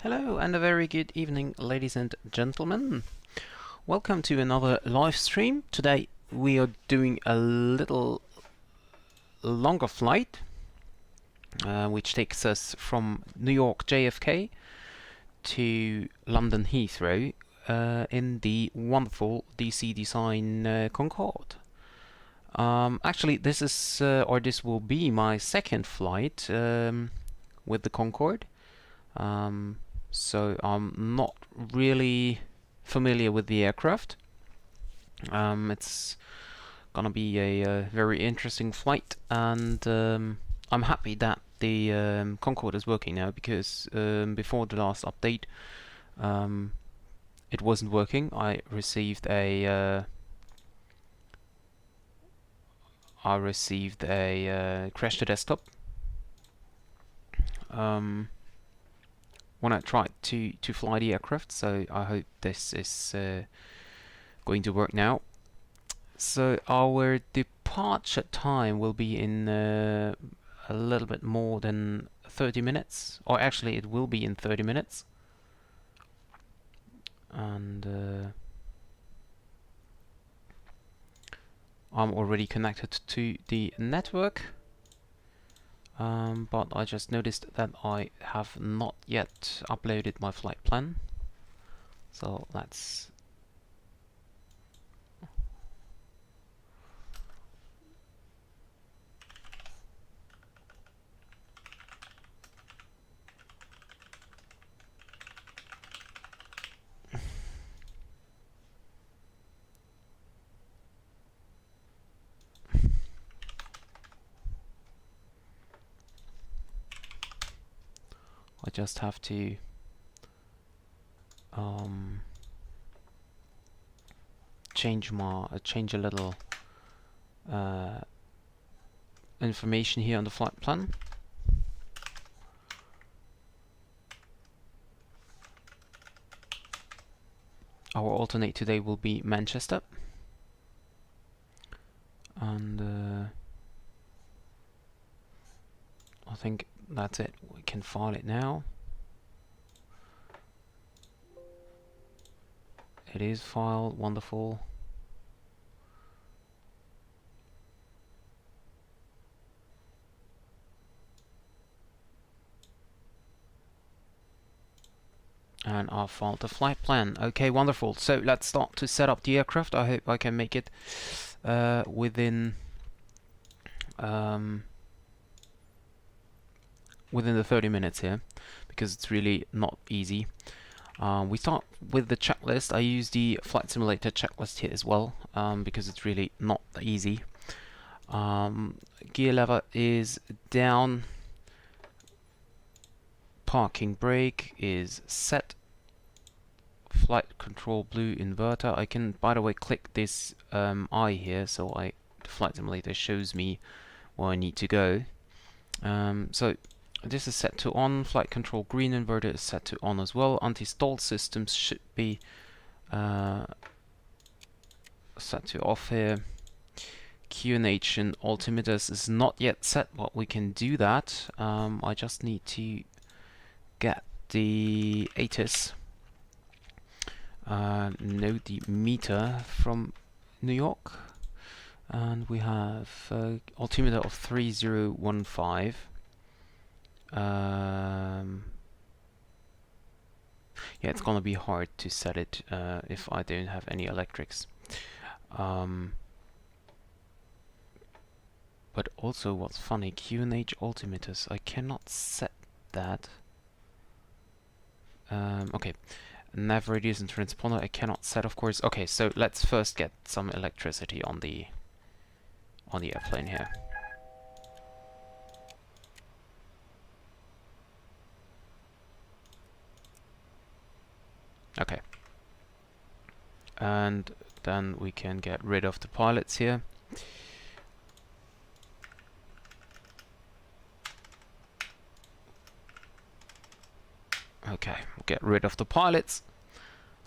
Hello and a very good evening, ladies and gentlemen. Welcome to another live stream. Today we are doing a little longer flight, which takes us from New York JFK to London Heathrow in the wonderful DC Design Concorde. Actually, this is this will be my second flight with the Concorde. So I'm not really familiar with the aircraft. It's gonna be a very interesting flight, and I'm happy that the Concorde is working now, because before the last update it wasn't working. I received a crash to desktop when I tried to fly the aircraft, so I hope this is going to work now. So our departure time will be in a little bit more than 30 minutes, or actually it will be in 30 minutes. And I'm already connected to the network. But I just noticed that I have not yet uploaded my flight plan. So let's I just have to change a little information here on the flight plan. Our alternate today will be Manchester, and I think that's it. We can file it now. It is filed. Wonderful. And I've filed the flight plan. Okay, wonderful. So let's start to set up the aircraft. I hope I can make it within the 30 minutes here, because it's really not easy. We start with the checklist. I use the flight simulator checklist here as well, because it's really not easy. Gear lever is down. Parking brake is set. Flight control blue inverter. I can, by the way, click this eye here, so the flight simulator shows me where I need to go. So this is set to on. Flight control green inverter is set to on as well. Anti-stall systems should be set to off here. QNH and altimeters is not yet set, but we can do that. I just need to get the ATIS, know the meter from New York, and we have altimeter of 3015. Yeah, it's gonna be hard to set it if I don't have any electrics. But also, what's funny, QNH altimeters, I cannot set that. Okay, nav radius and transponder I cannot set, of course. Okay, so let's first get some electricity on the airplane here. Okay, and then we can get rid of the pilots here. Okay, we'll get rid of the pilots,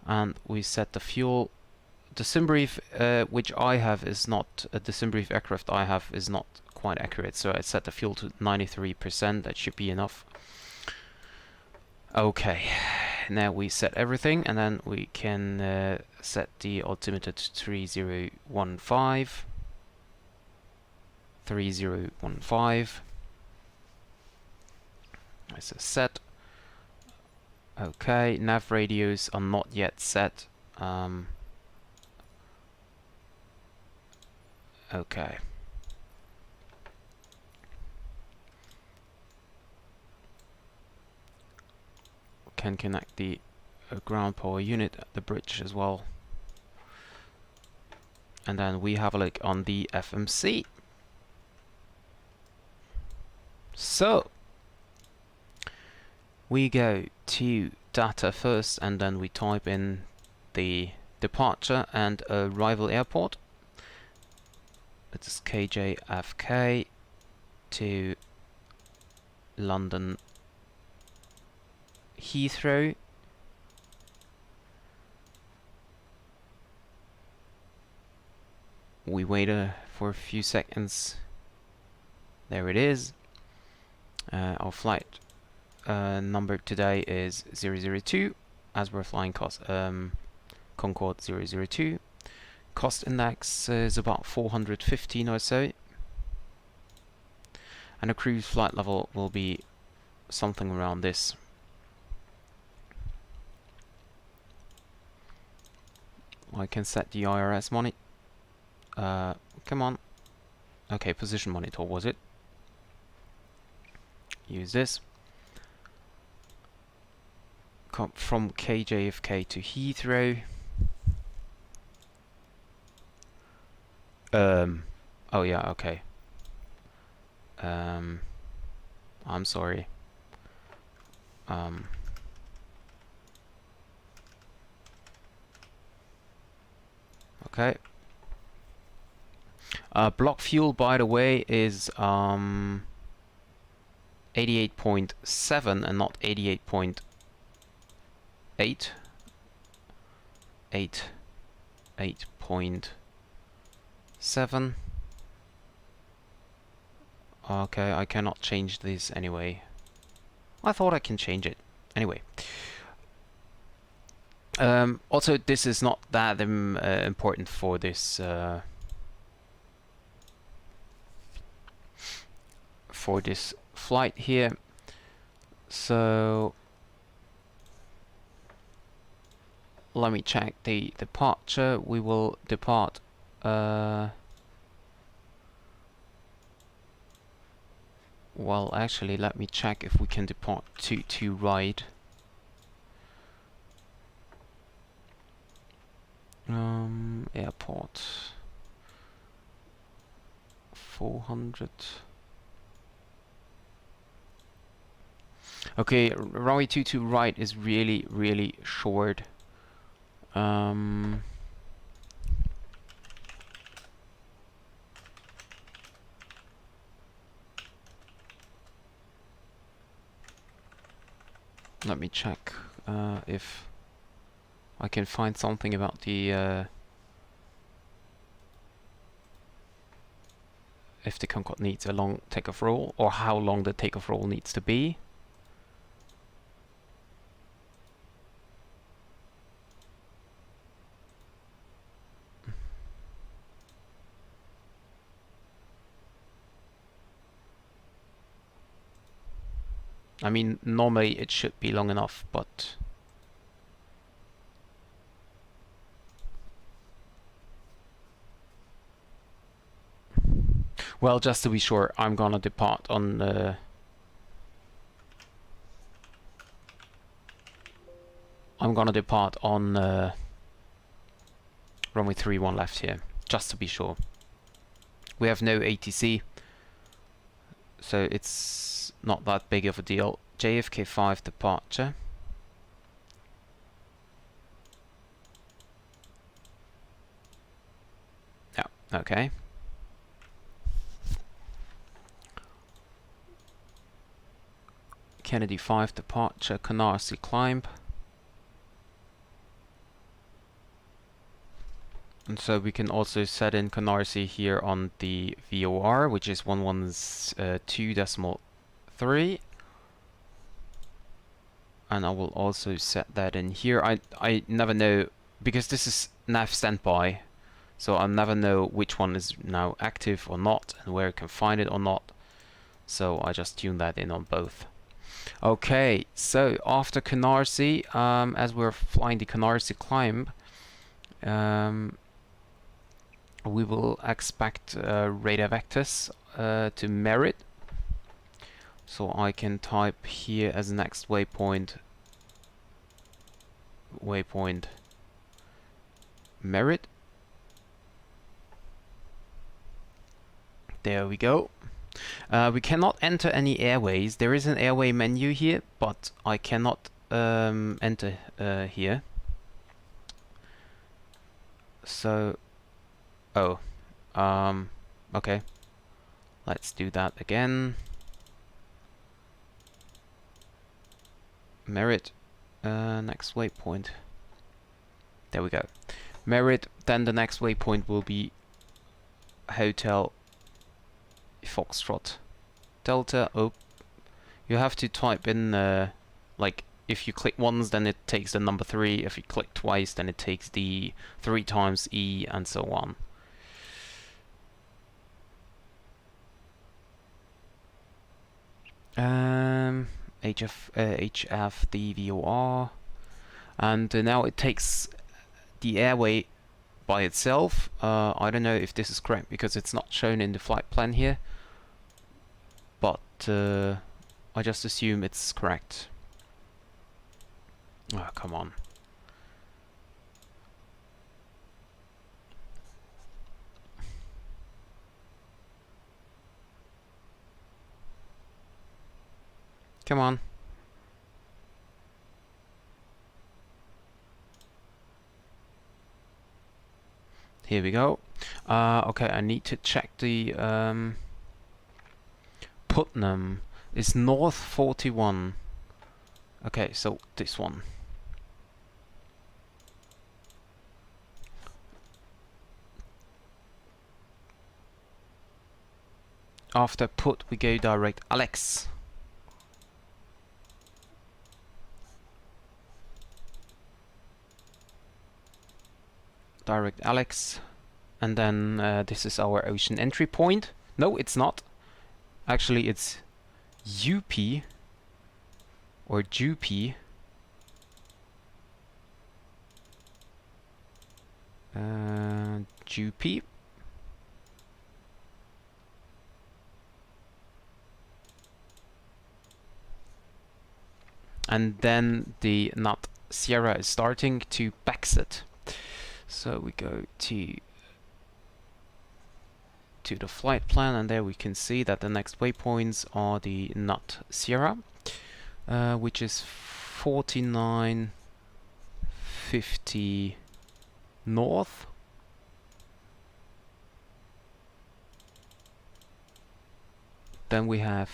and we set the fuel. The SimBrief which I have is not, the SimBrief aircraft I have is not quite accurate, so I set the fuel to 93%. That should be enough. Okay, now we set everything, and then we can set the altimeter to 3015. 3015. It's a set. Okay, nav radios are not yet set. Okay. Can connect the ground power unit at the bridge as well. And then we have a look on the FMC. So we go to data first, and then we type in the departure and arrival airport. It's KJFK to London Heathrow. We wait for a few seconds. There it is. Our flight number today is 002, as we're flying Concorde 002. Cost index is about 415 or so. And a cruise flight level will be something around this. I can set the IRS monitor. Come on. Okay, position monitor was it? Use this. Come from KJFK to Heathrow. Oh yeah, okay. I'm sorry. Okay. Block fuel, by the way, is 88.7 and not 88.8. 8.7. Okay, I cannot change this anyway. I thought I can change it. Anyway. Also, this is not that important for this flight here. So let me check the departure. We will depart well, actually, let me check if we can depart to right. Airport 400. Okay, runway 22 right is really short. Let me check if I can find something about the if the Concorde needs a long takeoff roll, or how long the takeoff roll needs to be. I mean, normally it should be long enough, but well, just to be sure, I'm gonna depart on runway 31 left here, just to be sure. We have no ATC, so it's not that big of a deal. JFK 5 departure. Yeah, okay. Kennedy 5 departure, Canarsie climb. And so we can also set in Canarsie here on the VOR, which is 112.3. And I will also set that in here. I never know, because this is nav standby, so I'll never know which one is now active or not and where I can find it or not. So I just tune that in on both. Okay, so after Canarsie, as we're flying the Canarsie climb, we will expect radar vectors to merit. So I can type here as next waypoint merit. There we go. We cannot enter any airways. There is an airway menu here, but I cannot enter here. So, okay. Let's do that again. Merit, next waypoint. There we go. Merit, then the next waypoint will be Hotel Foxtrot Delta. Oh, you have to type in, like, if you click once, then it takes the number 3. If you click twice, then it takes the 3 times E, and so on. HF the VOR, and now it takes the airway by itself. I don't know if this is correct because it's not shown in the flight plan here, but I just assume it's correct. Oh, come on. Come on. Here we go. Okay, I need to check the Putnam is north 41. Okay, so this one. After put, we go direct Alex. Direct Alex, and then this is our ocean entry point. No, it's not. Actually, it's UP or JUP. JUP. And then the NAT Sierra is starting to backset. So we go to the flight plan, and there we can see that the next waypoints are the NAT Sierra, which is 4950 north. Then we have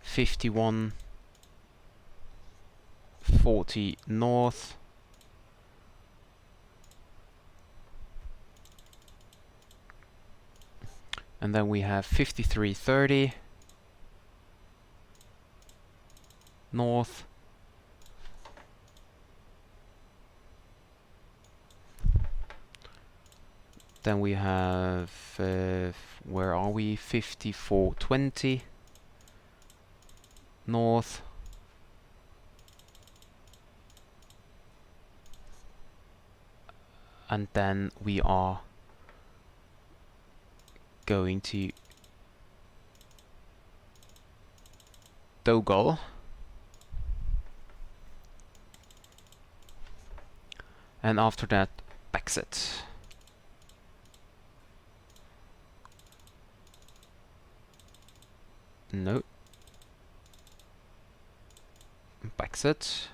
5140 north. And then we have 5330 north. Then we have, where are we? 5420 north. And then we are going to Dogal, and after that backset. No, backset.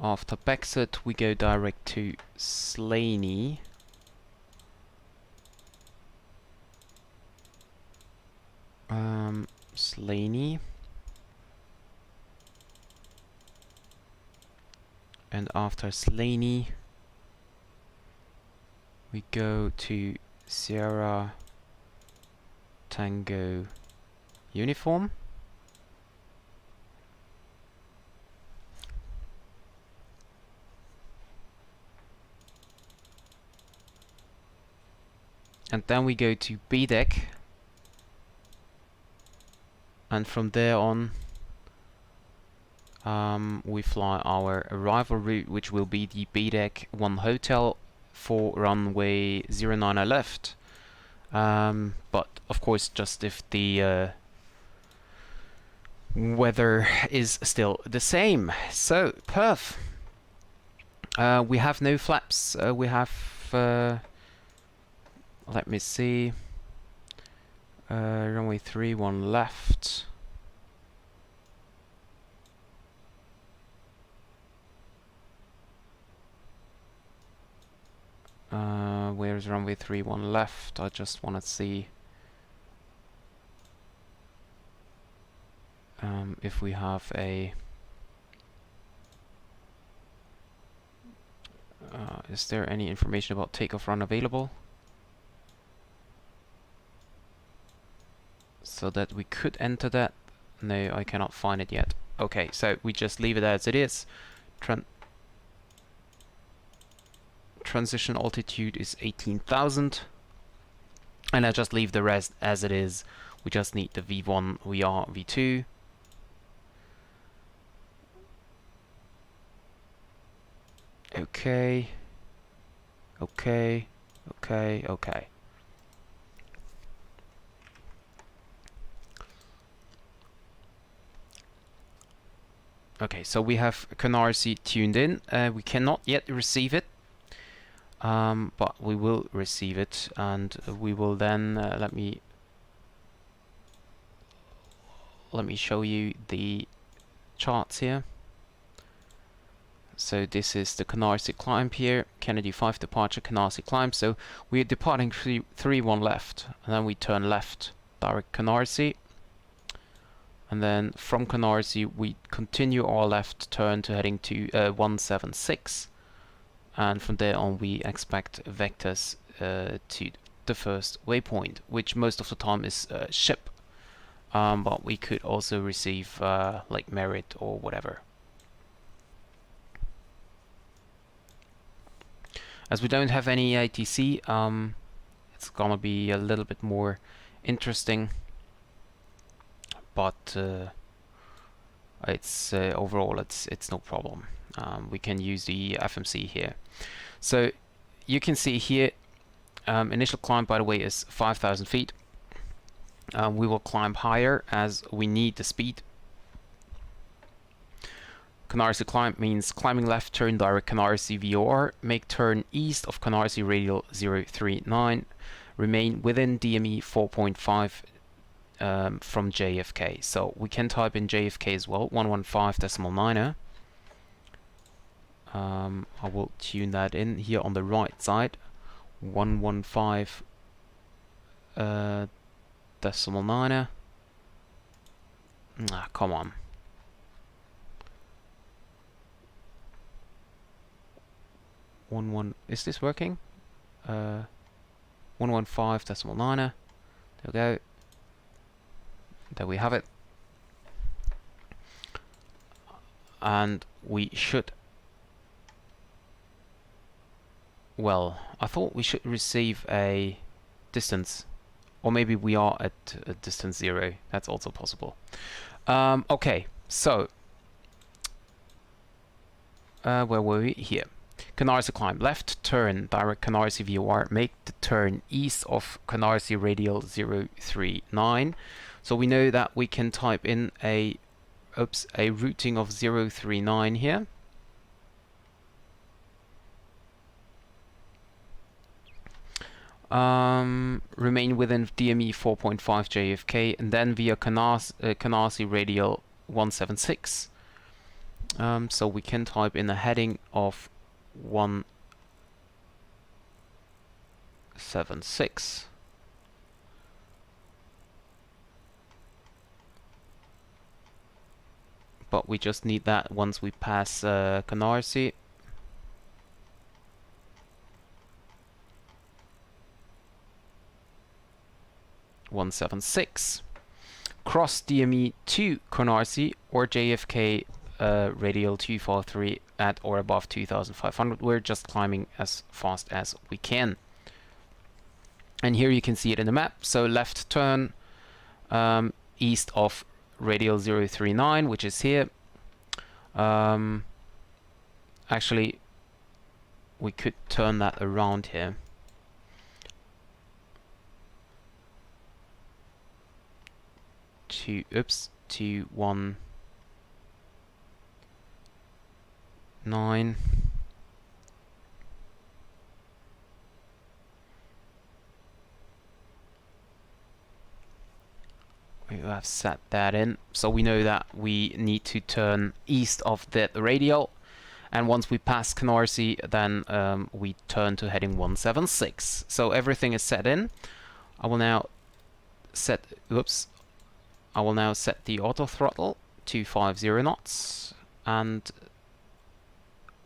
After backset, we go direct to Slaney. Slaney. And after Slaney, we go to Sierra Tango Uniform. And then we go to B deck, and from there on we fly our arrival route, which will be the B deck 1 hotel for runway 09 left. But of course just if the weather is still the same. So perf, we have no flaps. We have let me see, runway 31 left. Where's runway 31 left? I just want to see if we have a is there any information about takeoff run available, so that we could enter that? No, I cannot find it yet. Okay, so we just leave it as it is. Transition altitude is 18,000, and I just leave the rest as it is. We just need the V1, VR, V2. Okay. Okay. Okay. Okay. Okay, so we have Canarsie tuned in. We cannot yet receive it, but we will receive it, and we will then let me show you the charts here. So this is the Canarsie climb here, Kennedy 5 departure, Canarsie climb. So we're departing 3-1 left, and then we turn left, direct Canarsie. And then from Canarsie we continue our left turn to heading to 176. And from there on we expect vectors to the first waypoint, which most of the time is ship. But we could also receive like Merit or whatever. As we don't have any ATC, it's gonna be a little bit more interesting, but it's overall it's no problem. We can use the FMC here. So you can see here, initial climb, by the way, is 5,000 feet. We will climb higher as we need the speed. Canarsie climb means climbing left, turn direct Canarsie VOR, make turn east of Canarsie radial 039, remain within DME 4.5 from JFK. So we can type in JFK as well, 115.9er. I will tune that in here on the right side, 115.9er. Ah, come on. Is this working? 115.9er. There we go. There we have it. And we should, well, I thought we should receive a distance, or maybe we are at a distance 0. That's also possible. Okay, so where were we? Here. Canarsie climb left, turn direct Canarsie VOR, make the turn east of Canarsie radial 039. So we know that we can type in a routing of 039 here. Remain within DME 4.5 JFK, and then via Canarsie radial 176. So we can type in a heading of 176. But we just need that once we pass Canarsie. 176. Cross DME to Canarsie or JFK radial 243 at or above 2500. We're just climbing as fast as we can. And here you can see it in the map. So left turn east of radial 039, which is here. Actually, we could turn that around here. To 1 9. We have set that in, so we know that we need to turn east of the radial, and once we pass Canarsie, then we turn to heading 176. So everything is set in. I will now set the auto throttle to 50 knots, and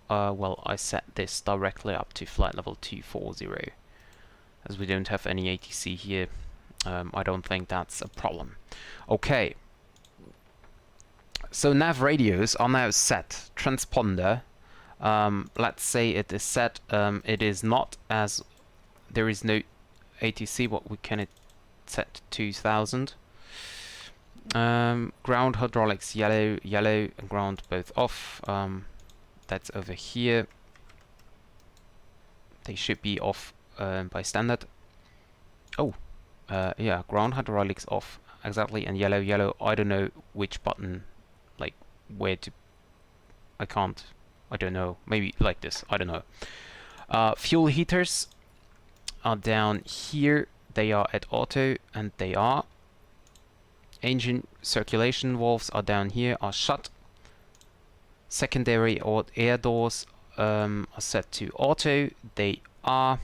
well, I set this directly up to flight level 240, as we don't have any ATC here. I don't think that's a problem. Okay, so nav radios are now set. Transponder, let's say it is set. It is not, as there is no ATC. What we can set to 2000. Ground hydraulics yellow, and ground both off. That's over here. They should be off by standard. Oh, yeah, ground hydraulics off exactly, and yellow. I don't know which button, like where to. I don't know. Maybe like this. I don't know. Fuel heaters are down here. They are at auto, and they are. Engine circulation valves are down here, are shut. Secondary or air doors are set to auto. They are.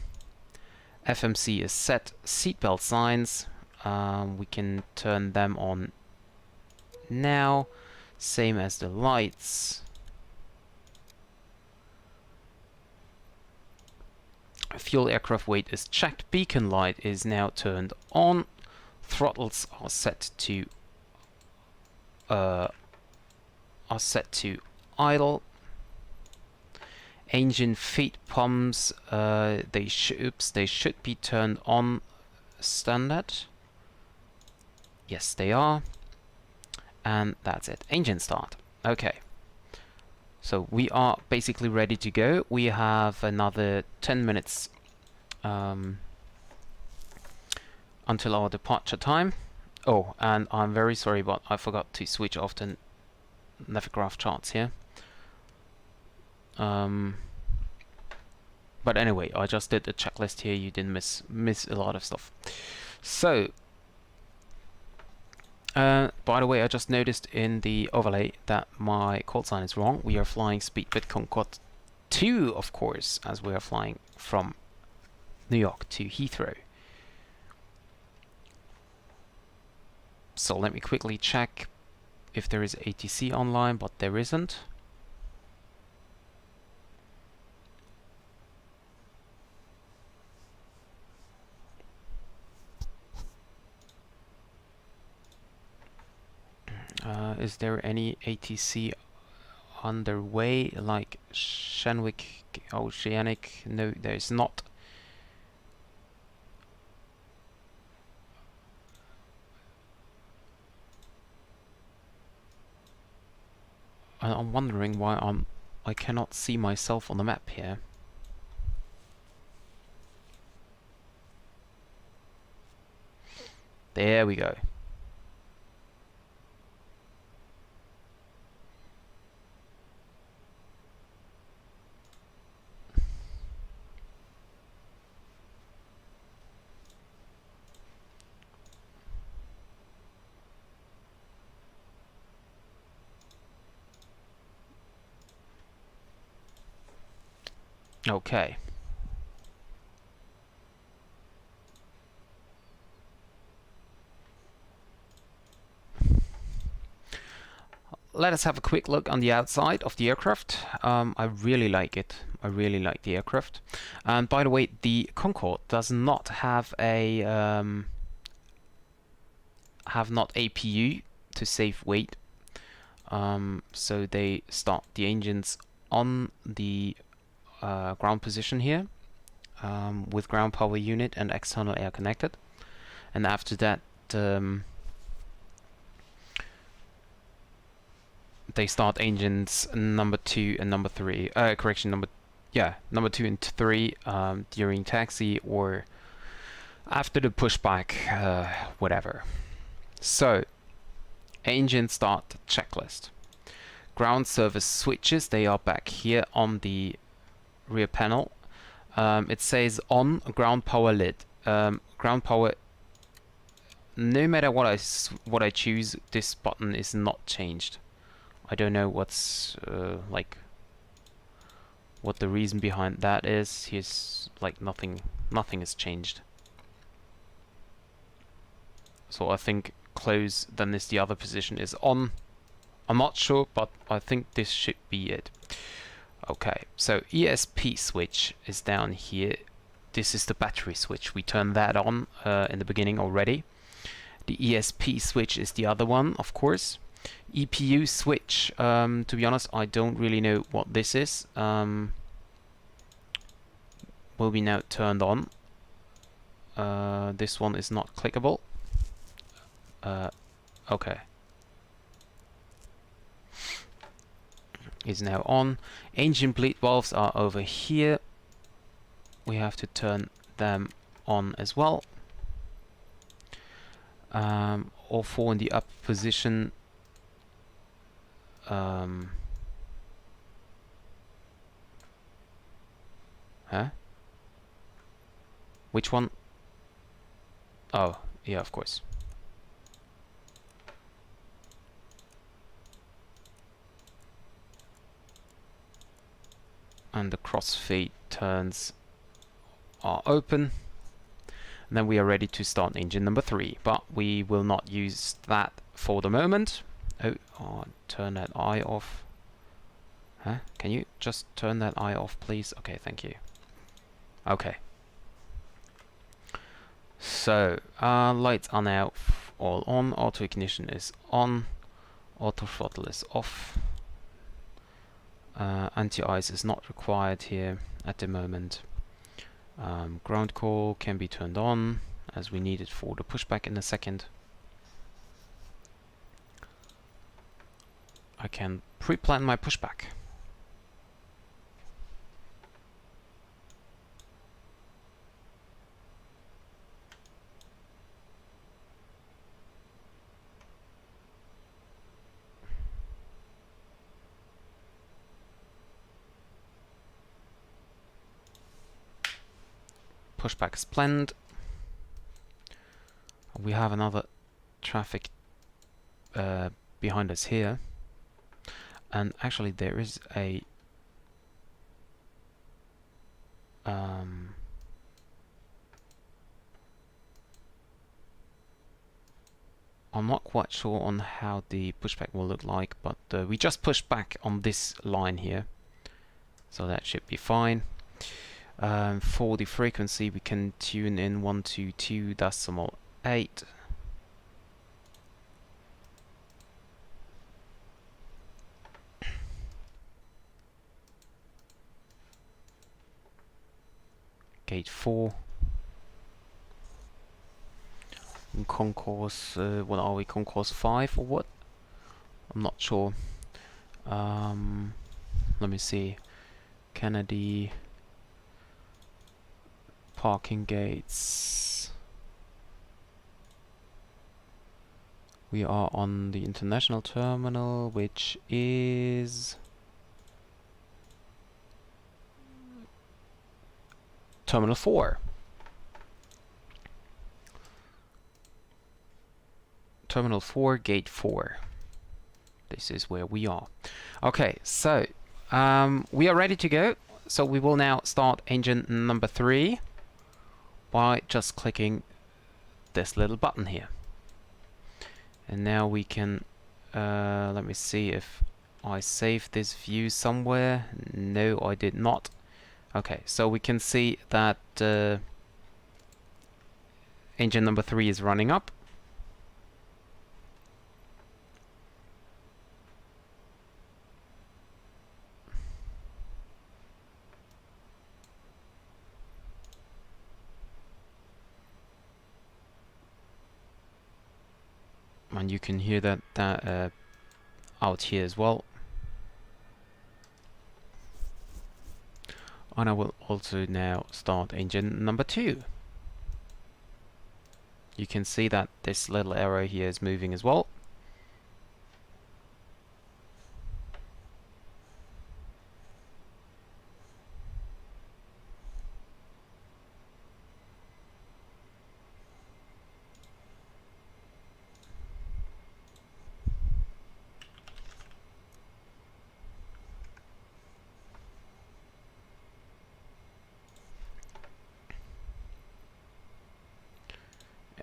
FMC is set. Seatbelt signs, we can turn them on now. Same as the lights. Fuel aircraft weight is checked. Beacon light is now turned on. Throttles are set to idle. Engine feed pumps, they should be turned on standard. Yes, they are. And that's it. Engine start. Okay. So we are basically ready to go. We have another 10 minutes until our departure time. Oh, and I'm very sorry, but I forgot to switch off the Navigraph charts here. But anyway, I just did the checklist here. You didn't miss a lot of stuff. So, by the way, I just noticed in the overlay that my Callsign is wrong. We are flying Speedbit Concorde 2, of course, as we are flying from New York to Heathrow. So let me quickly check if there is ATC online, but there isn't. Is there any ATC underway, like Shenwick Oceanic? No, there is not. I'm wondering why I cannot see myself on the map here. There we go. Okay. Let us have a quick look on the outside of the aircraft. I really like it. I really like the aircraft. And by the way, the Concorde does not have a have not APU to save weight, so they start the engines on the ground position here, with ground power unit and external air connected, and after that they start engines number 2 and number 3, number 2 and 3 during taxi or after the pushback, whatever. So, engine start checklist. Ground service switches, they are back here on the rear panel. It says on ground power lid. Ground power, no matter what I choose, this button is not changed. I don't know what's like what the reason behind that is. Here's like nothing has changed. So I think close then is the other position is on. I'm not sure, but I think this should be it. Okay, so ESP switch is down here. This is the battery switch. We turned that on in the beginning already. The ESP switch is the other one, of course. EPU switch, to be honest, I don't really know what this is. Will be now turned on. This one is not clickable. Okay. Is now on. Engine bleed valves are over here. We have to turn them on as well. All 4 in the up position. Which one? Oh, yeah, of course. And the crossfade turns are open. And then we are ready to start engine number 3, but we will not use that for the moment. Oh, turn that eye off. Can you just turn that eye off, please? Okay, thank you. Okay. So, lights are now all on. Auto ignition is on. Auto throttle is off. Anti-ice is not required here at the moment. Ground call can be turned on as we need it for the pushback in a second. I can pre-plan my pushback. Pushback is planned. We have another traffic behind us here, and actually there is a I'm not quite sure on how the pushback will look like, but we just pushed back on this line here, so that should be fine. For the frequency, we can tune in 122.8. Gate 4. Concourse, what are we? Concourse 5 or what? I'm not sure. Let me see. Kennedy. Parking gates. We are on the international terminal, which is Terminal 4. Terminal 4, Gate 4. This is where we are. Okay, so we are ready to go. So we will now start engine number 3 by just clicking this little button here. And now we can, let me see if I saved this view somewhere. No, I did not. Okay, so we can see that engine number 3 is running up. and you can hear that out here as well. And I will also now start engine number 2. You can see that this little arrow here is moving as well.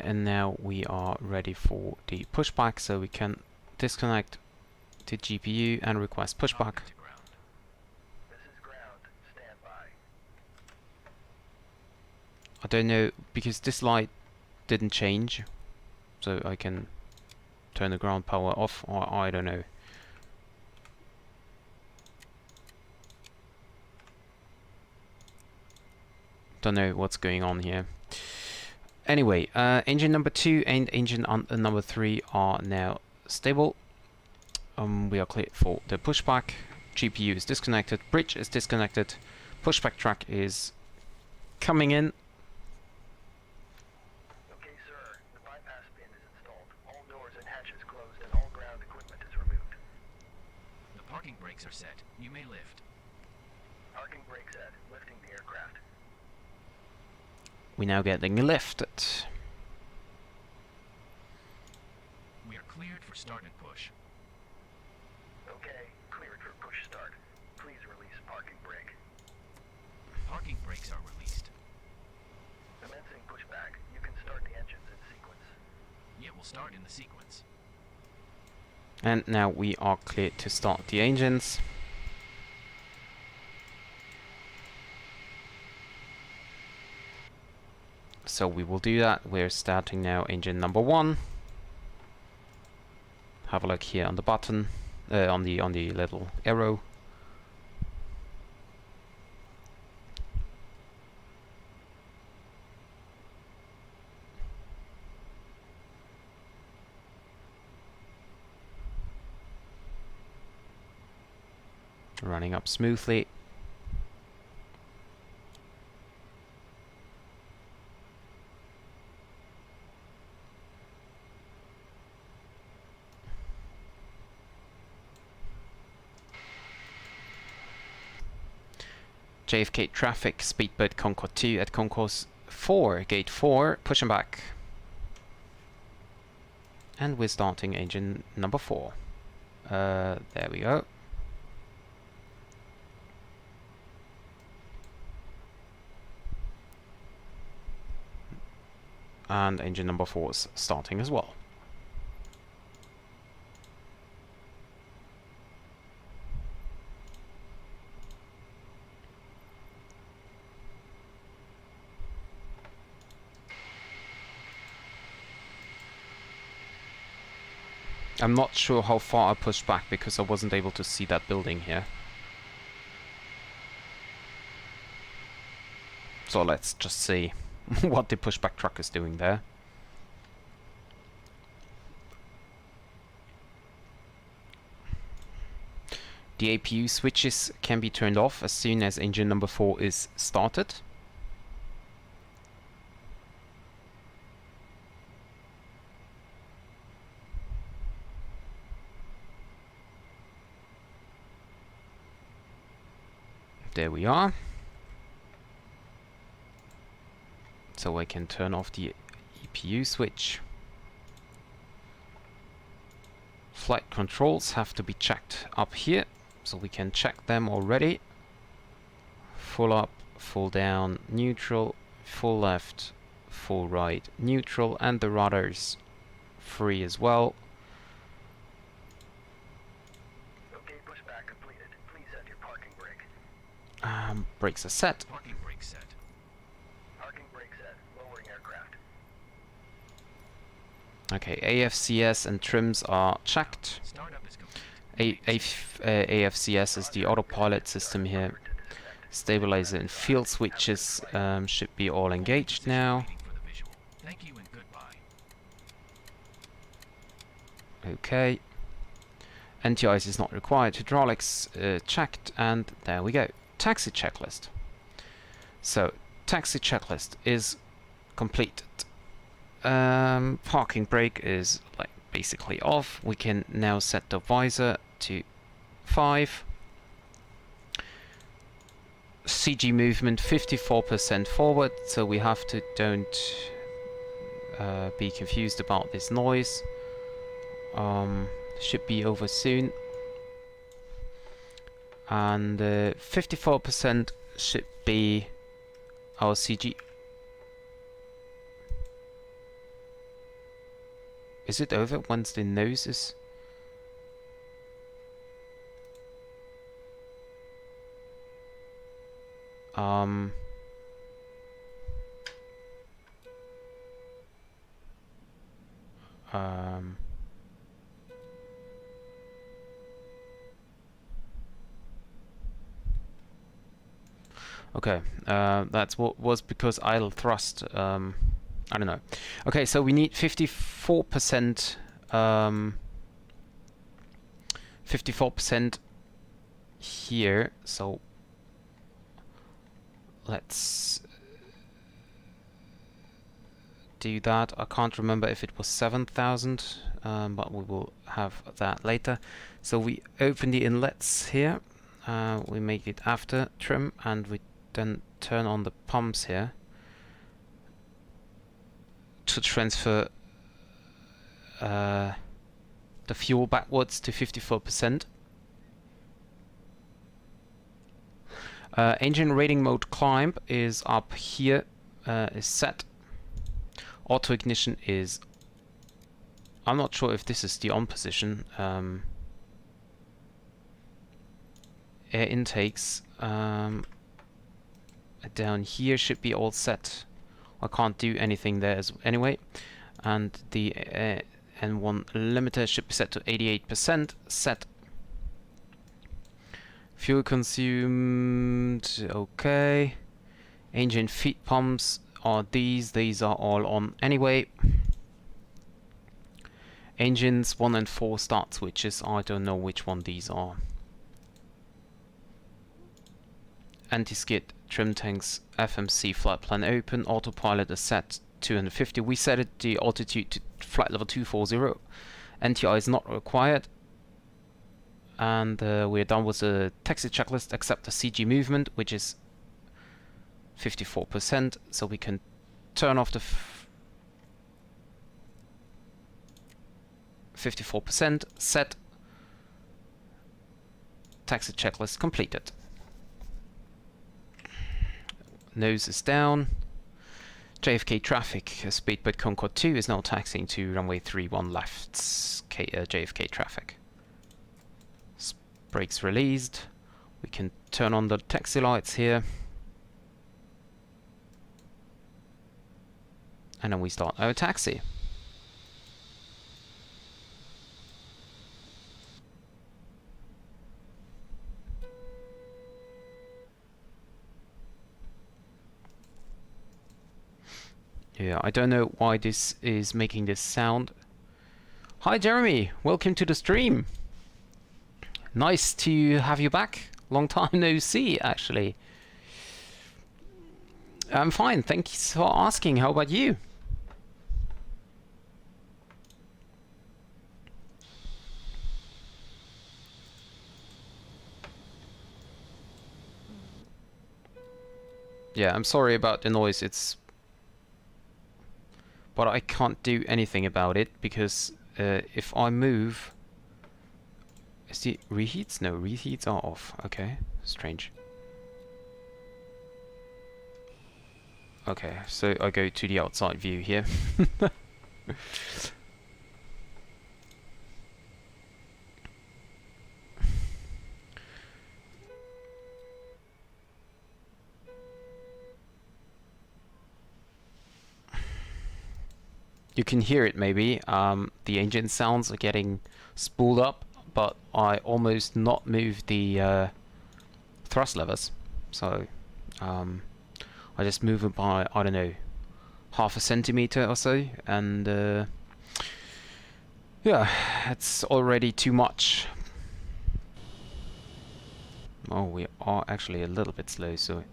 And now we are ready for the pushback, so we can disconnect the GPU and request pushback. I don't know, because this light didn't change, so I can turn the ground power off, or I don't know. Don't know what's going on here. Anyway, engine number 2 and engine number 3 are now stable. We are clear for the pushback. GPU is disconnected, bridge is disconnected, pushback track is coming in. Okay, sir. The bypass pin is installed. All doors and hatches closed and all ground equipment is removed. The parking brakes are set. You may lift. Parking brake set. Lifting the aircraft. We now getting lifted. We are cleared for start and push. Okay, cleared for push start. Please release parking brake. Parking brakes are released. Commencing pushback. You can start the engines in sequence. It will start in the sequence. And now we are clear to start the engines. So we will do that. We're starting now engine number 1. Have a look here on the button, on the little arrow. Running up smoothly. JFK traffic, speedboat Concorde 2 at concourse 4, gate 4, pushing back. And we're starting engine number 4. There we go. And engine number 4 is starting as well. I'm not sure how far I pushed back because I wasn't able to see that building here. So let's just see what the pushback truck is doing there. The APU switches can be turned off as soon as engine number 4 is started. There we are. So I can turn off the EPU switch. Flight controls have to be checked up here, so we can check them already. Full up, full down, neutral, full left, full right, neutral, and the rudders free as well. Okay, pushback completed. Please set your parking brake. Brakes are set. Parking brake set. Parking brake set. Lowering aircraft. Okay, AFCS and trims are checked. Startup is complete. AFCS is the autopilot system here. Stabilizer and field switches should be all engaged now. Waiting for the visual. Thank you and goodbye. Okay. Anti-ice is not required. Hydraulics checked, and there we go. Taxi checklist. So, taxi checklist is completed. Parking brake is like basically off. We can now set the visor to 5. CG movement 54% forward, so we have to don't be confused about this noise. Should be over soon. And 54% should be our CG. Is it over once the nose is... Okay, that's what was because idle thrust. I don't know. Okay, so we need 54%. 54% here. So let's do that. I can't remember if it was 7,000, but we will have that later. So we open the inlets here. We make it after trim, and we then turn on the pumps here to transfer the fuel backwards to 54%. Engine rating mode climb is up here, is set. Auto ignition is... I'm not sure if this is the on position. Air intakes down here should be all set. I can't do anything there anyway. And the N1 limiter should be set to 88%. Set. Fuel consumed, okay. Engine feed pumps are these are all on anyway. Engines 1 and 4 start switches, I don't know which one these are. Anti-skid, trim tanks, FMC flight plan open, autopilot is set 250. We set it the altitude to flight level 240. NTI is not required. And we're done with the taxi checklist except the CG movement, which is 54%. So we can turn off the 54%, set. Taxi checklist completed. Nose is down. JFK traffic, speedboat Concorde 2 is now taxiing to runway 31 left. JFK traffic. Brakes released. We can turn on the taxi lights here. And then we start our taxi. Yeah, I don't know why this is making this sound. Hi Jeremy, welcome to the stream. Nice to have you back. Long time no see, actually. I'm fine, thanks for asking. How about you? Yeah, I'm sorry about the noise. But I can't do anything about it because if I move... Is the reheats? No, reheats are off. Okay, strange. Okay, so I go to the outside view here. You can hear it maybe. The engine sounds are getting spooled up, but I almost not moved the thrust levers. So I just move it by, I don't know, half a centimeter or so, and Yeah, it's already too much. Oh, we are actually a little bit slow, so...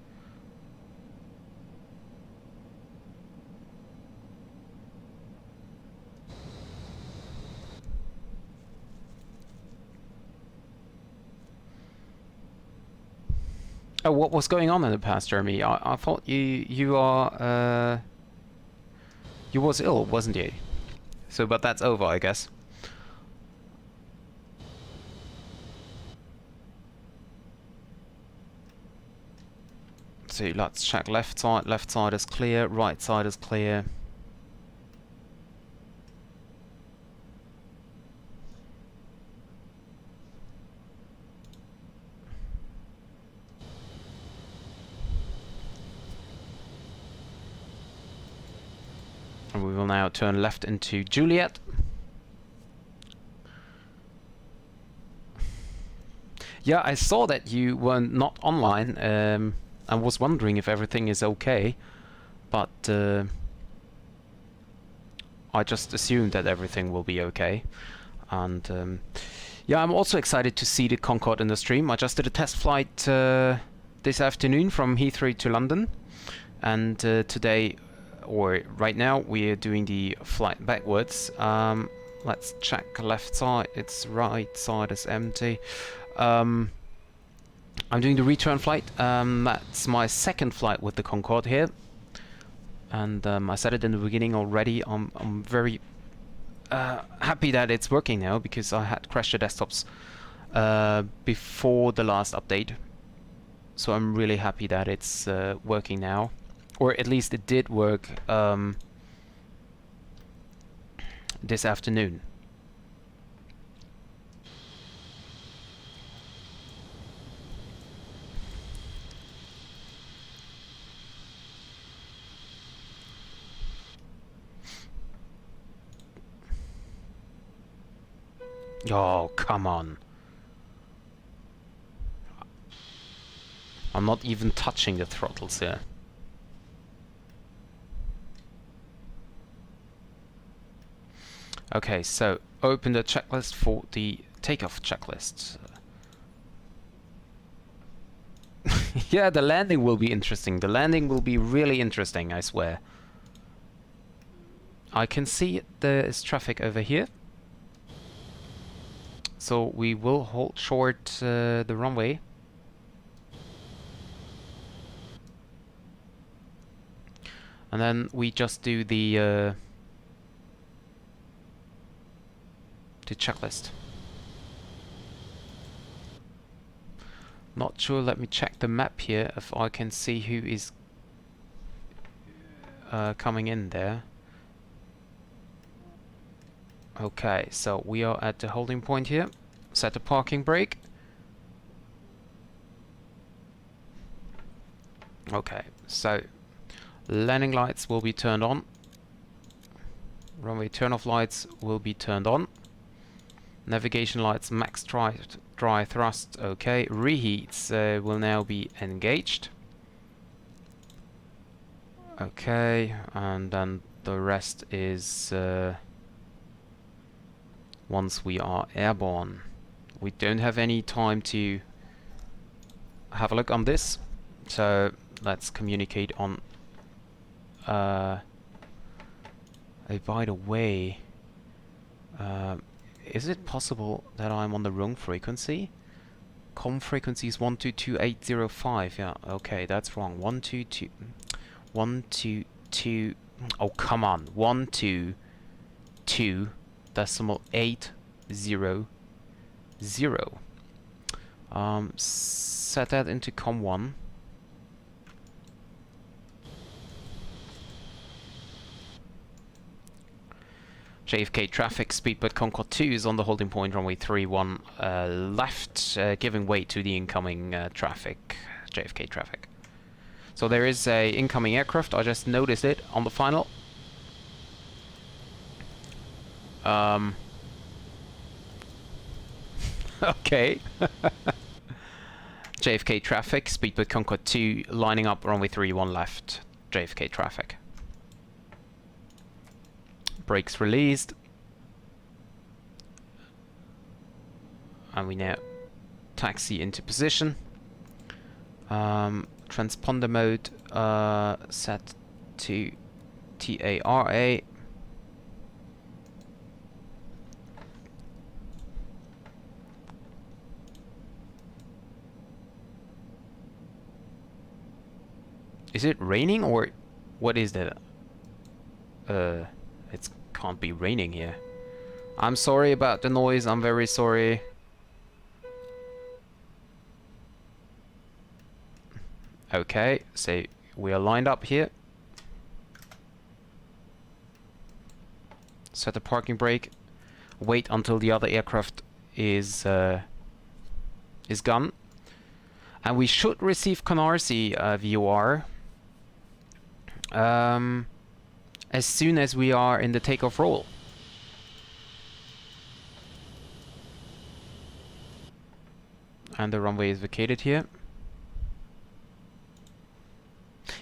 Oh, what was going on in the past, Jeremy? I thought you are you was ill, wasn't you? So, but that's over, I guess. So let's check left side. Left side is clear. Right side is clear. And we will now turn left into Juliet. Yeah, I saw that you were not online. I was wondering if everything is okay, but I just assumed that everything will be okay. And yeah, I'm also excited to see the Concorde in the stream. I just did a test flight this afternoon from Heathrow to London, and today, or right now, we are doing the flight backwards. Let's check left side. Its right side is empty. I'm doing the return flight. That's my second flight with the Concorde here, and I said it in the beginning already. I'm very happy that it's working now, because I had crashed the desktops before the last update. So I'm really happy that it's working now, or at least it did work this afternoon. Oh, come on. I'm not even touching the throttles here. Okay, so open the checklist for the takeoff checklist. Yeah, the landing will be interesting. The landing will be really interesting, I swear. I can see there is traffic over here. So we will hold short the runway. And then we just do the checklist. Not sure, let me check the map here if I can see who is coming in there. Okay, so we are at the holding point here. Set the parking brake. Okay, so landing lights will be turned on. Runway turn-off lights will be turned on. Navigation lights, max dry thrust, okay. Reheats will now be engaged. Okay, and then the rest is once we are airborne. We don't have any time to have a look on this, so let's communicate on by the way, is it possible that I'm on the wrong frequency? Com frequency is 122.805. Yeah, okay, that's wrong. 122. Oh, come on. 122.800. Set that into com1. JFK traffic, speedbird Concorde 2 is on the holding point, runway 31 left, giving way to the incoming traffic, JFK traffic. So there is a incoming aircraft, I just noticed it on the final. Okay. JFK traffic, speedbird Concorde 2 lining up, runway 31 left, JFK traffic. Brakes released. And we now taxi into position. Transponder mode set to TARA. Is it raining or what is that? It can't be raining here. I'm sorry about the noise, I'm very sorry. Okay, so we are lined up here. Set the parking brake. Wait until the other aircraft is gone. And we should receive Canarsie VOR as soon as we are in the takeoff roll. And the runway is vacated here.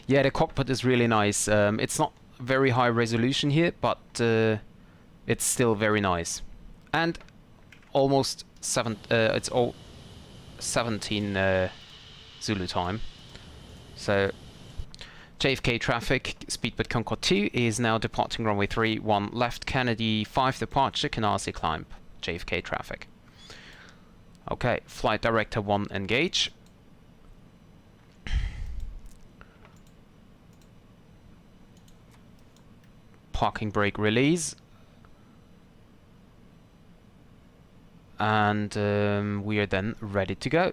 Yeah, the cockpit is really nice. It's not very high resolution here, but it's still very nice. And almost it's all 17 Zulu time. So JFK traffic, speedbird Concorde 2 is now departing runway 31 left, Kennedy 5 departure, Canarsie climb, JFK traffic. Okay, flight director 1 engage. Parking brake release. And we are then ready to go.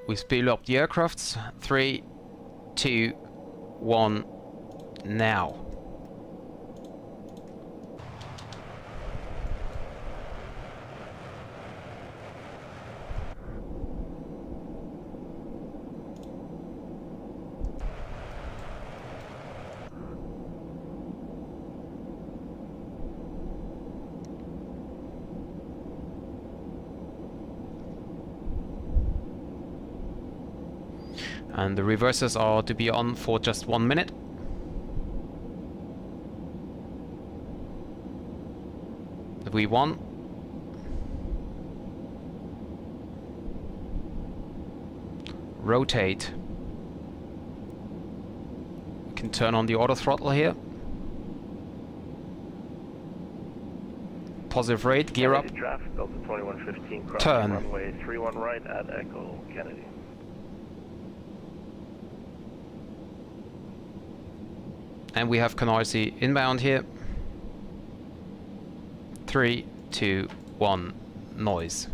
We speed up the aircrafts. 3, 2, 1, now. And the reversers are to be on for just 1 minute. V1. Rotate. We can turn on the auto throttle here. Positive rate, gear up. Traffic, Delta 2115, crossing Turn. runway 31 right at Echo Kennedy. And we have Canarsie inbound here. 3, 2, 1, noise.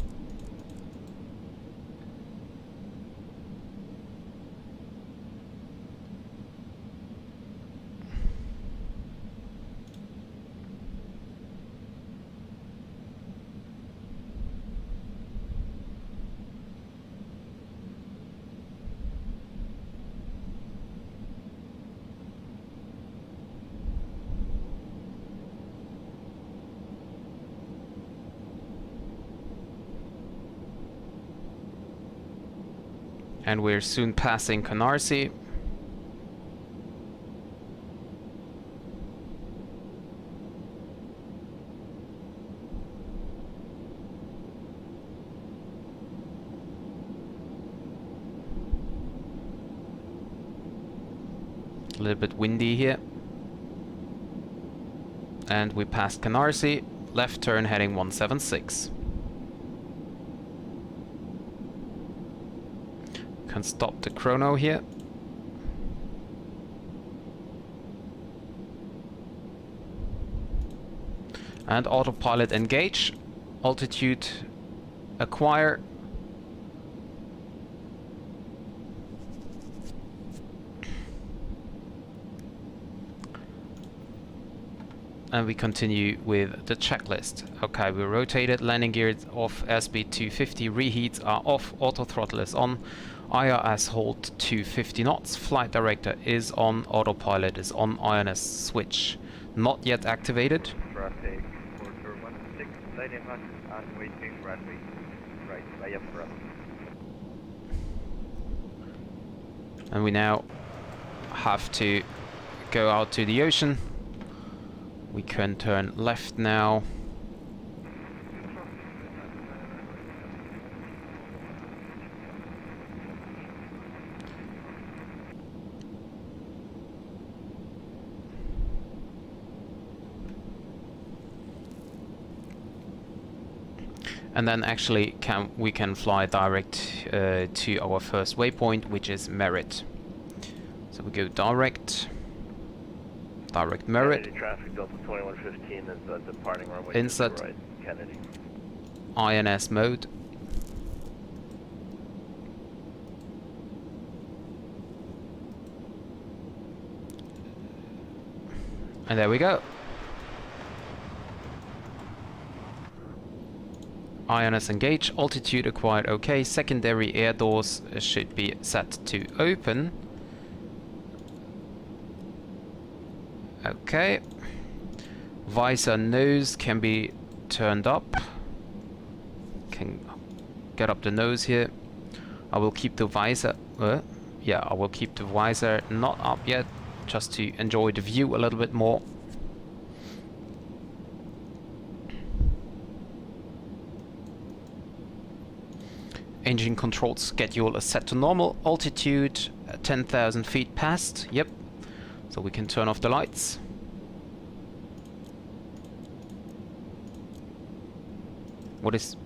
And we're soon passing Canarsie. A little bit windy here. And we passed Canarsie. Left turn heading 176. Can stop the chrono here. And autopilot engage. Altitude acquire. And we continue with the checklist. Okay, we rotated, landing gear off, airspeed 250, reheats are off, auto throttle is on, IRS hold 250 knots, flight director is on, autopilot is on, INS switch not yet activated. Traffic, quarter 16, landing and waiting runway right, via front. And we now have to go out to the ocean. We can turn left now. and then actually we can fly direct to our first waypoint, which is Merit. So we go direct Merit. Kennedy traffic Delta 2115 is departing runway Insert to the right, Kennedy. INS mode. And there we go. INS engage, altitude acquired okay, secondary air doors should be set to open. Okay. Visor nose can be turned up. Can get up the nose here. I will keep the visor, yeah, I will keep the visor not up yet, just to enjoy the view a little bit more. Engine control schedule is set to normal. Altitude 10,000 feet past. Yep. So we can turn off the lights. What is...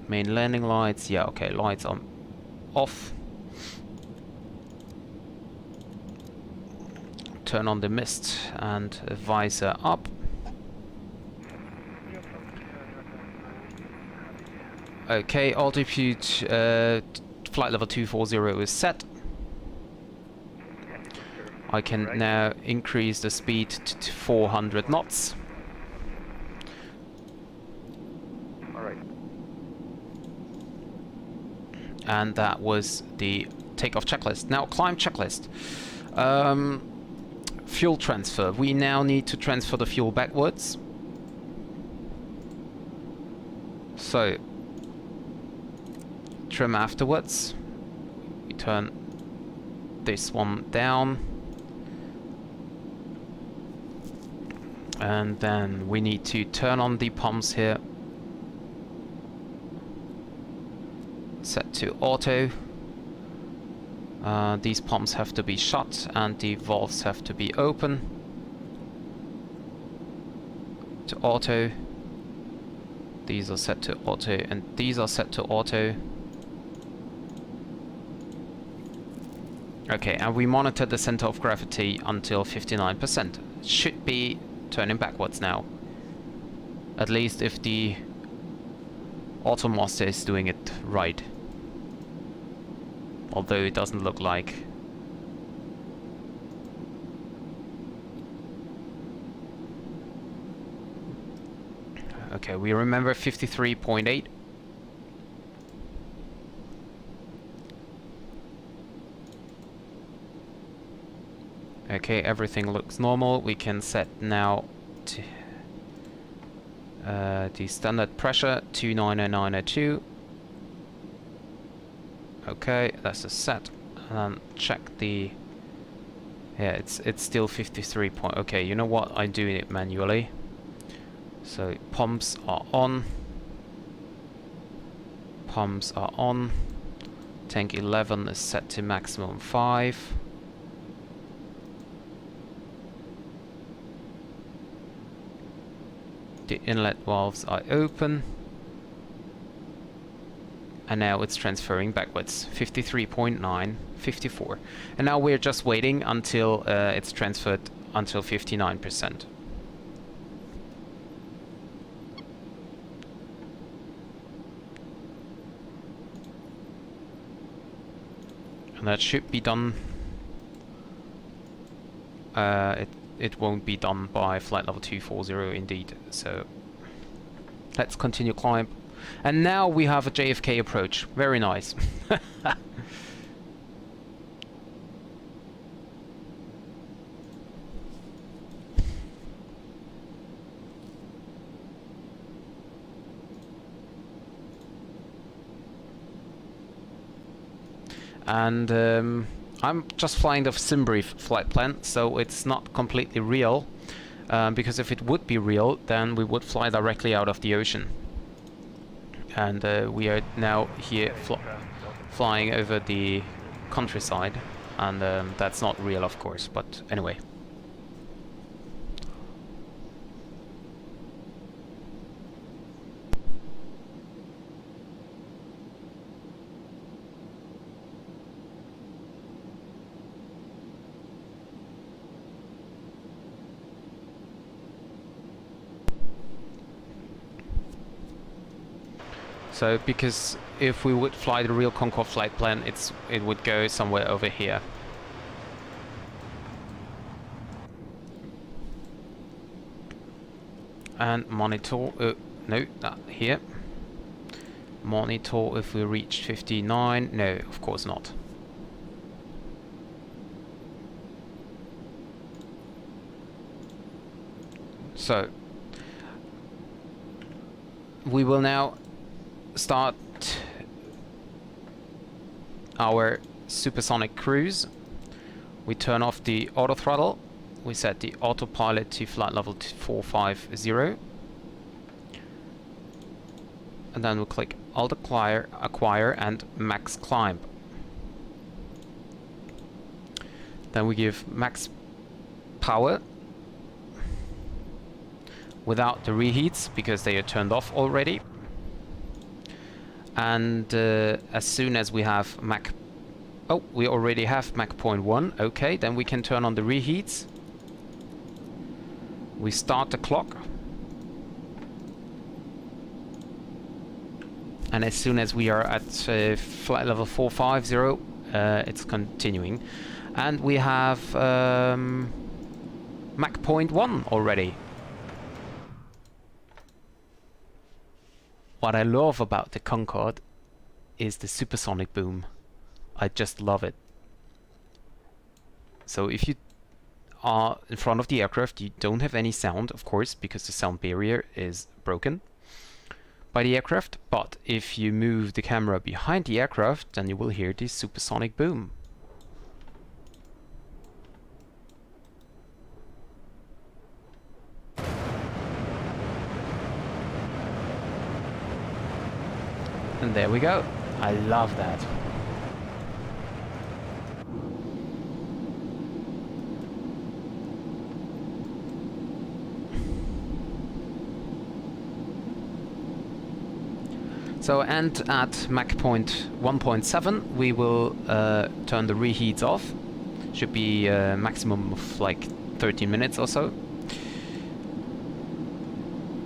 main landing lights. Yeah, okay, lights are off. Turn on the mist and visor up. Okay, altitude flight level 240 is set. I can now increase the speed to 400 knots. Alright. And that was the takeoff checklist. Now, climb checklist. Fuel transfer. We now need to transfer the fuel backwards. So, trim afterwards. We turn this one down. And then we need to turn on the pumps here. Set to auto. These pumps have to be shut and the valves have to be open. To auto. These are set to auto and these are set to auto. Okay, and we monitor the center of gravity until 59%. Should be turning backwards now. At least if the Automaster is doing it right. Although it doesn't look like. Okay, we remember 53.8. Okay, everything looks normal. We can set now to the standard pressure 29902. Okay, that's a set. And then check the... Yeah, it's still 53 point... Okay, you know what? I'm doing it manually. So, pumps are on. Pumps are on. Tank 11 is set to maximum 5. The inlet valves are open. And now it's transferring backwards. 53.9, 54. And now we're just waiting until it's transferred until 59%. And that should be done. It won't be done by flight level 240 indeed. So let's continue climb. And now we have a JFK approach. Very nice. And I'm just flying the SimBrief flight plan, so it's not completely real. Because if it would be real, then we would fly directly out of the ocean. And we are now here flying over the countryside. and that's not real, of course, but anyway. So, because if we would fly the real Concorde flight plan, it would go somewhere over here. And monitor, no, not here. Monitor if we reach 59, no, of course not. So, we will now start our supersonic cruise. We turn off the auto throttle. We set the autopilot to flight level 450. And then we'll click Alt Acquire and Max Climb. Then we give max power without the reheats because they are turned off already. And as soon as we have Mach... Oh, we already have Mach 0.1. Okay, then we can turn on the reheats. We start the clock. And as soon as we are at flight level 450, it's continuing. And we have Mach 0.1 already. What I love about the Concorde is the supersonic boom. I just love it. So if you are in front of the aircraft, you don't have any sound, of course, because the sound barrier is broken by the aircraft. But if you move the camera behind the aircraft, then you will hear the supersonic boom. And there we go. I love that. So, and at Mach 1.7 we will turn the reheats off. Should be a maximum of like 13 minutes or so.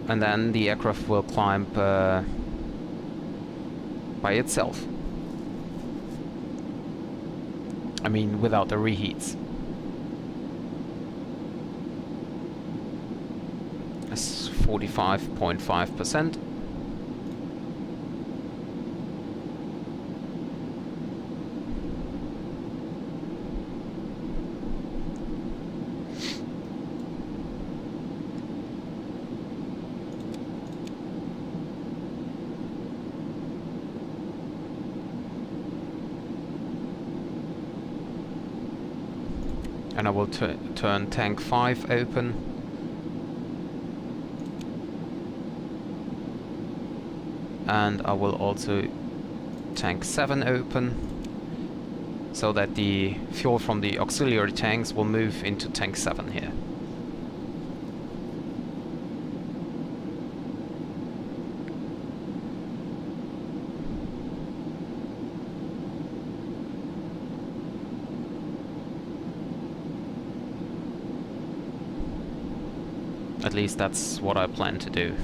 And then the aircraft will climb by itself. I mean, without the reheats. That's 45.5%. And I will turn tank 5 open. And I will also tank 7 open, so that the fuel from the auxiliary tanks will move into tank 7 here. At least that's what I plan to do.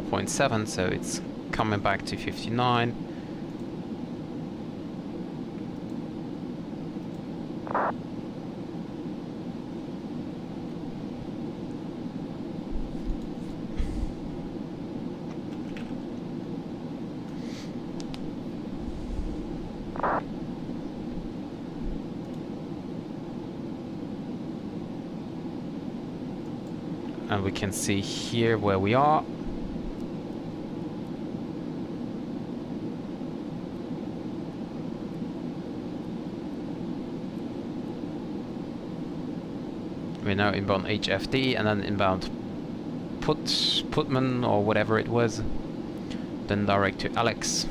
.7, so it's coming back to 59. And we can see here where we are. We're now inbound HFD and then inbound Putman or whatever it was. Then direct to Alex.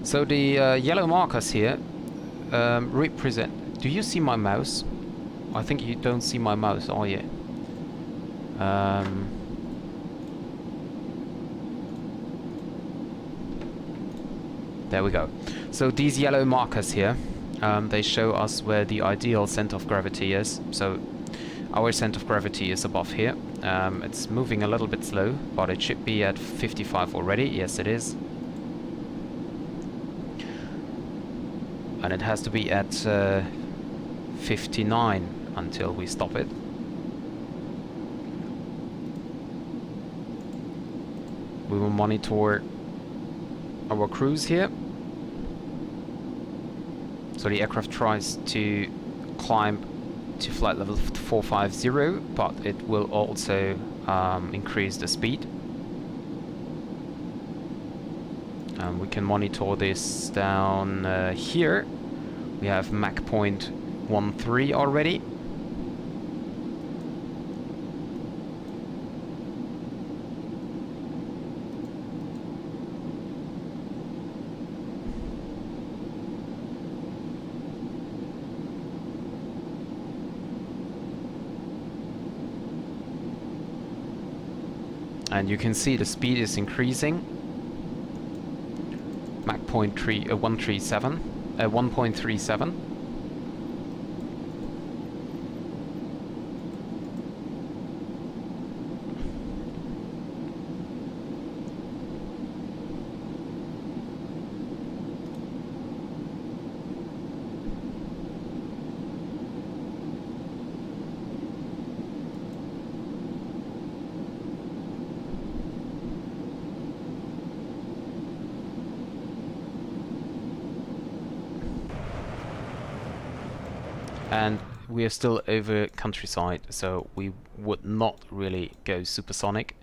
So the yellow markers here represent... Do you see my mouse? I think you don't see my mouse, are you? There we go. So these yellow markers here, they show us where the ideal center of gravity is. So our center of gravity is above here. It's moving a little bit slow, but it should be at 55 already. Yes, it is. And it has to be at 59 until we stop it. We will monitor our cruise here. So the aircraft tries to climb to flight level 450, but it will also increase the speed. And we can monitor this down here. We have Mach point 13 already. And you can see the speed is increasing. Mach point 1.37. And we are still over countryside, so we would not really go supersonic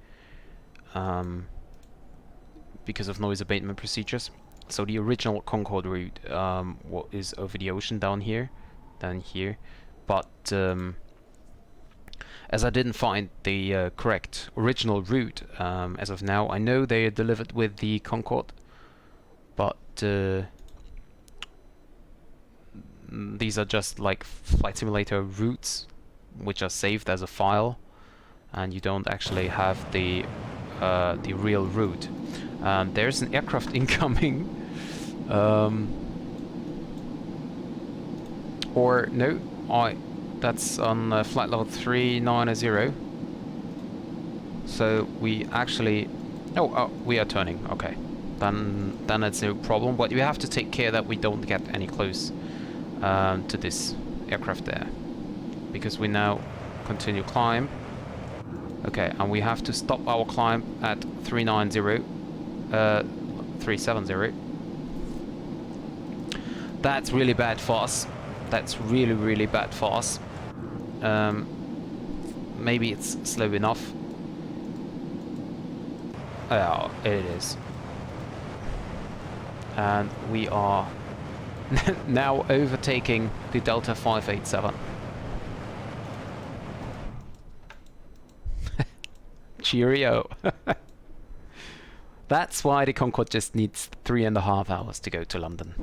because of noise abatement procedures. So the original Concorde route is over the ocean down here, but as I didn't find the correct original route as of now, I know they are delivered with the Concorde, but these are just like flight simulator routes which are saved as a file, and you don't actually have the real route. There's an aircraft incoming, or no, that's on flight level 390. So we actually, oh, we are turning. Okay, then it's no problem. But we have to take care that we don't get any close to this aircraft there, because we now continue climb. Okay, and we have to stop our climb at 370. That's really bad for us. That's really bad for us. Maybe it's slow enough. Oh, it is. And we are now overtaking the Delta 587. Cheerio. That's why the Concorde just needs 3.5 hours to go to London.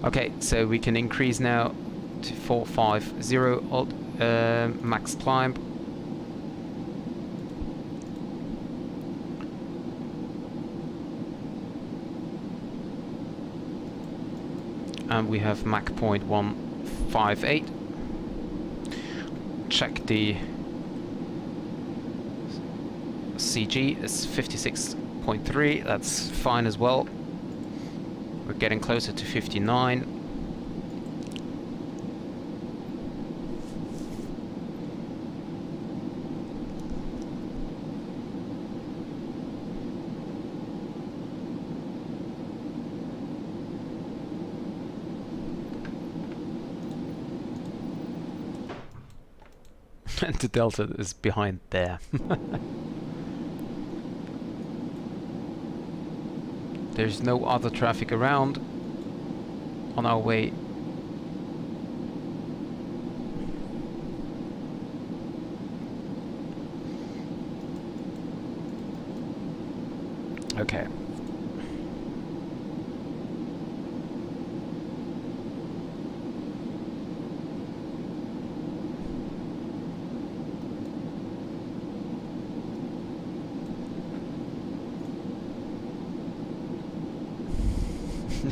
Okay, so we can increase now to 450 max climb. And we have Mach point 158. Check the CG is 56.3. That's fine as well. We're getting closer to 59. And the Delta is behind there. There's no other traffic around on our way. Okay.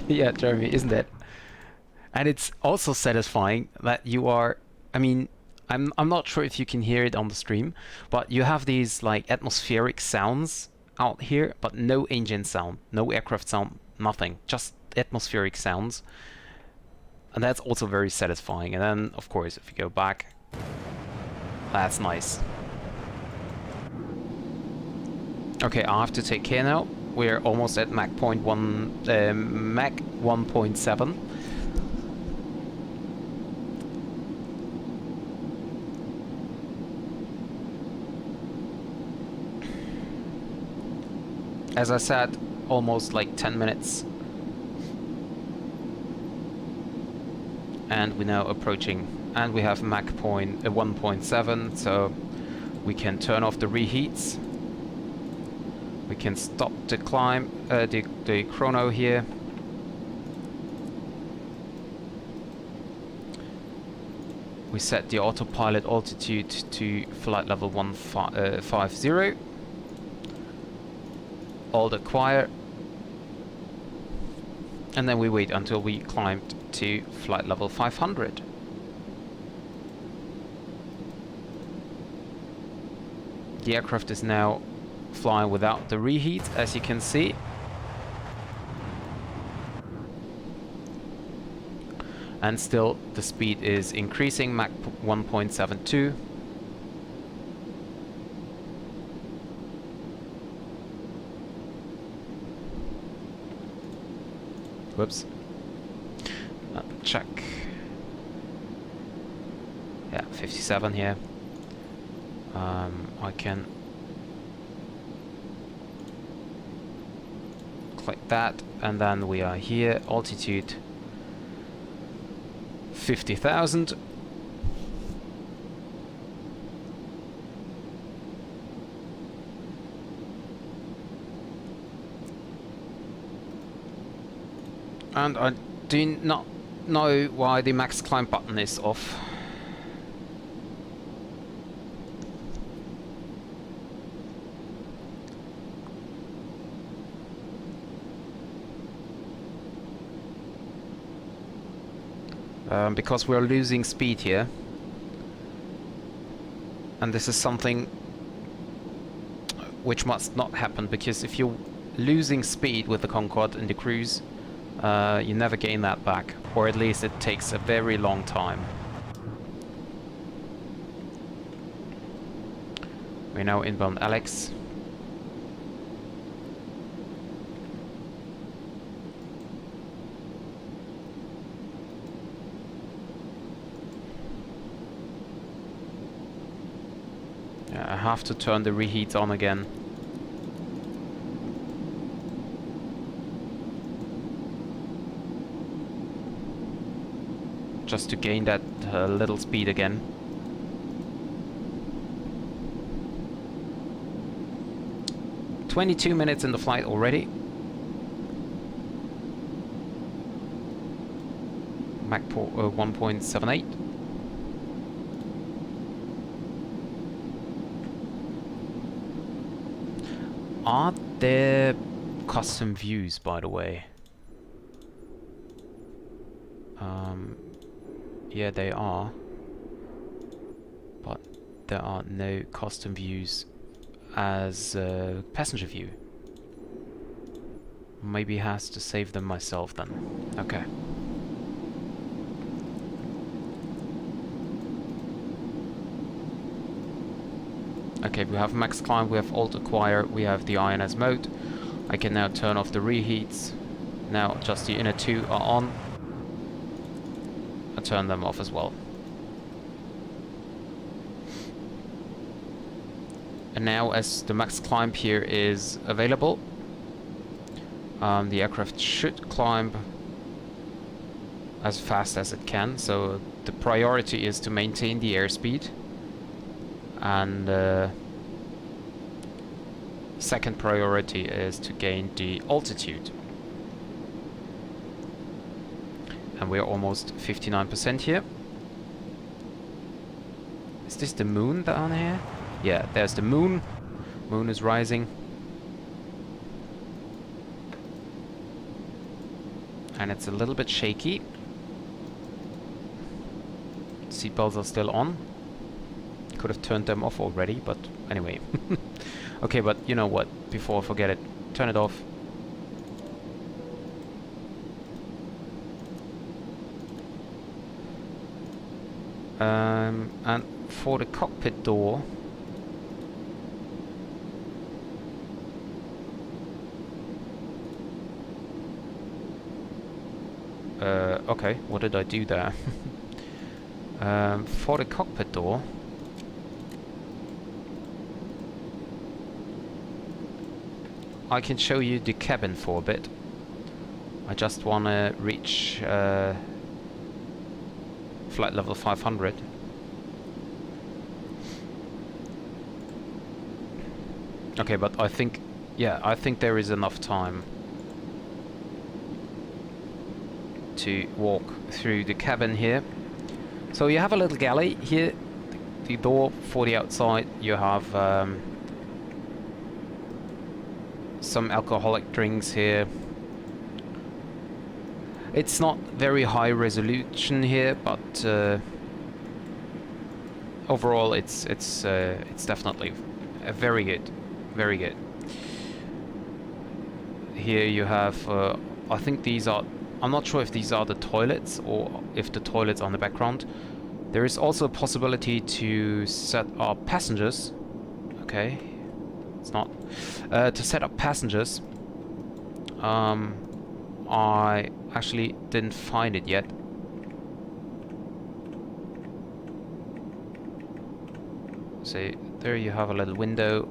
Yeah, Jeremy, isn't it? And it's also satisfying that you are, I mean, I'm not sure if you can hear it on the stream, but you have these like atmospheric sounds out here, but no engine sound, no aircraft sound, nothing, just atmospheric sounds. And that's also very satisfying. And then, of course, if you go back, that's nice. Okay, I have to take care now. We're almost at Mach 1.7. As I said, almost like 10 minutes. And we're now approaching. And we have Mach 1.7, so we can turn off the reheats. We can stop the climb, the chrono here. We set the autopilot altitude to flight level 150. Alt acquire. And then we wait until we climbed to flight level 500. The aircraft is now flying without the reheat, as you can see. And still the speed is increasing, Mach 1.72. Whoops. Check. Yeah, 57 here. I can click that, and then we are here, altitude 50,000. And I do not know why the max climb button is off. Because we're losing speed here. And this is something which must not happen, because if you're losing speed with the Concorde in the cruise, you never gain that back, or at least it takes a very long time. We're now inbound Alex. I have to turn the reheat on again. Just to gain that little speed again. "22 minutes in the flight already. Mach 1.78. Are there custom views, by the way? Yeah, they are. But there are no custom views as a passenger view. Maybe has to save them myself then. Okay. Okay, we have max climb, we have alt acquire, we have the INS mode. I can now turn off the reheats. Now just the inner two are on. I turn them off as well. And now as the max climb here is available, the aircraft should climb as fast as it can. So the priority is to maintain the airspeed, and second priority is to gain the altitude. And we're almost 59% here. Is this the moon down here? Yeah, there's the moon. Moon is rising. And it's a little bit shaky. Seatbelts are still on. Could have turned them off already, but anyway. Okay, but you know what? Before I forget it, turn it off. And for the cockpit door, okay, what did I do there? For the cockpit door, I can show you the cabin for a bit. I just want to reach flight level 500. Okay, but I think, yeah, I think there is enough time to walk through the cabin here. So you have a little galley here, the door for the outside. You have some alcoholic drinks here. It's not very high resolution here, but overall it's definitely very good, very good. Here you have, I think these are, I'm not sure if these are the toilets or if the toilets are in the background. There is also a possibility to set up passengers. Okay, it's not. To set up passengers, I actually didn't find it yet. So there you have a little window.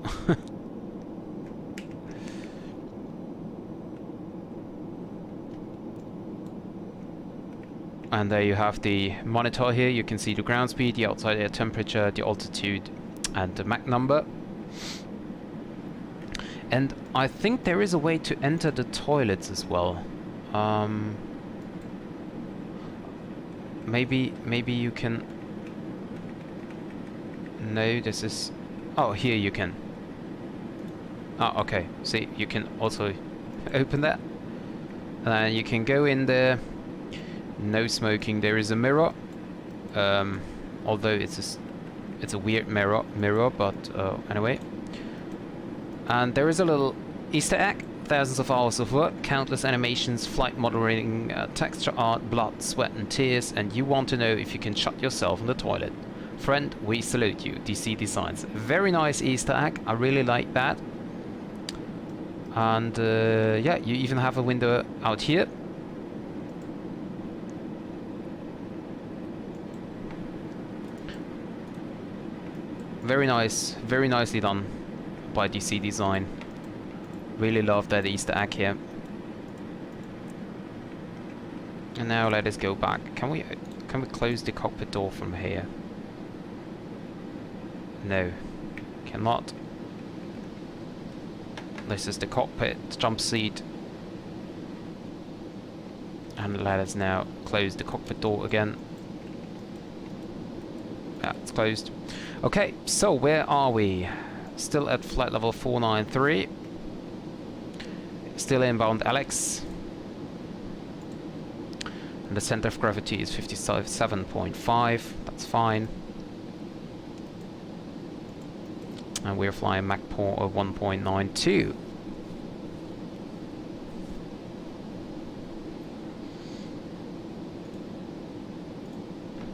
And there you have the monitor here. You can see the ground speed, the outside air temperature, the altitude, and the Mach number. And I think there is a way to enter the toilets as well. Maybe you can. No, this is. Oh, here you can. Oh, okay. See, you can also open that, and you can go in there. No smoking. There is a mirror, although it's a weird mirror, but anyway. And there is a little Easter egg. Thousands of hours of work, countless animations, flight modeling, texture art, blood, sweat and tears, and you want to know if you can shut yourself in the toilet. Friend, we salute you. DC Designs. Very nice Easter egg. I really like that. And yeah, you even have a window out here. Very nice, very nicely done by DC Design. Really love that Easter egg here. And now let us go back. Can we close the cockpit door from here? No, cannot. This is the cockpit jump seat. And let us now close the cockpit door again. Yeah, it's closed. Okay, so where are we? Still at flight level 493. Still inbound Alex. And the center of gravity is 57.5. That's fine. And we're flying Mach 1.92.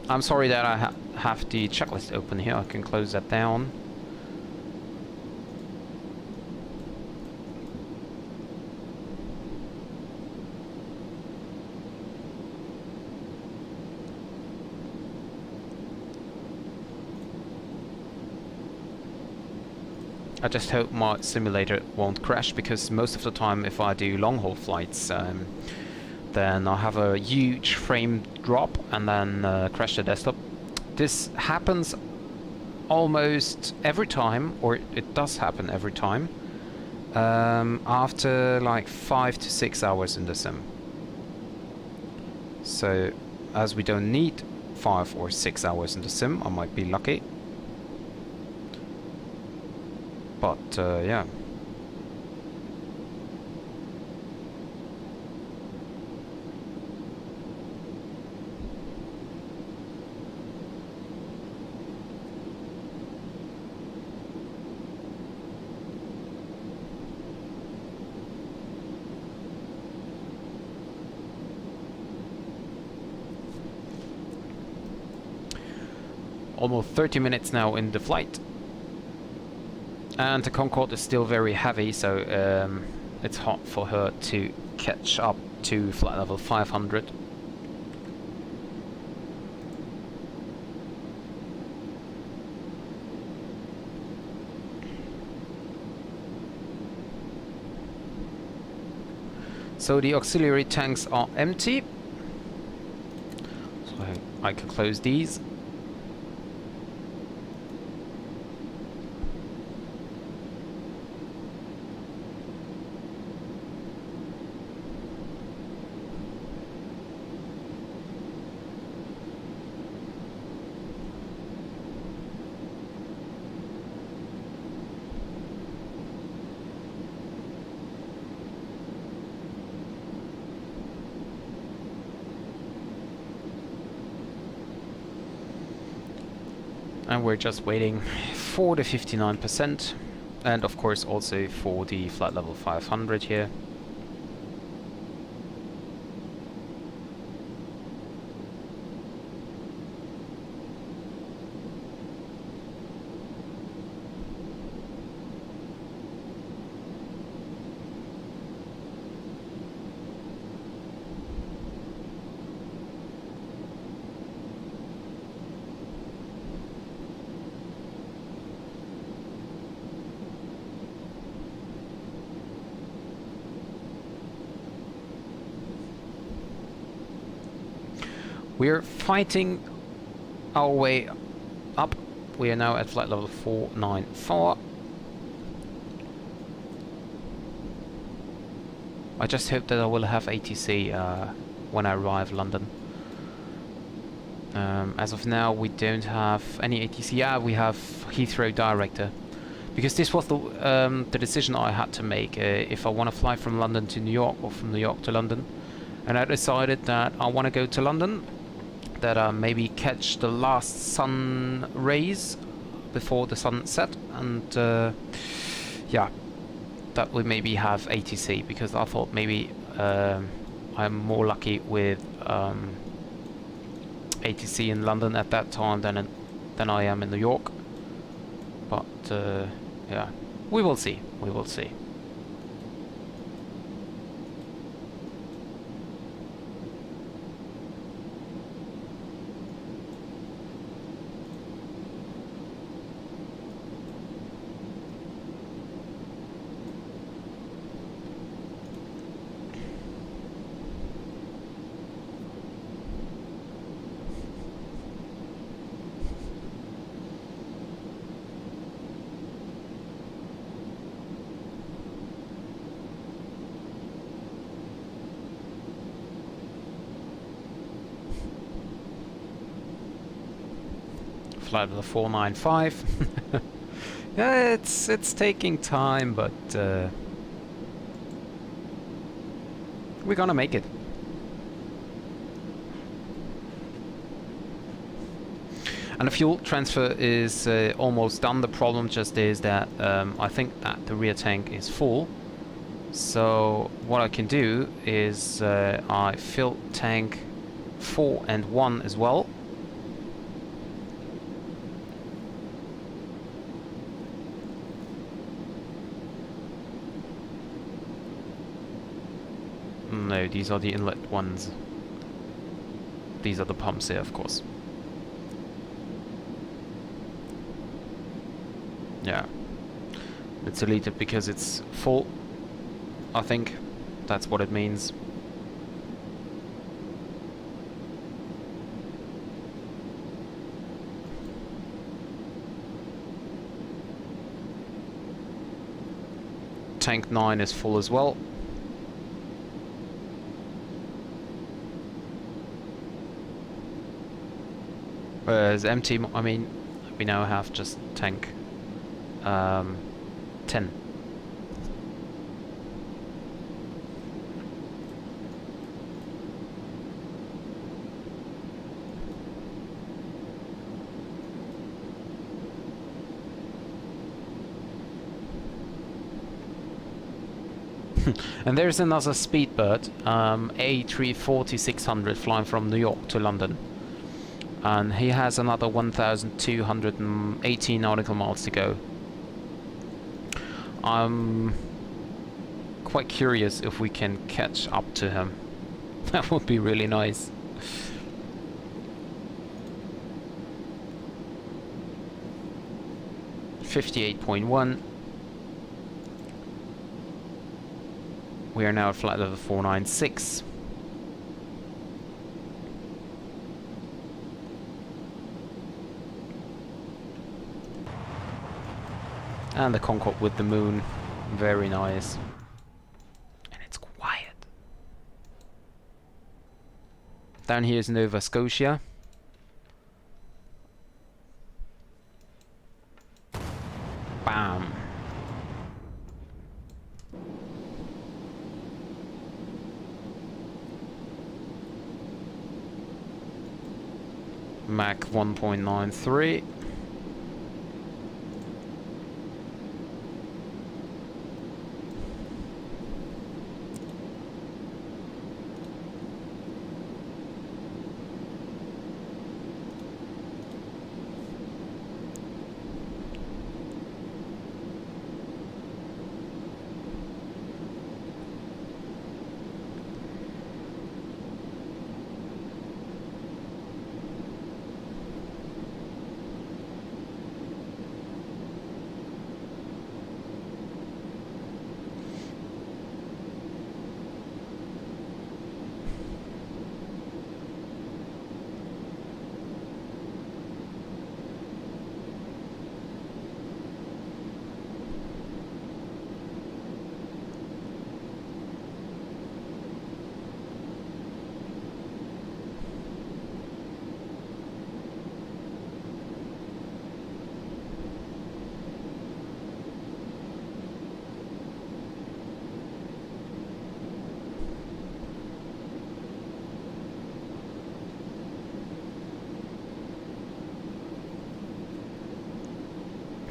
I'm sorry that I have the checklist open here. I can close that down. I just hope my simulator won't crash, because most of the time if I do long haul flights, then I'll have a huge frame drop and then crash the desktop. This happens almost every time, or it does happen every time, after like 5 to 6 hours in the sim. So as we don't need 5 or 6 hours in the sim, I might be lucky. But yeah. Almost 30 minutes now in the flight. And the Concorde is still very heavy, so it's hard for her to catch up to flight level 500. So the auxiliary tanks are empty, so I can close these. And we're just waiting for the 59%, and of course also for the flight level 500 here. We're fighting our way up. We are now at flight level 494. I just hope that I will have ATC when I arrive London. As of now, we don't have any ATC. Yeah, we have Heathrow Director, because this was the decision I had to make if I want to fly from London to New York or from New York to London, and I decided that I want to go to London, that I maybe catch the last sun rays before the sun set, and yeah, that we maybe have ATC, because I thought maybe I'm more lucky with ATC in London at that time than I am in New York. But yeah, we will see. We will see. Flight level 495. Yeah, it's taking time, but we're gonna make it. And the fuel transfer is almost done. The problem just is that I think that the rear tank is full. So what I can do is I fill tank 4 and 1 as well. No, these are the inlet ones. These are the pumps here, of course. Yeah. It's deleted because it's full. I think that's what it means. Tank 9 is full as well. Whereas empty, I mean, we now have just tank 10. And there's another Speedbird, A340-600 flying from New York to London. And he has another 1,218 nautical miles to go. I'm quite curious if we can catch up to him. That would be really nice. .1. We are now at flight level 496. And the Concorde with the moon. Very nice. And it's quiet. Down here is Nova Scotia. Bam. Mach 1.93.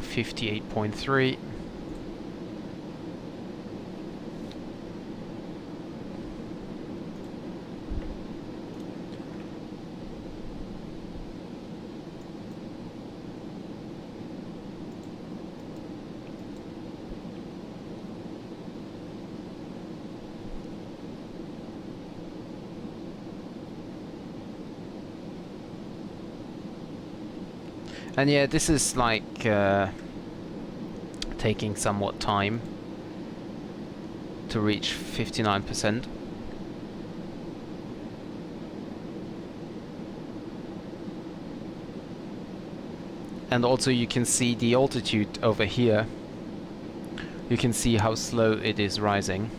.3. And yeah, this is like taking somewhat time to reach 59%. And also you can see the altitude over here. You can see how slow it is rising.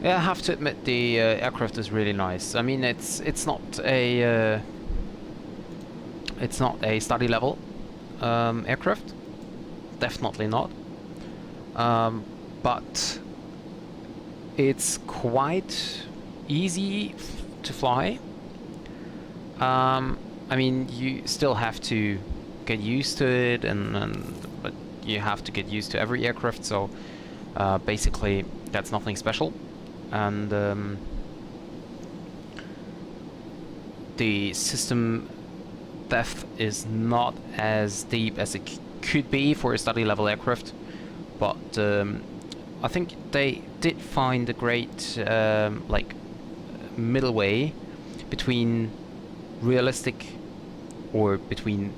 Yeah, I have to admit the aircraft is really nice. I mean, it's not a study level aircraft, definitely not. But it's quite easy to fly. I mean, you still have to get used to it, but you have to get used to every aircraft. So basically, that's nothing special, and the system depth is not as deep as it could be for a study level aircraft, but I think they did find a great like middle way between realistic, or between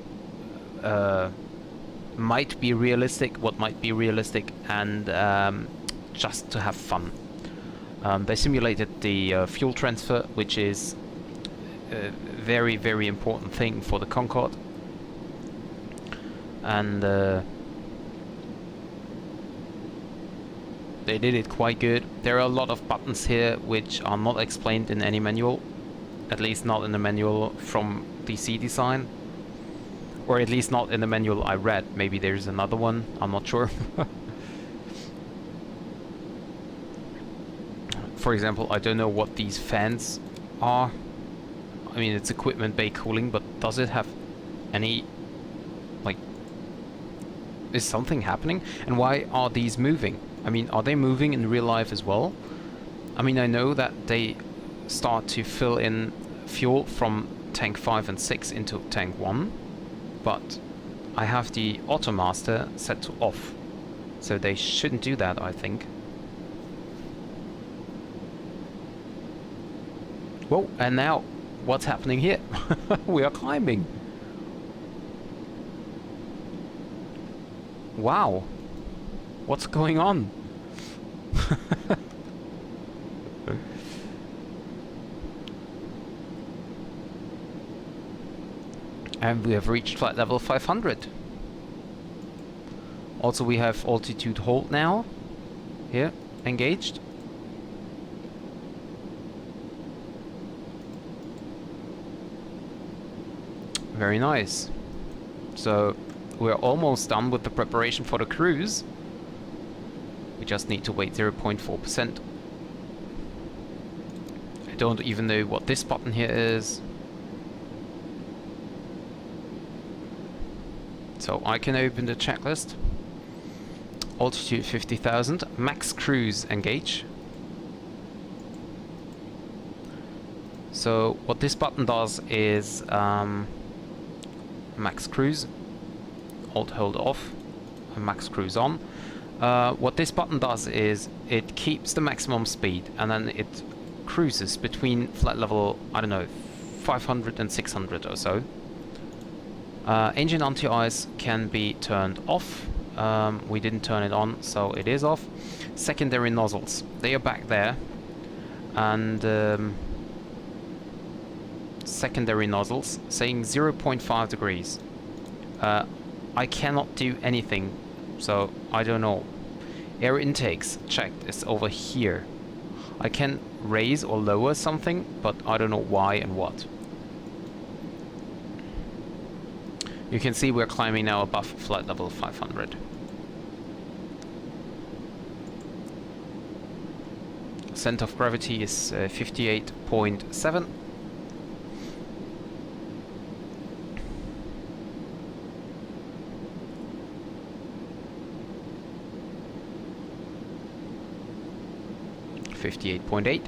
might be realistic, what might be realistic, and just to have fun. They simulated the fuel transfer, which is a very, very important thing for the Concorde, and they did it quite good. There are a lot of buttons here which are not explained in any manual, at least not in the manual from DC Design, or at least not in the manual I read. Maybe there's another one, I'm not sure. For example, I don't know what these fans are. I mean, it's equipment bay cooling, but does it have any, like, is something happening? And why are these moving? I mean, are they moving in real life as well? I mean, I know that they start to fill in fuel from tank 5 and 6 into tank 1, but I have the Automaster set to off, so they shouldn't do that, I think. Whoa, and now what's happening here? We are climbing. Wow. What's going on? And we have reached flight level 500. Also, we have altitude hold now. Here, engaged. Very nice. So we're almost done with the preparation for the cruise. We just need to wait 0.4%. I don't even know what this button here is. So I can open the checklist. Altitude 50,000. Max cruise engage. So what this button does is max cruise, hold off, and max cruise on. What this button does is it keeps the maximum speed, and then it cruises between flight level, I don't know, 500 and 600 or so. Engine anti-ice can be turned off. We didn't turn it on, so it is off. Secondary nozzles, they are back there, and secondary nozzles saying 0.5 degrees. I cannot do anything, so I don't know. Air intakes checked is over here. I can raise or lower something, but I don't know why and what. You can see we're climbing now above flight level 500. Center of gravity is 58.7. .8.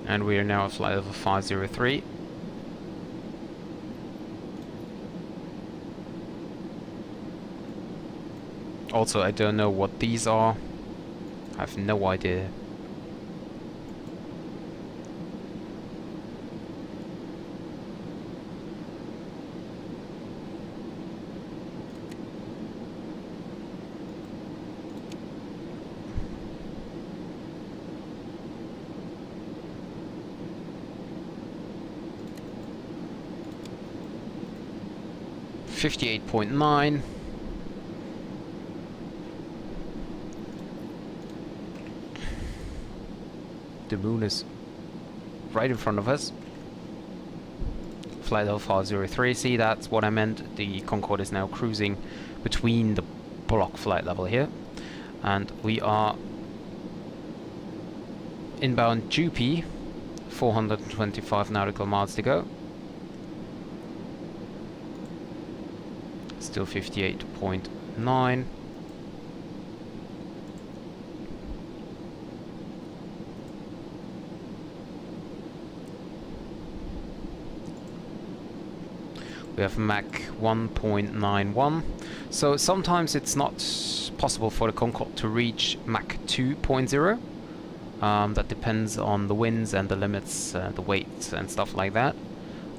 And we are now at flight level 503. Also, I don't know what these are. I have no idea. 58.9. The moon is right in front of us. Flight Alpha 03, see, that's what I meant. The Concorde is now cruising between the block flight level here. And we are inbound GP, 425 nautical miles to go. Still 58.9. We have Mach 1.91. So sometimes it's not possible for the Concorde to reach Mach 2.0. That depends on the winds and the limits, the weights and stuff like that.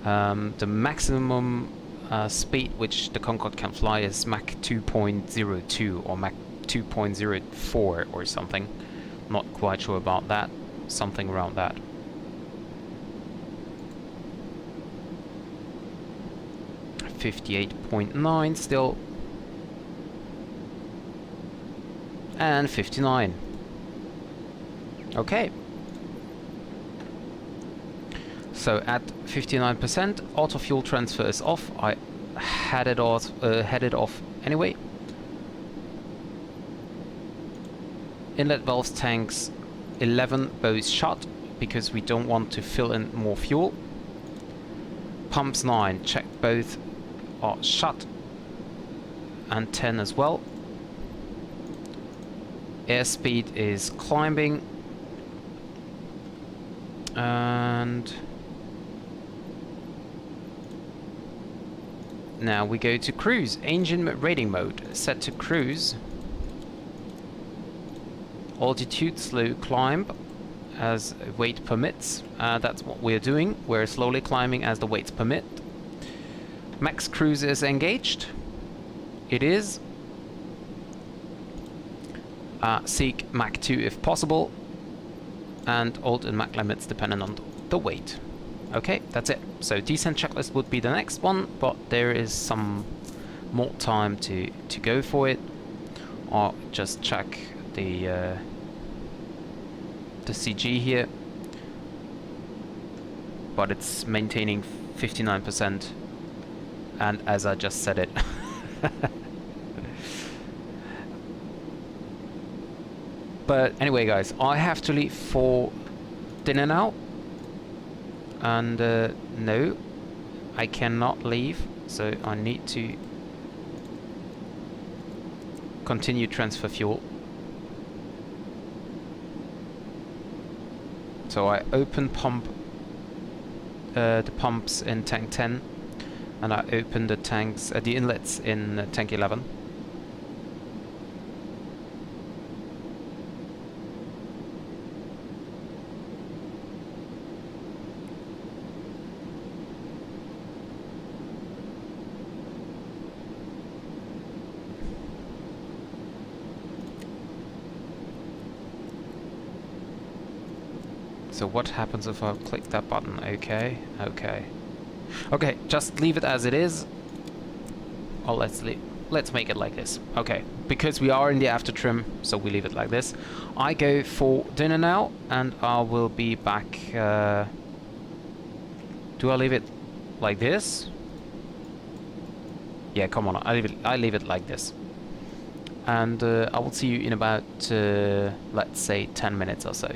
The maximum speed which the Concorde can fly is Mach 2.02 or Mach 2.04 or something. Not quite sure about that. Something around that. .9 still. And 59. Okay. So at 59%, auto fuel transfer is off. I had it off anyway. Inlet valves tanks 11 both shut because we don't want to fill in more fuel. Pumps 9, check both are shut, and 10 as well. Airspeed is climbing, and now we go to cruise. Engine rating mode set to cruise. Altitude slow climb as weight permits. That's what we're doing. We're slowly climbing as the weights permit. Max cruise is engaged. It is. Seek Mach 2 if possible. And alt and Mach limits depending on the weight. Okay, that's it. So descent checklist would be the next one, but there is some more time to go for it. Or just check the CG here. But it's maintaining 59%. And as I just said it. But anyway, guys, I have to leave for dinner now. And no, I cannot leave. So I need to continue transfer fuel. So I open the pumps in tank 10. And I open the tanks, the inlets in tank 11. So what happens if I click that button? Okay, okay. Okay, just leave it as it is. Oh, let's make it like this. Okay, because we are in the after trim, so we leave it like this. I go for dinner now, and I will be back. Do I leave it like this? Yeah, come on. I leave it like this. And I will see you in about, let's say, 10 minutes or so.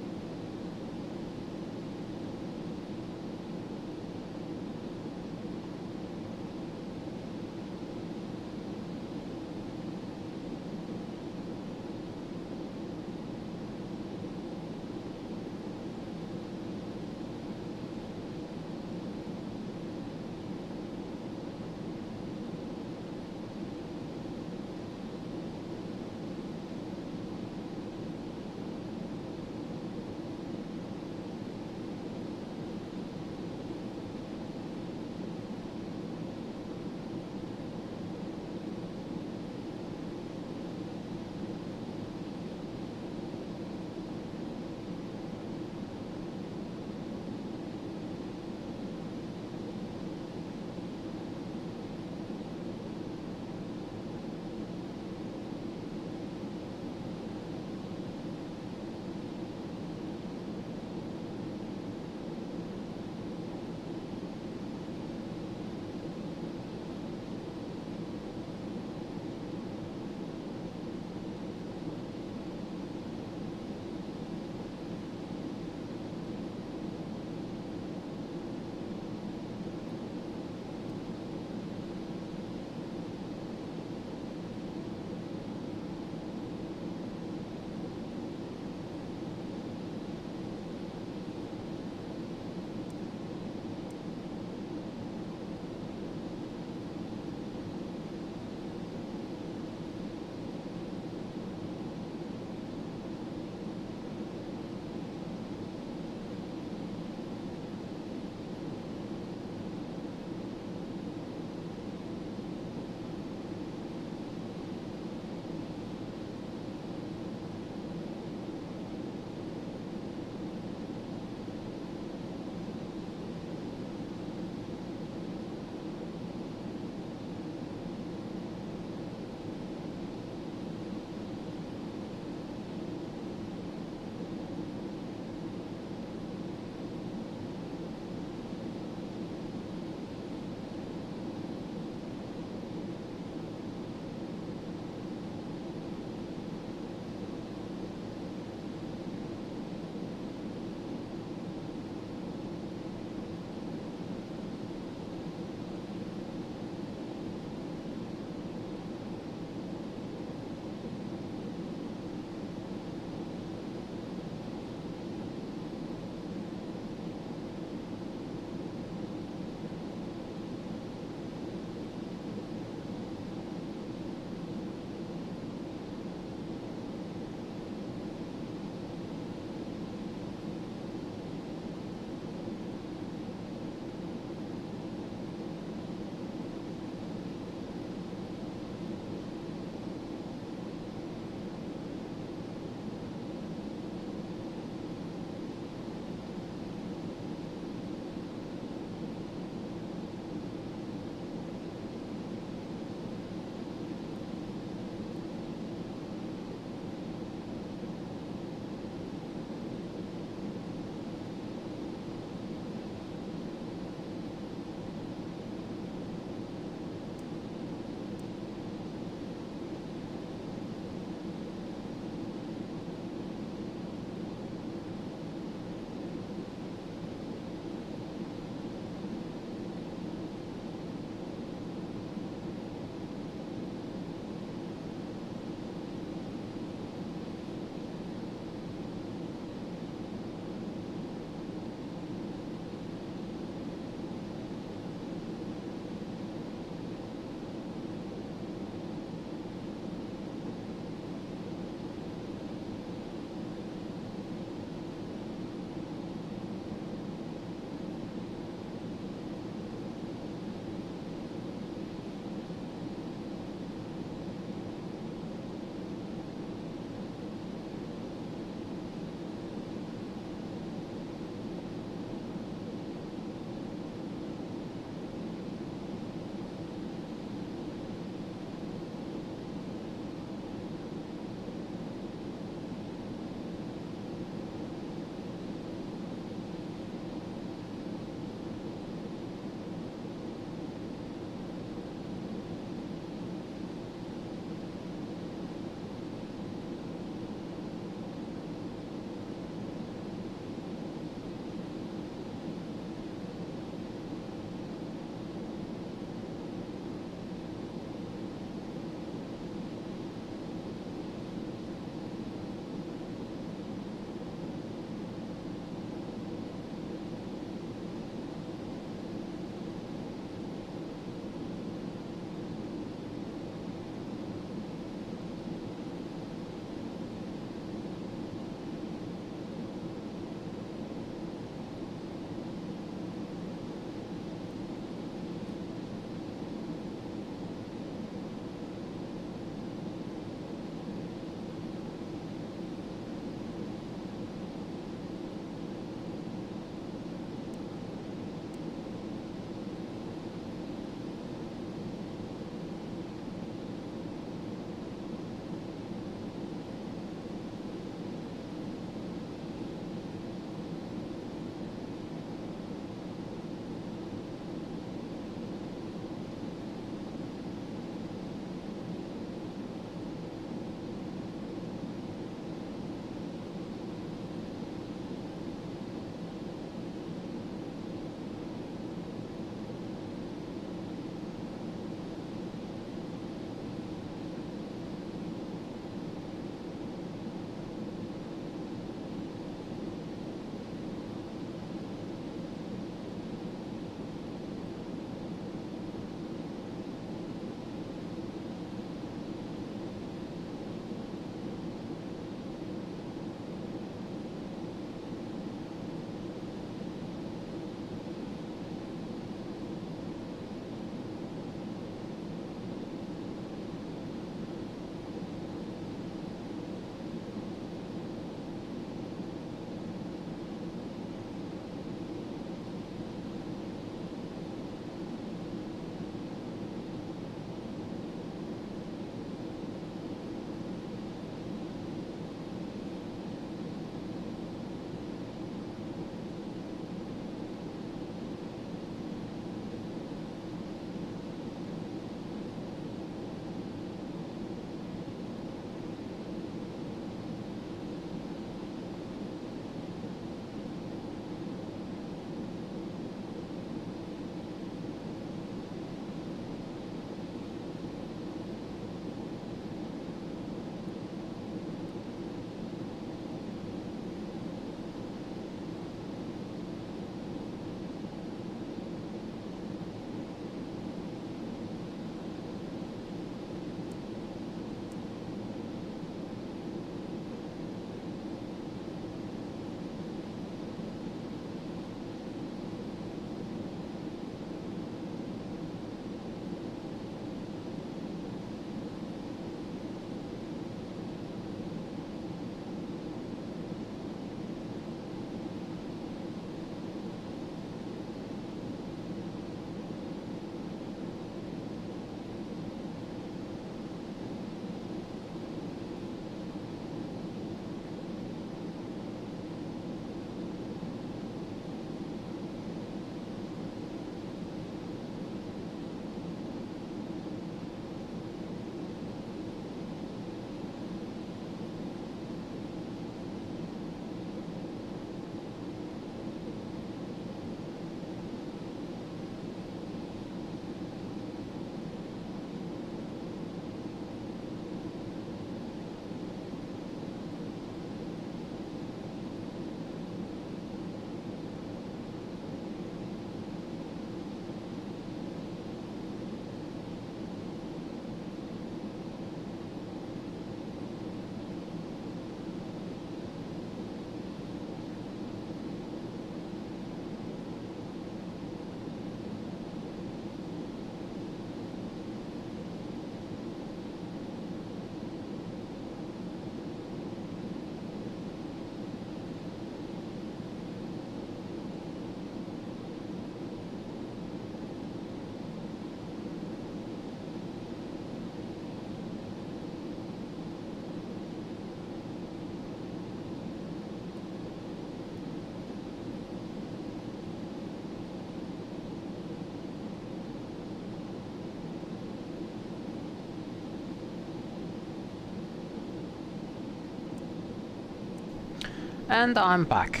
And I'm back.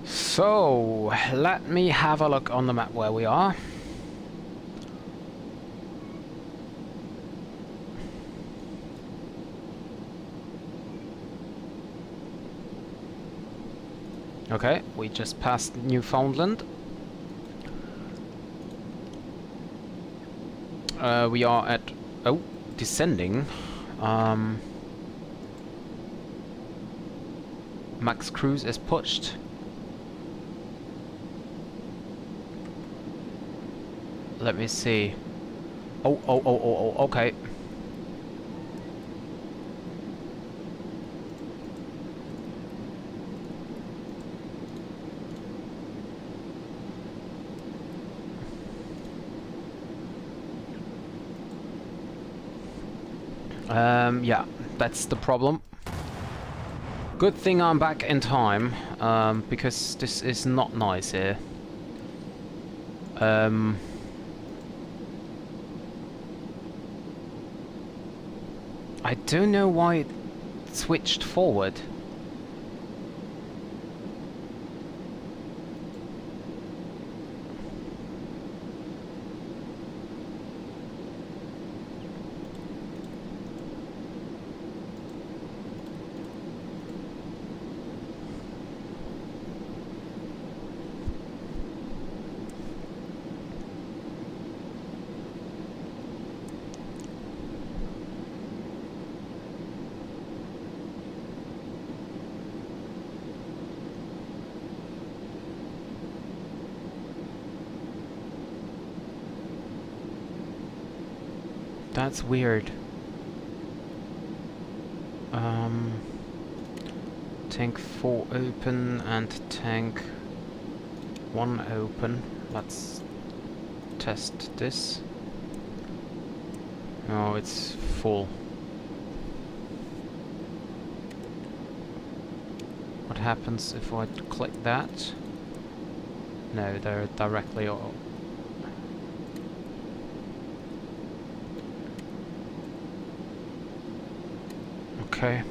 So, let me have a look on the map where we are. Okay, we just passed Newfoundland. We are at... oh, descending. Max cruise is pushed. Let me see. Oh, okay. Yeah, that's the problem. Good thing I'm back in time, because this is not nice here. I don't know why it switched forward. That's weird. Tank 4 open and tank 1 open. Let's test this. Oh, it's full. What happens if I click that? No, they're directly all. Okay.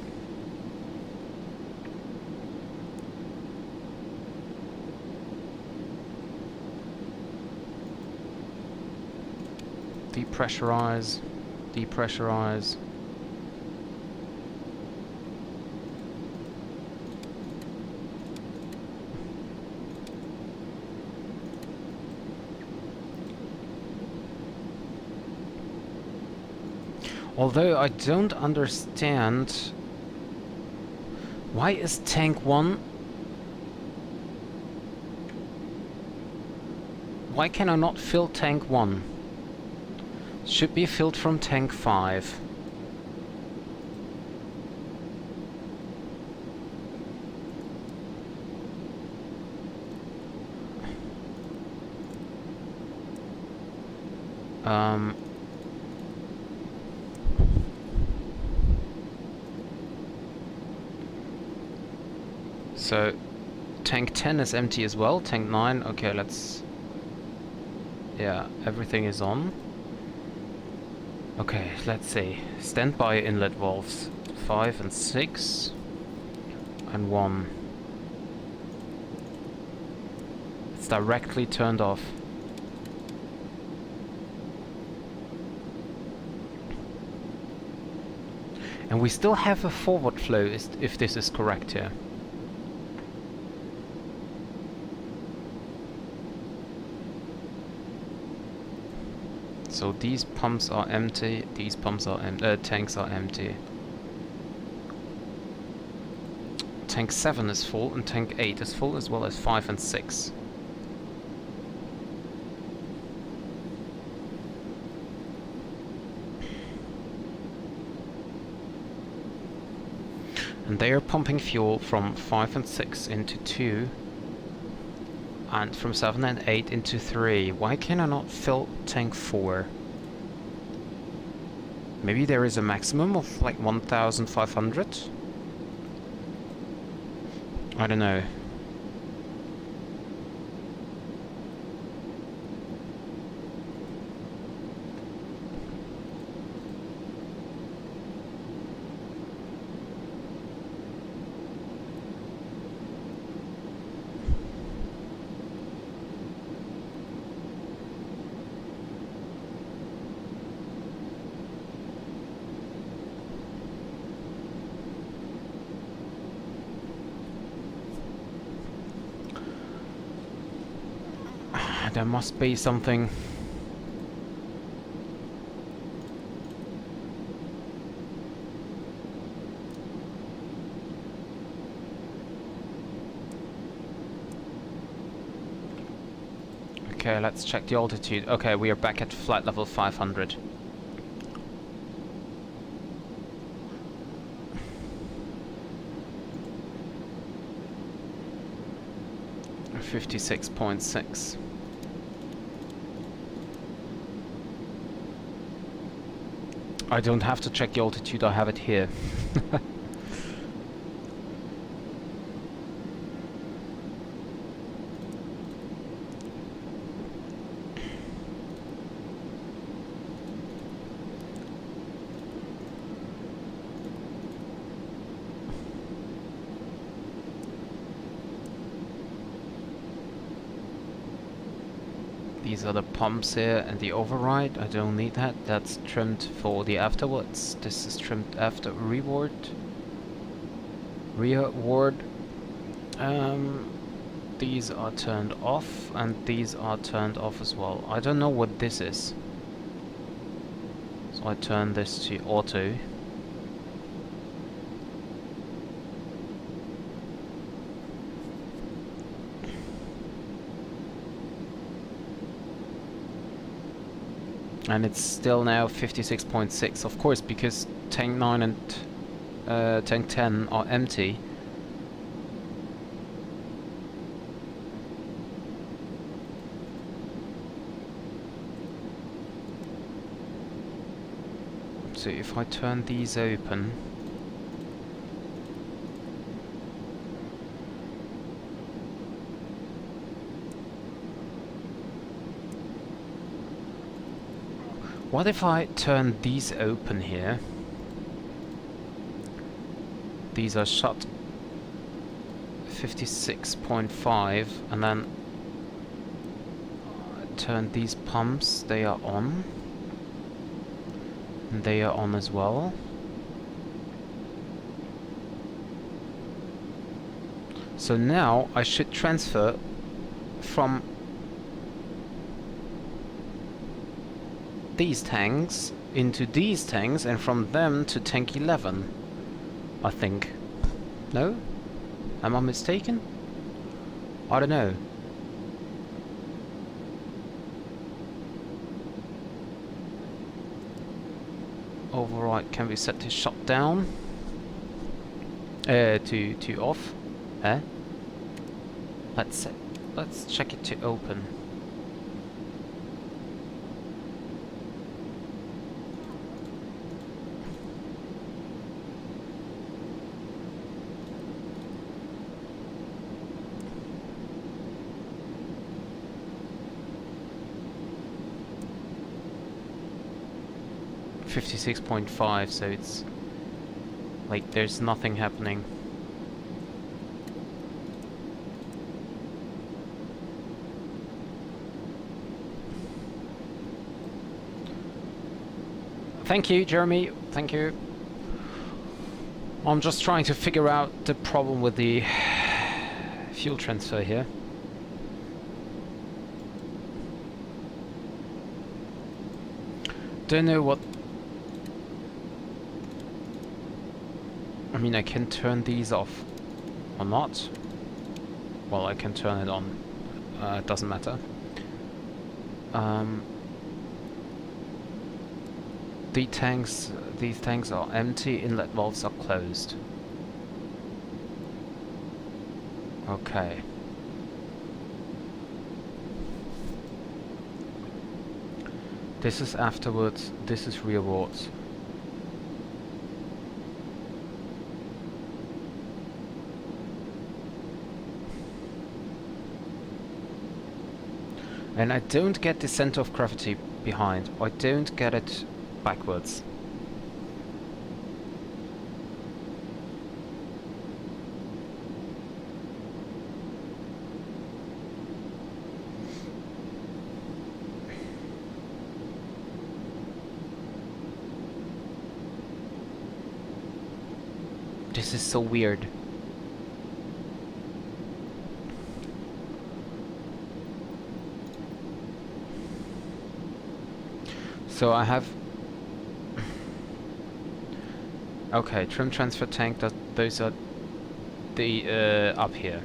Depressurize, depressurize. Although I don't understand, why is tank 1? Why can I not fill tank 1? Should be filled from tank 5. So tank 10 is empty as well. Tank 9, okay, let's... yeah, everything is on. Okay, let's see. Standby inlet valves 5 and 6 and 1. It's directly turned off. And we still have a forward flow if this is correct here. So these pumps are empty, these pumps are tanks are empty. Tank 7 is full and tank 8 is full, as well as 5 and 6. And they are pumping fuel from 5 and 6 into 2. And from 7 and 8 into 3. Why can I not fill tank 4? Maybe there is a maximum of like 1,500? I don't know. There must be something. Okay, let's check the altitude. Okay, we are back at flight level 500. .6. I don't have to check the altitude, I have it here. These are the pumps here and the override. I don't need that. That's trimmed for the afterwards. This is trimmed after rearward. These are turned off and these are turned off as well. I don't know what this is. So I turn this to auto. And it's still now 56.6, of course, because tank 9 and tank 10 are empty. So if I turn these open, what if I turn these open here? These are shut 56.5 and then turn these pumps, they are on. And they are on as well. So now I should transfer from these tanks into these tanks and from them to tank 11, I think. No? Am I mistaken? I don't know. Override can be set to shut down. To off. Let's check it to open. .5, so it's like there's nothing happening. Thank you, Jeremy. Thank you. I'm just trying to figure out the problem with the fuel transfer here. Don't know what. I mean, I can turn these off or not. Well, I can turn it on. It doesn't matter. These tanks are empty. Inlet valves are closed. Okay. This is afterwards. This is rearwards. And I don't get the center of gravity behind. I don't get it backwards. This is so weird. So I have okay, trim transfer tank, those are the up here.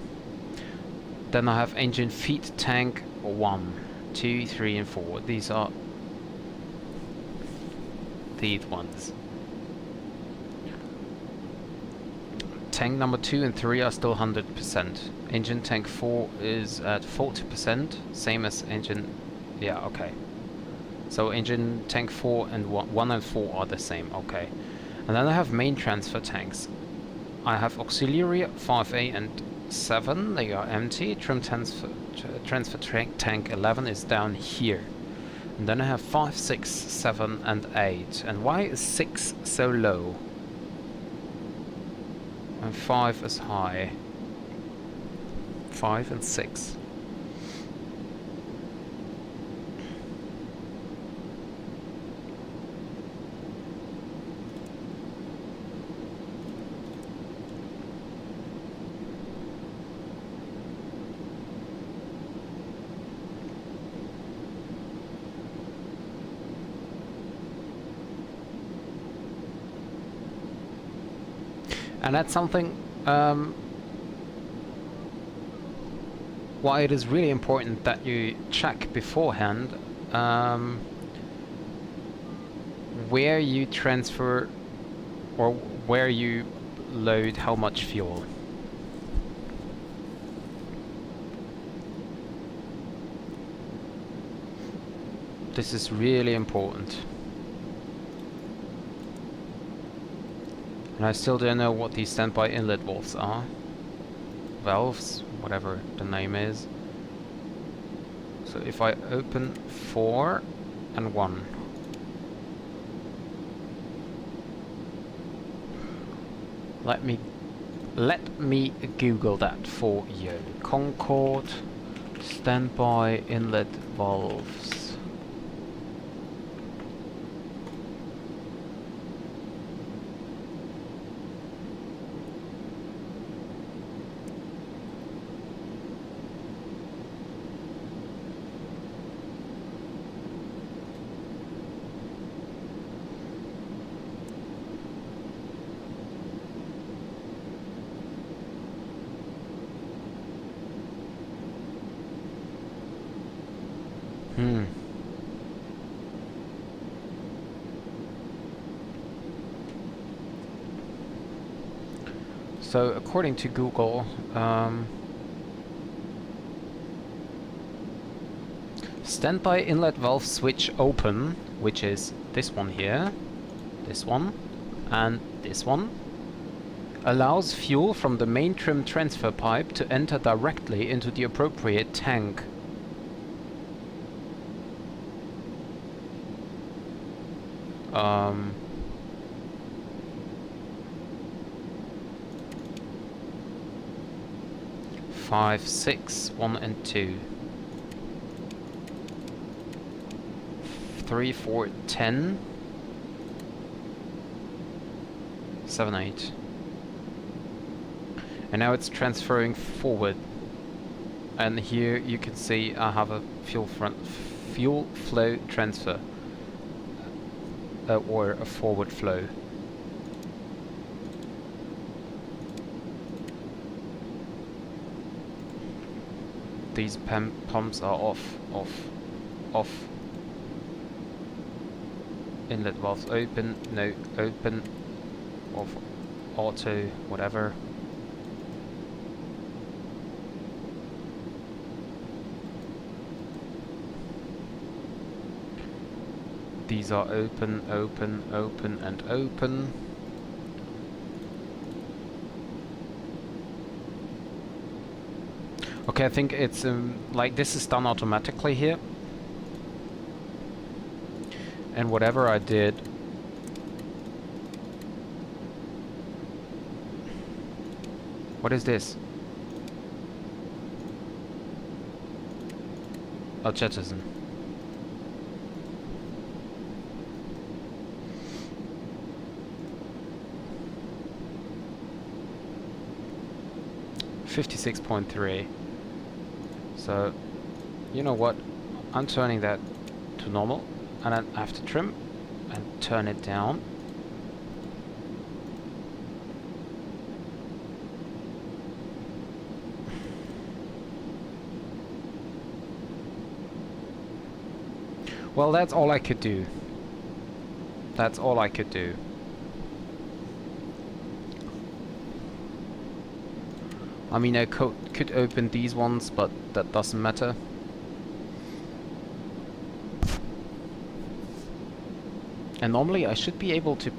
Then I have engine feed tank 1, 2, 3 and 4. These are these ones. Tank number 2 and 3 are still 100%. Engine tank 4 is at 40%, same as engine, yeah, okay. So engine tank 4 and 1 and 4 are the same, okay. And then I have main transfer tanks. I have auxiliary 5A and 7, they are empty. Trim transfer tank 11 is down here. And then I have 5, 6, 7 and 8. And why is 6 so low? And 5 is high. 5 and 6. And that's something why it is really important that you check beforehand where you transfer or where you load how much fuel. This is really important. And I still don't know what these standby inlet valves are. Valves, whatever the name is. So if I open 4 and 1. Let me Google that for you. Concorde standby inlet valves. So according to Google, standby inlet valve switch open, which is this one here, this one, and this one, allows fuel from the main trim transfer pipe to enter directly into the appropriate tank. Five, 6, 1 and 2. 3, 4, 10. 7, 8. And now it's transferring forward. And here you can see I have a fuel flow transfer. Or a forward flow. These pumps are off. Inlet valves open, no, open, off, auto, whatever. These are open, open, open, and open. Okay, I think it's like this is done automatically here. And whatever I did, what is this? Oh, jettison. $56.3. So, you know what? I'm turning that to normal. And then I have to trim and turn it down. Well, that's all I could do. That's all I could do. I mean, I could open these ones, but that doesn't matter. And normally I should be able to...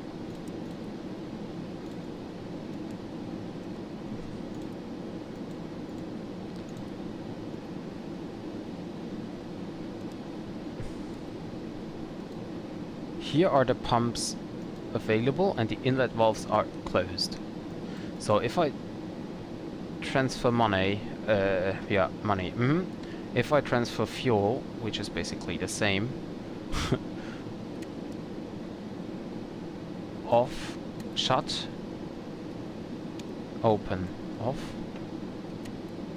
Here are the pumps available and the inlet valves are closed. So if I transfer money, money. If I transfer fuel, which is basically the same, off, shut, open, off.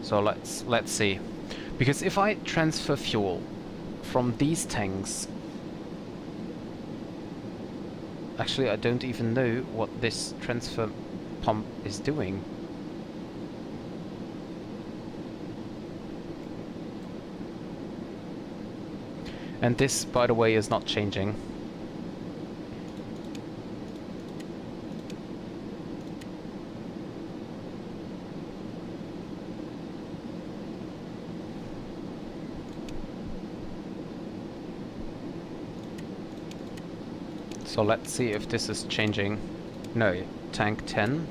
So let's see, because if I transfer fuel from these tanks, actually I don't even know what this transfer pump is doing. And this, by the way, is not changing. So let's see if this is changing. No, tank 10.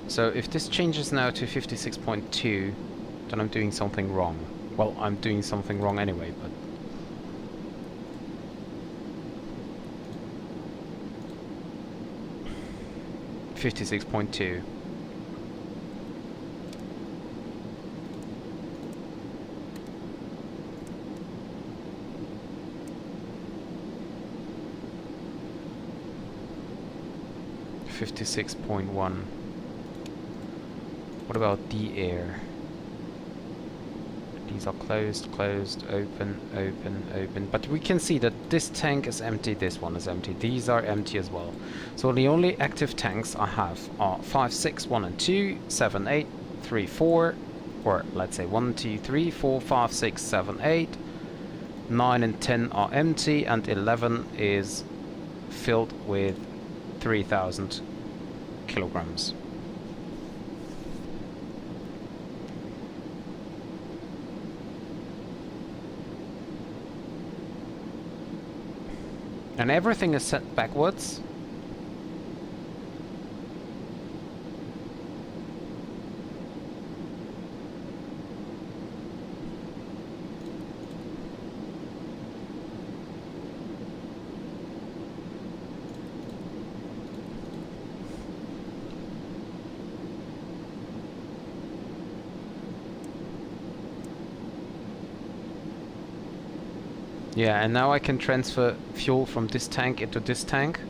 So if this changes now to 56.2, then I'm doing something wrong. Well, I'm doing something wrong anyway, but... $56.2. $56.1. What about the air? These are closed, closed, open, open, open. But we can see that this tank is empty, this one is empty. These are empty as well. So the only active tanks I have are 5, 6, 1 and 2, 7, 8, 3, 4, or let's say 1, 2, 3, 4, 5, 6, 7, 8, 9 and 10 are empty, and 11 is filled with 3,000 kilograms. And everything is set backwards. Yeah, and now I can transfer fuel from this tank into this tank.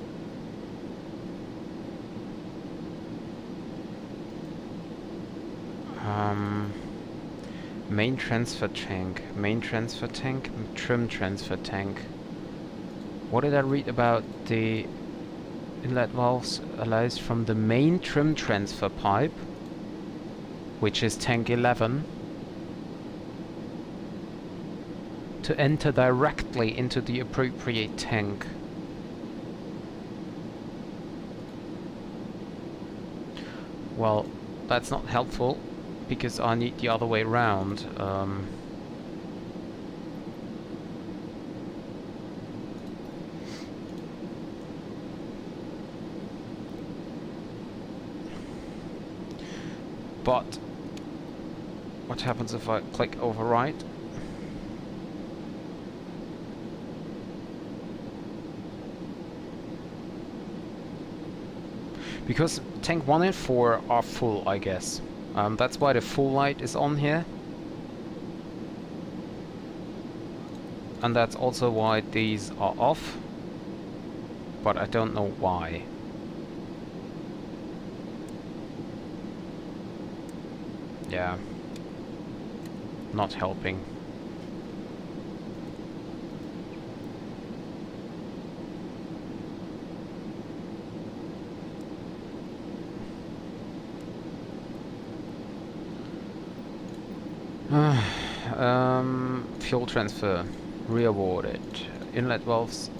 Main transfer tank, trim transfer tank. What did I read about the inlet valves allows from the main trim transfer pipe, which is tank 11, to enter directly into the appropriate tank. Well, that's not helpful, because I need the other way around. But what happens if I click override? Because tank 1 and 4 are full, I guess. That's why the full light is on here. And that's also why these are off. But I don't know why. Yeah. Not helping. Fuel transfer reawarded. Inlet valves.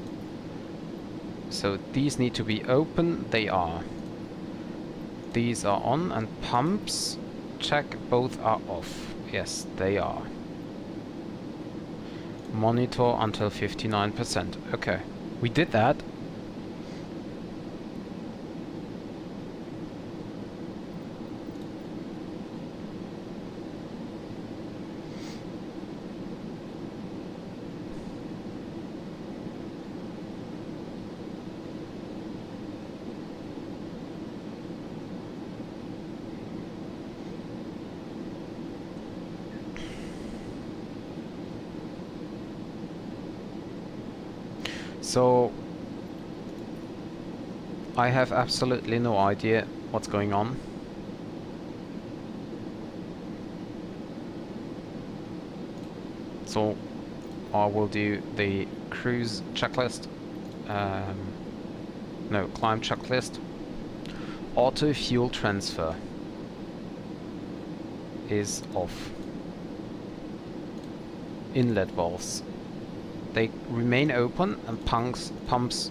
So these need to be open. They are. These are on, and pumps. Check both are off. Yes, they are. Monitor until 59%. Okay, we did that. So I have absolutely no idea what's going on. So I will do the cruise checklist. No, climb checklist. Auto fuel transfer is off. Inlet valves. They remain open, and pumps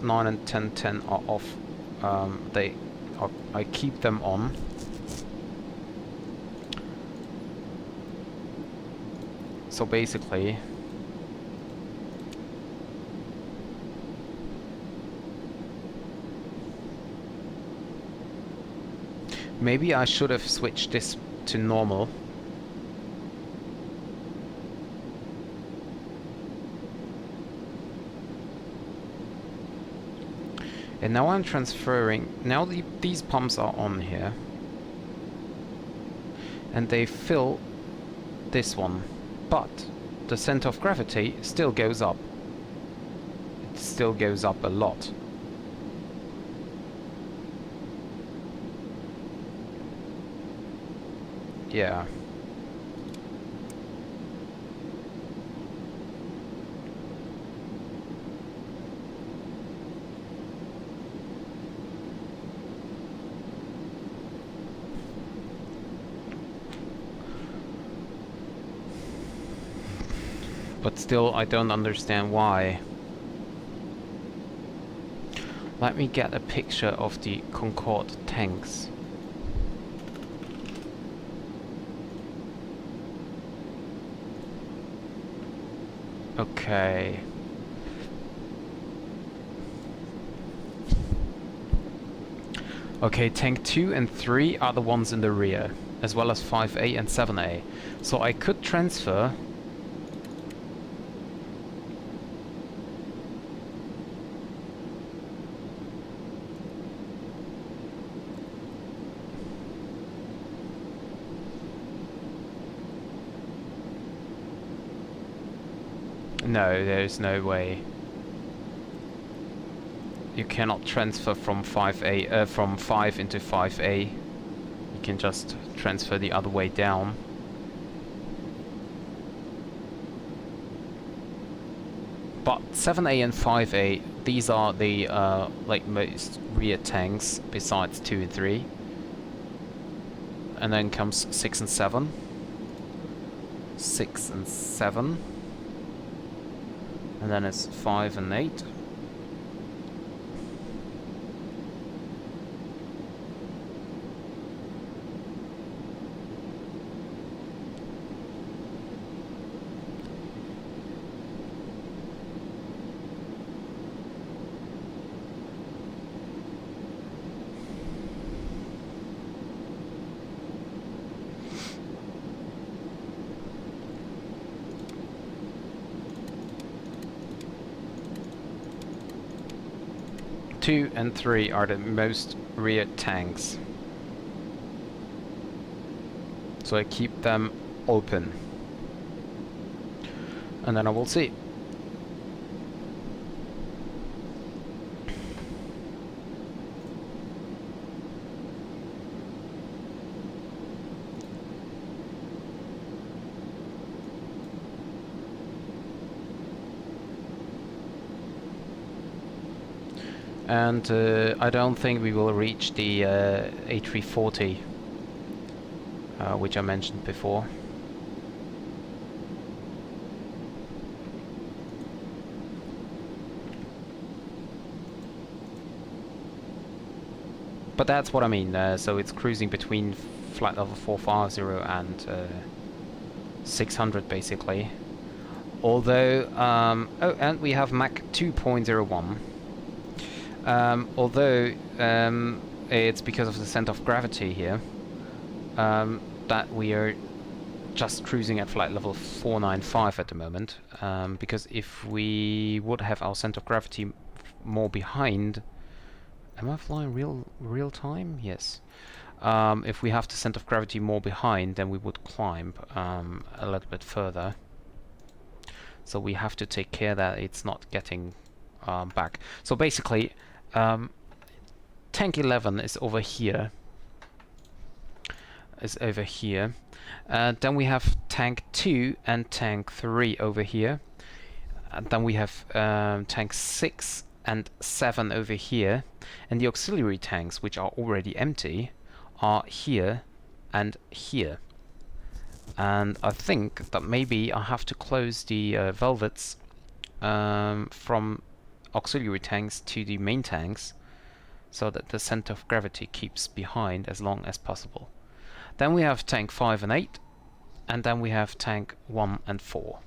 9 and 10 are off. I keep them on. So basically, maybe I should have switched this to normal. And now I'm transferring, now these pumps are on here. And they fill this one. But the center of gravity still goes up. It still goes up a lot. Yeah. But still, I don't understand why. Let me get a picture of the Concorde tanks. Okay. Okay, tank 2 and 3 are the ones in the rear, as well as 5A and 7A. So I could transfer no, there's no way. You cannot transfer from 5A, from 5 into 5A. You can just transfer the other way down. But 7A and 5A, these are the like most rear tanks besides 2 and 3. And then comes 6 and 7. 6 and 7. And then it's 5 and 8. Two and 3 are the most rear tanks. So I keep them open. And then I will see. And I don't think we will reach the A340, which I mentioned before. But that's what I mean. So it's cruising between flight level 450 and 600 basically. Although, oh, and we have Mach 2.01. Although it's because of the center of gravity here that we are just cruising at flight level 495 at the moment. Because if we would have our center of gravity more behind, am I flying real time? Yes. If we have the center of gravity more behind, then we would climb a little bit further. So we have to take care that it's not getting back. So basically, tank 11 is over here. Then we have tank 2 and tank 3 over here. And then we have tank 6 and 7 over here. And the auxiliary tanks, which are already empty, are here and here. And I think that maybe I have to close the velvets from auxiliary tanks to the main tanks so that the center of gravity keeps behind as long as possible. Then we have tank 5 and 8, and then we have tank 1 and 4.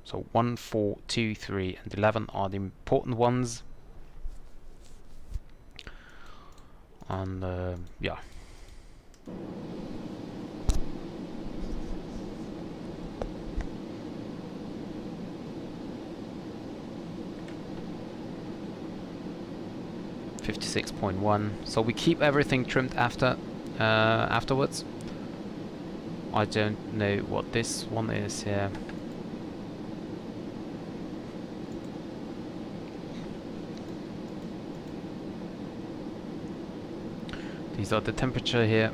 So 1, 4, 2, 3 and 11 are the important ones. And yeah. .1. So we keep everything trimmed afterwards. I don't know what this one is here. These are the temperature here.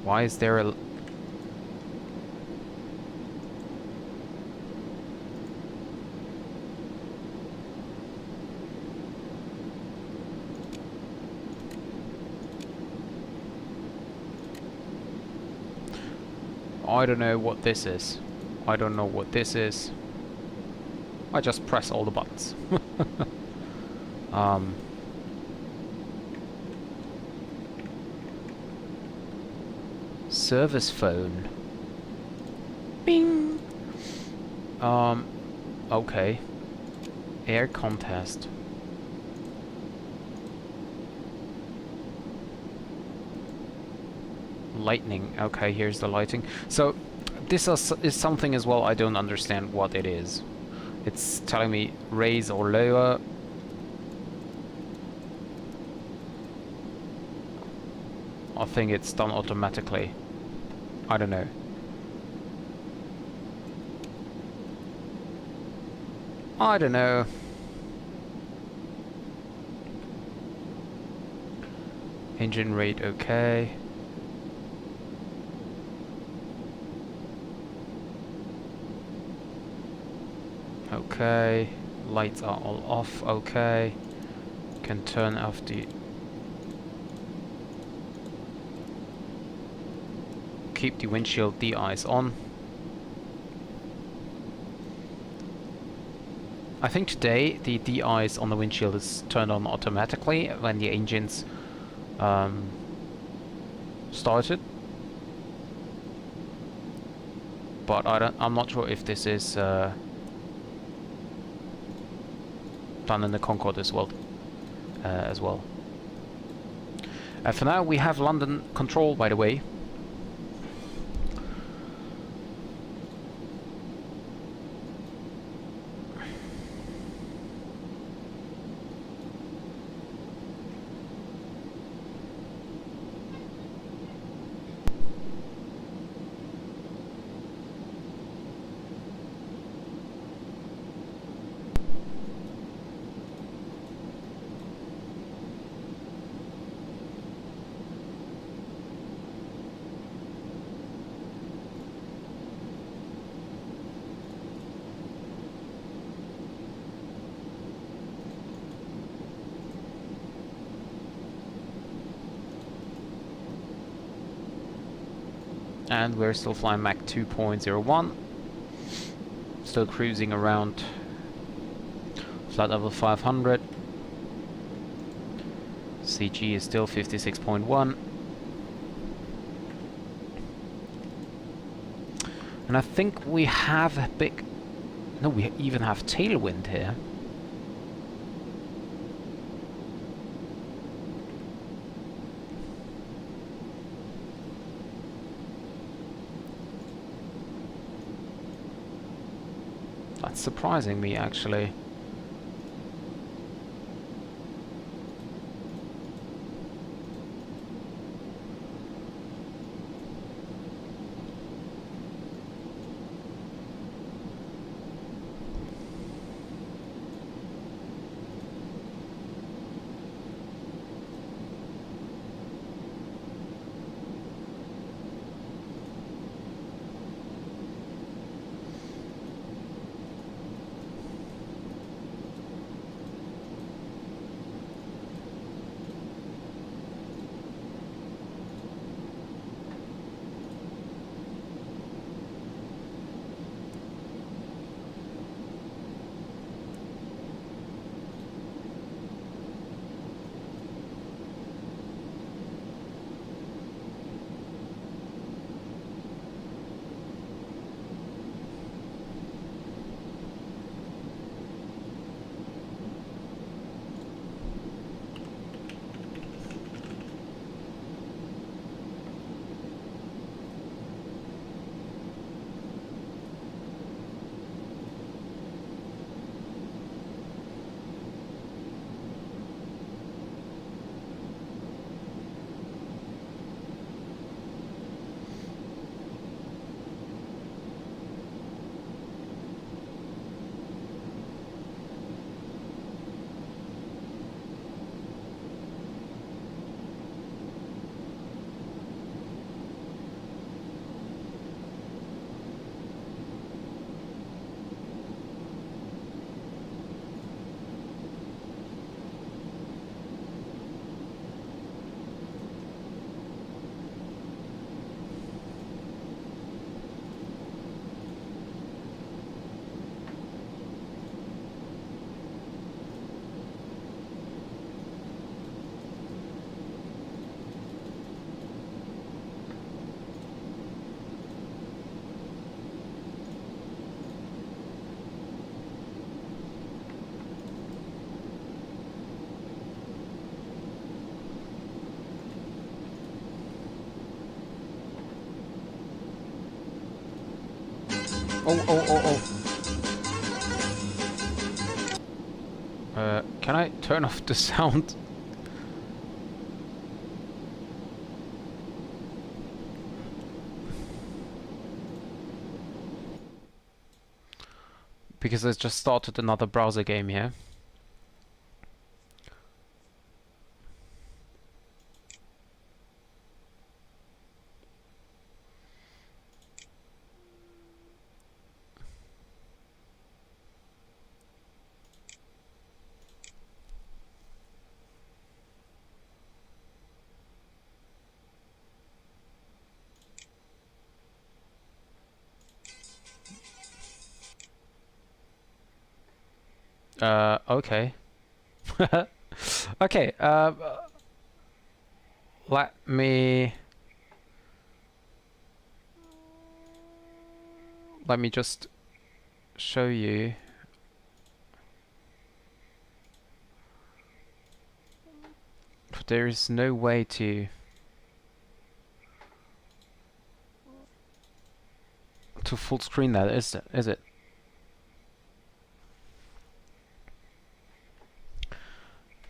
Why is there a... I don't know what this is. I don't know what this is. I just press all the buttons. Service phone. Bing. Okay. Air contest. Lightning. Okay, here's the lighting. So this is something as well I don't understand what it is. It's telling me raise or lower. I think it's done automatically. I don't know. I don't know. Engine rate okay. Okay. Lights are all off. Okay. Can turn off the... Keep the windshield de-ice on. I think today the de-ice on the windshield is turned on automatically when the engines started. But I'm not sure if this is done in the Concorde as well. For now we have London control, by the way. And we're still flying Mach 2.01. Still cruising around flight level 500. CG is still 56.1. And I think we have a big... No, we even have tailwind here. That's surprising me, actually. Can I turn off the sound? Because I just started another browser game here. Okay. Okay, let me just show you. There is no way to full screen that, is it?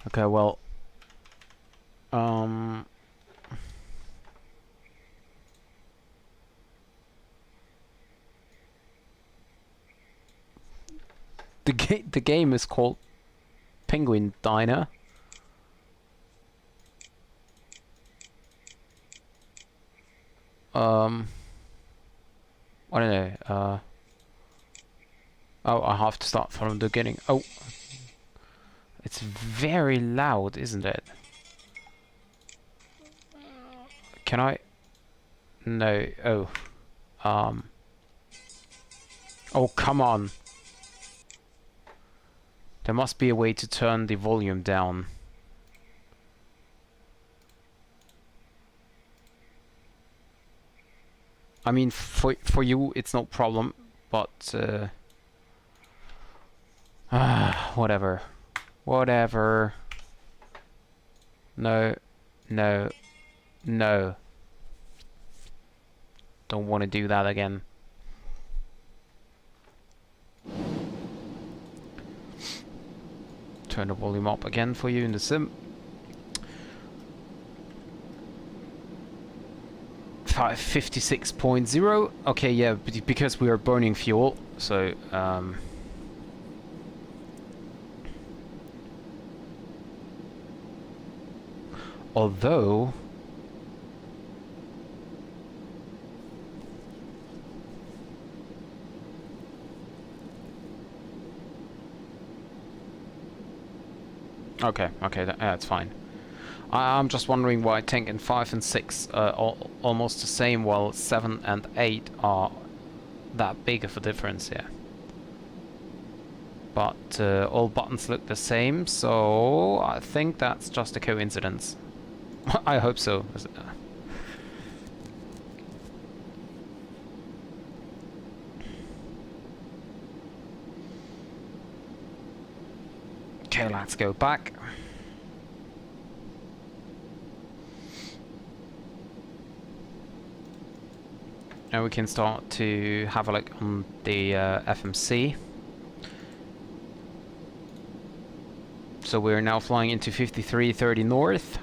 Okay, well, the game is called Penguin Diner. I don't know. Oh, I have to start from the beginning. Oh, it's very loud, isn't it? Can I? No. Oh. Oh, come on. There must be a way to turn the volume down. I mean, for you it's no problem, but whatever. Whatever. No. No. No. Don't want to do that again. Turn the volume up again for you in the sim. 56.0. Okay, yeah, because we are burning fuel, so although okay, that's fine. I'm just wondering why tank and 5 and 6 are almost the same, while 7 and 8 are that big of a difference here. But all buttons look the same, so I think that's just a coincidence. I hope so. Okay, let's go back. Now we can start to have a look on the FMC. So we're now flying into 5330 north.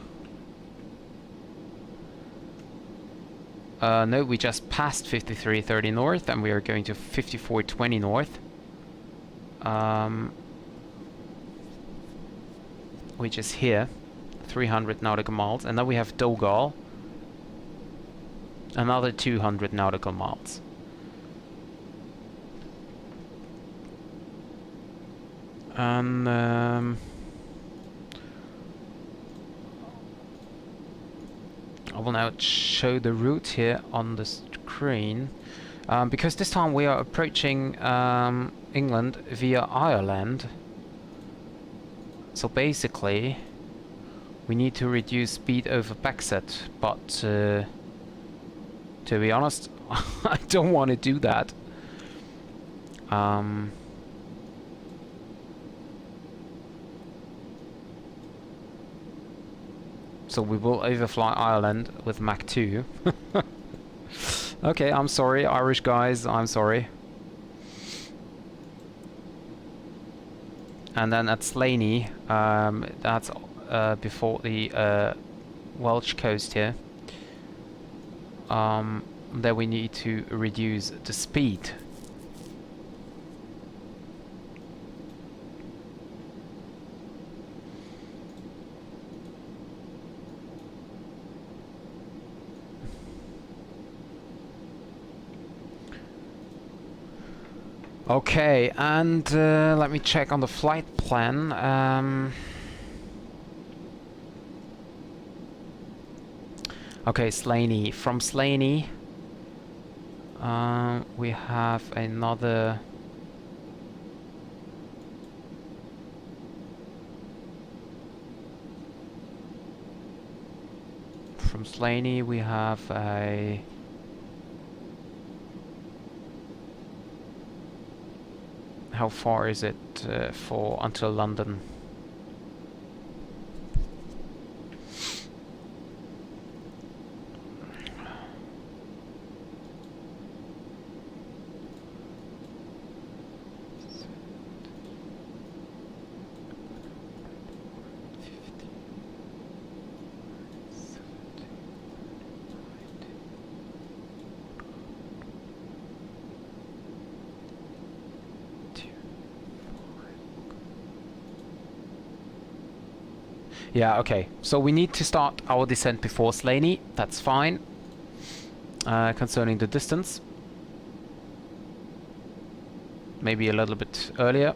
No, we just passed 5330 north and we are going to 5420 north. Which is here, 300 nautical miles, and then we have Dogal, another 200 nautical miles. And I will now show the route here on the screen, because this time we are approaching England via Ireland. So basically, we need to reduce speed over backset, but to be honest, I don't want to do that. So we will overfly Ireland with Mach 2. Okay, I'm sorry, Irish guys, I'm sorry. And then at Slaney, that's before the Welsh coast here. There we need to reduce the speed. Okay, and let me check on the flight plan. Okay, Slaney. From Slaney, we have another. From Slaney, we have a. How far is it for until London? Yeah, okay. So we need to start our descent before Slaney. That's fine. Concerning the distance. Maybe a little bit earlier.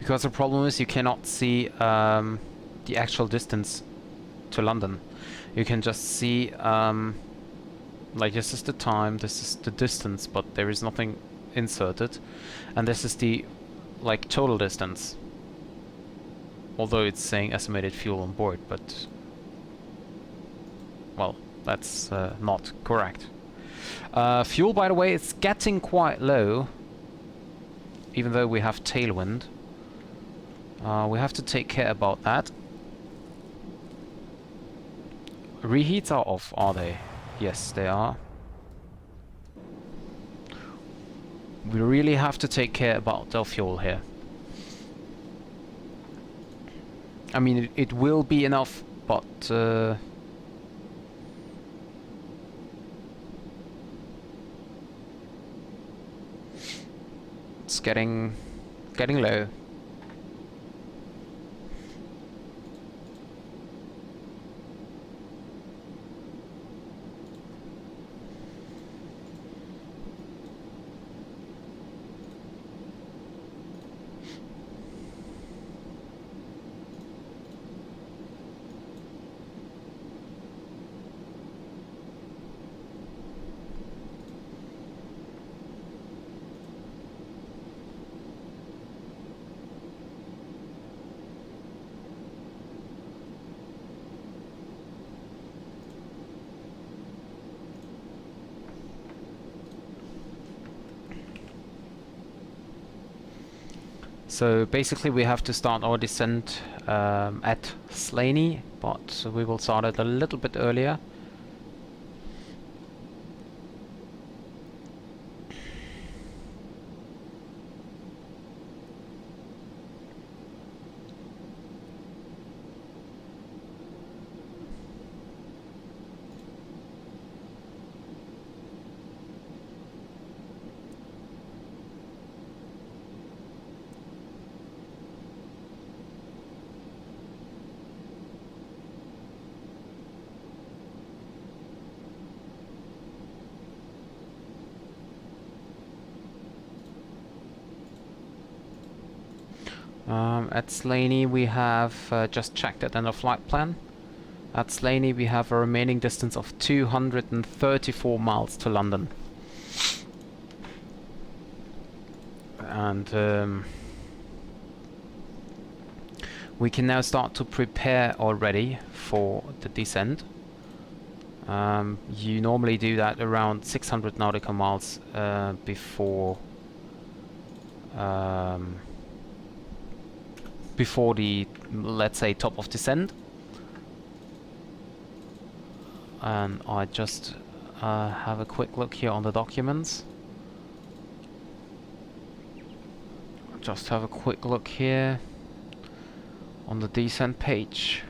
because the problem is you cannot see the actual distance to London. You can just see like this is the time, this is the distance, but there is nothing inserted, and this is the like total distance. Although it's saying estimated fuel on board, but well, that's not correct. Fuel, by the way, is getting quite low, even though we have tailwind. We have to take care about that. Reheats are off, are they? Yes, they are. We really have to take care about the fuel here. I mean, it will be enough, but it's getting low. So basically we have to start our descent at Slaney, but we will start it a little bit earlier. At Slaney we have just checked it in the flight plan. At Slaney we have a remaining distance of 234 miles to London. And we can now start to prepare already for the descent. You normally do that around 600 nautical miles before the, let's say, top of descent. And I just have a quick look here on the documents. Just have a quick look here on the descent page.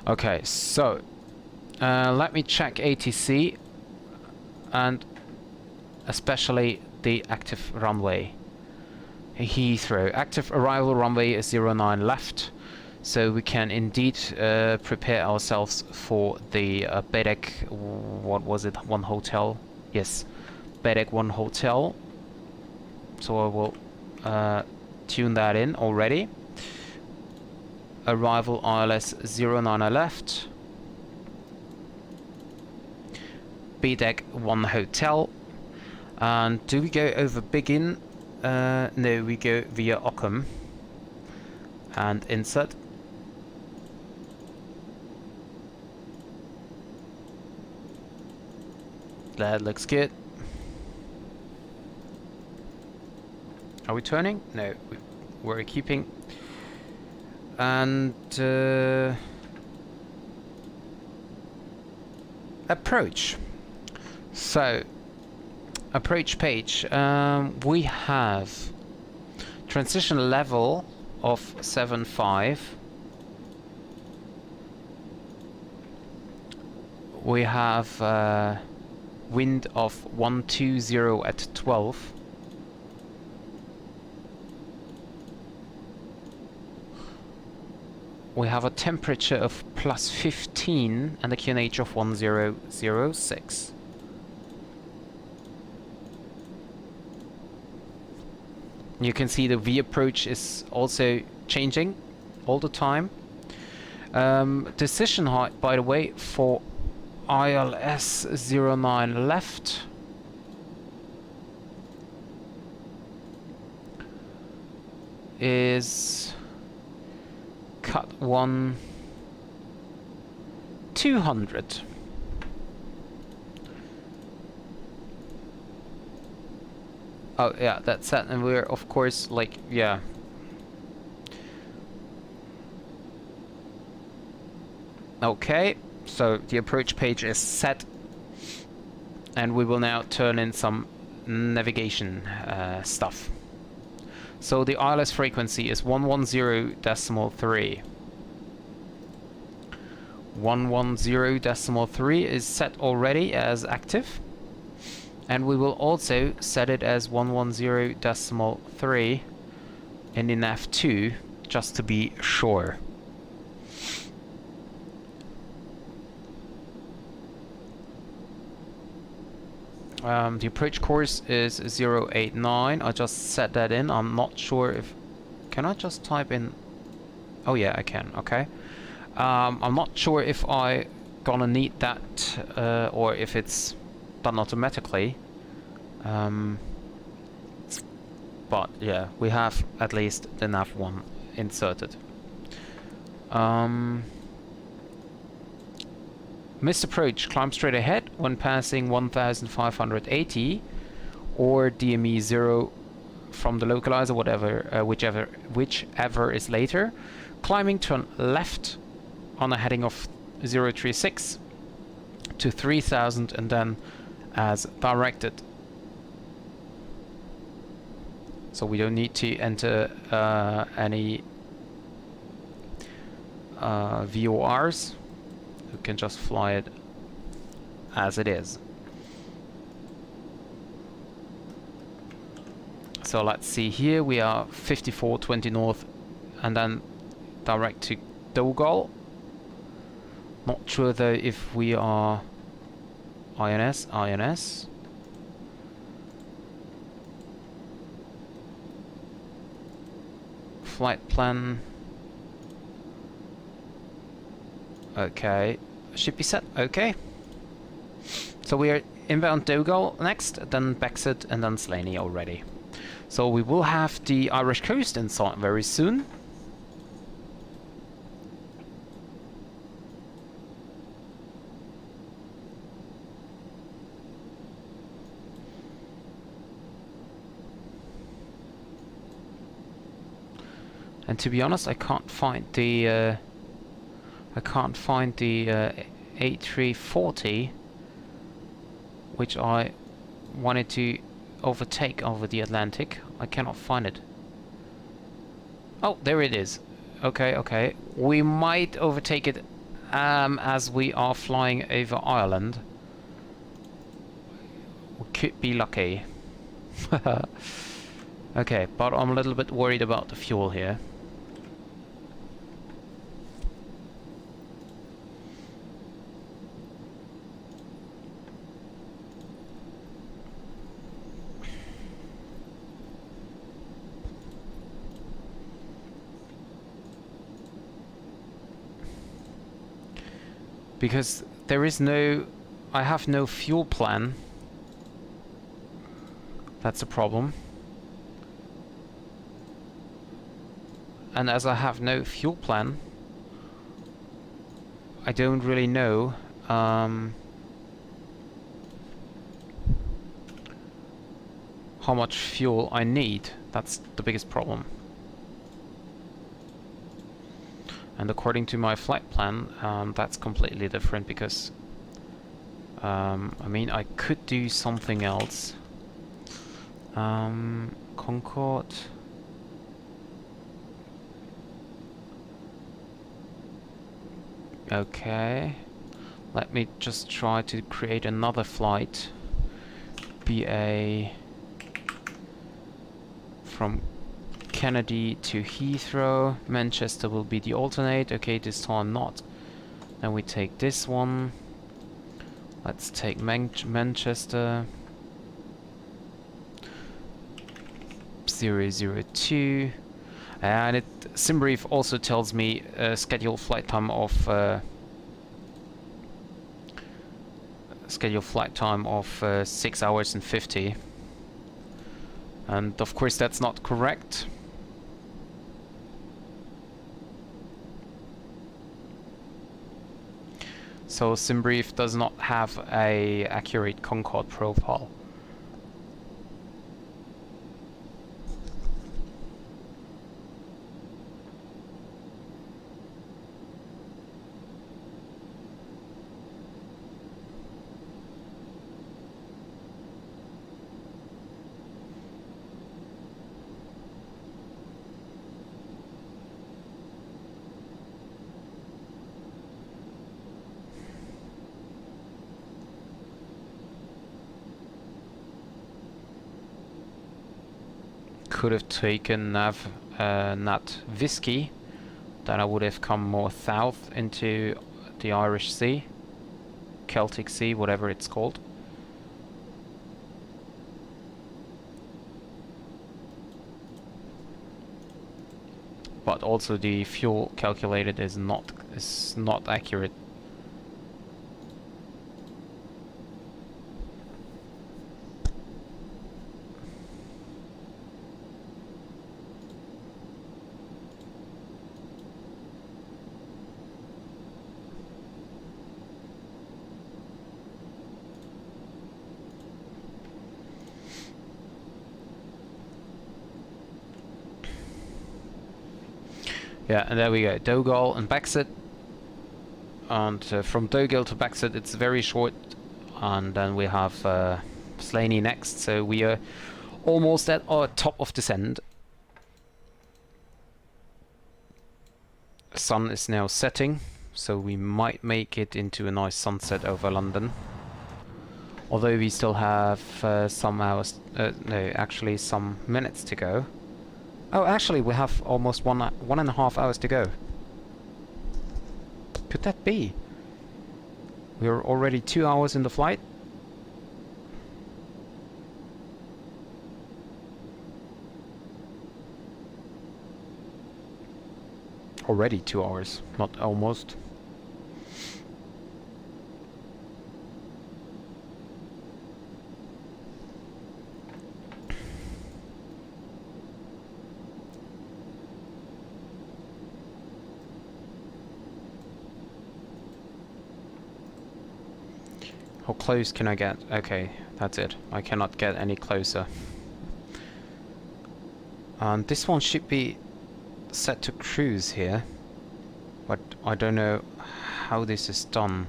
Okay, so let me check ATC and especially the active runway. Heathrow, active arrival runway is 09 left, so we can indeed prepare ourselves for the Bedek, what was it, 1 hotel? Yes, Bedek 1 hotel. So I will tune that in already. Arrival ILS 09 left. BDEC 1 hotel. And do we go over Big Inn? No, we go via Ockham. And insert. That looks good. Are we turning? No, we're keeping. And approach. So approach page, we have transition level of 7.5. We have wind of 120 at 12. we have a temperature of +15 and a QNH of 1006. You can see the V approach is also changing all the time. Decision height, by the way, for ILS09 left is cut 200. Oh yeah, that's it, and we're of course like, yeah. Okay, so the approach page is set, and we will now turn in some navigation stuff. So the ILS frequency is 110.3. 110.3 is set already as active, and we will also set it as 110.3 in the nav2 just to be sure. The approach course is 089. I just set that in. I'm not sure if... Can I just type in... Oh yeah, I can. Okay. I'm not sure if I gonna need that or if it's done automatically. But yeah, we have at least the nav1 inserted. Missed approach, climb straight ahead when passing 1580 or DME 0 from the localizer, whatever, whichever is later. Climbing turn left on a heading of 036 to 3000 and then as directed. So we don't need to enter any VORs. We can just fly it as it is. So let's see here, we are 5420 north and then direct to Dogal. Not sure though if we are INS. Flight plan. Okay, should be set. Okay. So we are inbound Dogal next, then Bexit, and then Slaney already. So we will have the Irish coast in sight very soon. And to be honest, I can't find the A340, which I wanted to overtake over the Atlantic. I cannot find it. Oh, there it is. Okay, okay. We might overtake it as we are flying over Ireland. We could be lucky. Okay, but I'm a little bit worried about the fuel here. Because there is no... I have no fuel plan. That's a problem. And as I have no fuel plan, I don't really know how much fuel I need. That's the biggest problem. And according to my flight plan, that's completely different because I mean, I could do something else. Concorde. Okay, let me just try to create another flight. BA from Kennedy to Heathrow. Manchester will be the alternate. Okay, this time not. Then we take this one. Let's take Manchester. 002. And SimBrief also tells me scheduled flight time of 6 hours and 50. And of course that's not correct. So SimBrief does not have a accurate Concorde profile. Could have taken Nat Whiskey, then I would have come more south into the Irish Sea, Celtic Sea, whatever it's called. But also the fuel calculated is not accurate. Yeah, and there we go, Dogal and Baxet. And from Dogal to Baxet it's very short. And then we have Slaney next, so we are almost at our top of descent. Sun is now setting, so we might make it into a nice sunset over London. Although we still have some hours, no, actually some minutes to go. Oh, actually, we have almost 1.5 hours to go. Could that be? We're already 2 hours in the flight. Already 2 hours, not almost. How close can I get? Okay, that's it. I cannot get any closer. And this one should be set to cruise here, but I don't know how this is done.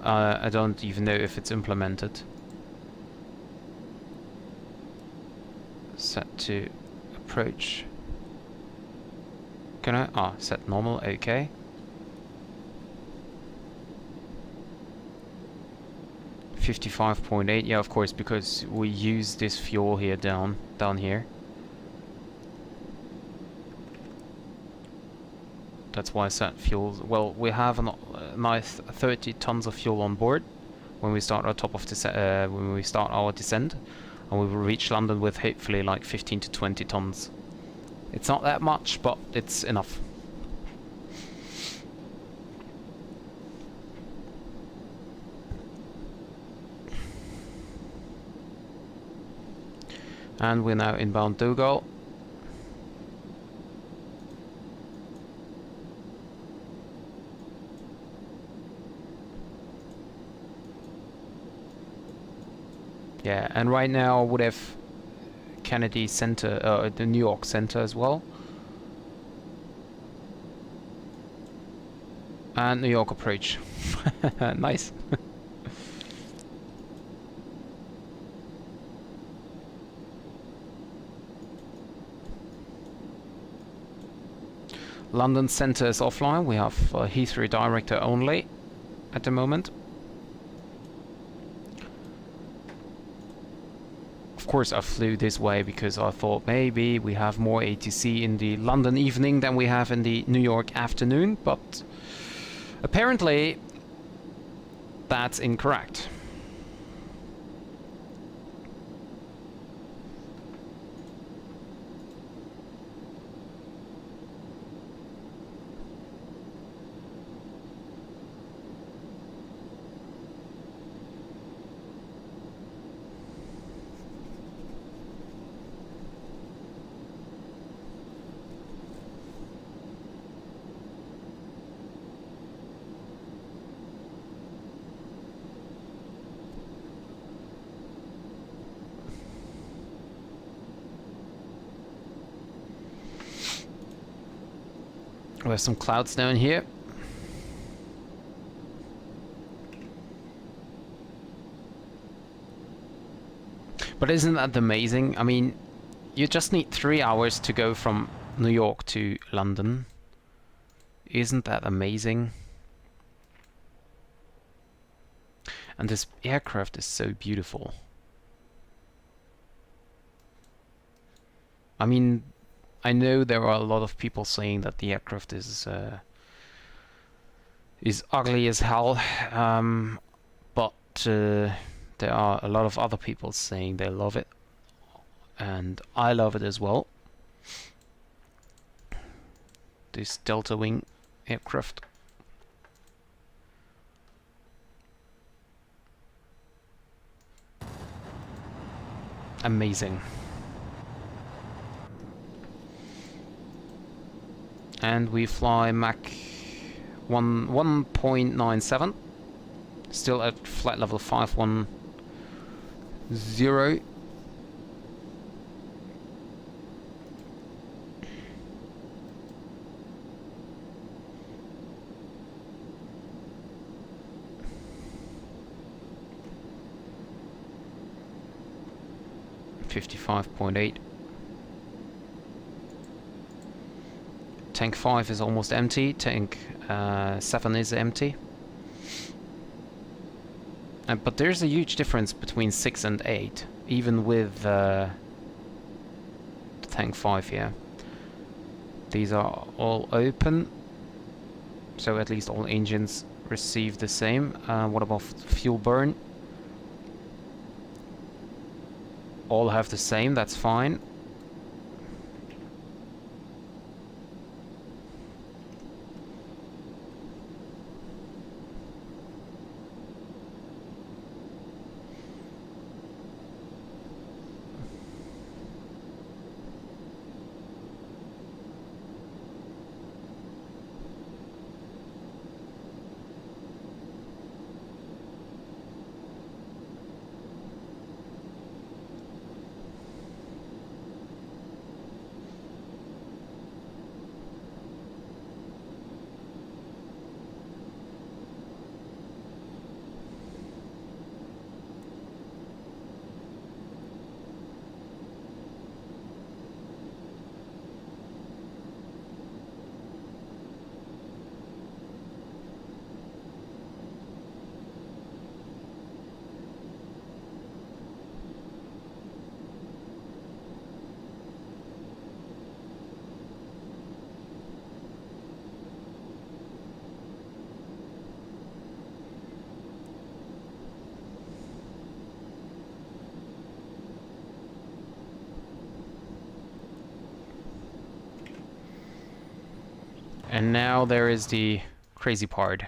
I don't even know if it's implemented. Set to approach. Can I? Ah, set normal, okay. 55.8, yeah, of course, because we use this fuel here down here. That's why I set fuel. Well, we have a nice 30 tons of fuel on board when we start our when we start our descent, and we will reach London with hopefully like 15 to 20 tons. It's not that much, but it's enough. And we're now inbound Dogal. Yeah, and right now I would have Kennedy Center, the New York Center as well. And New York approach. Nice. London Center is offline. We have Heathrow director only at the moment. of course I flew this way because I thought maybe we have more ATC in the London evening than we have in the New York afternoon, but apparently that's incorrect. We have some clouds down here. But isn't that amazing? I mean, you just need 3 hours to go from New York to London. Isn't that amazing? And this aircraft is so beautiful. I mean, I know there are a lot of people saying that the aircraft is ugly as hell, but there are a lot of other people saying they love it, and I love it as well. This Delta Wing aircraft. Amazing. And we fly Mach 1.97, still at flight level 510. 55.8. Tank 5 is almost empty, tank 7 is empty. But there's a huge difference between 6 and 8, even with the tank 5 here. These are all open, so at least all engines receive the same. What about fuel burn? All have the same, that's fine. And now there is the crazy part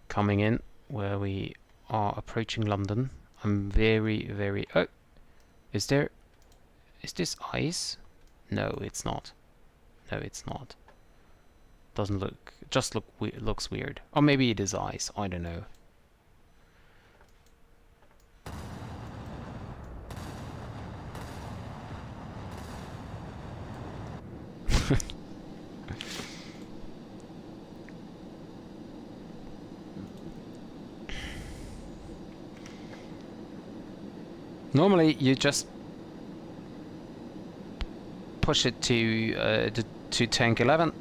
coming in, where we are approaching London. I'm very... Oh! Is this ice? No, it's not. No, it's not. Doesn't look... Just looks weird. Or maybe it is ice, I don't know. Normally, you just push it to tank 11,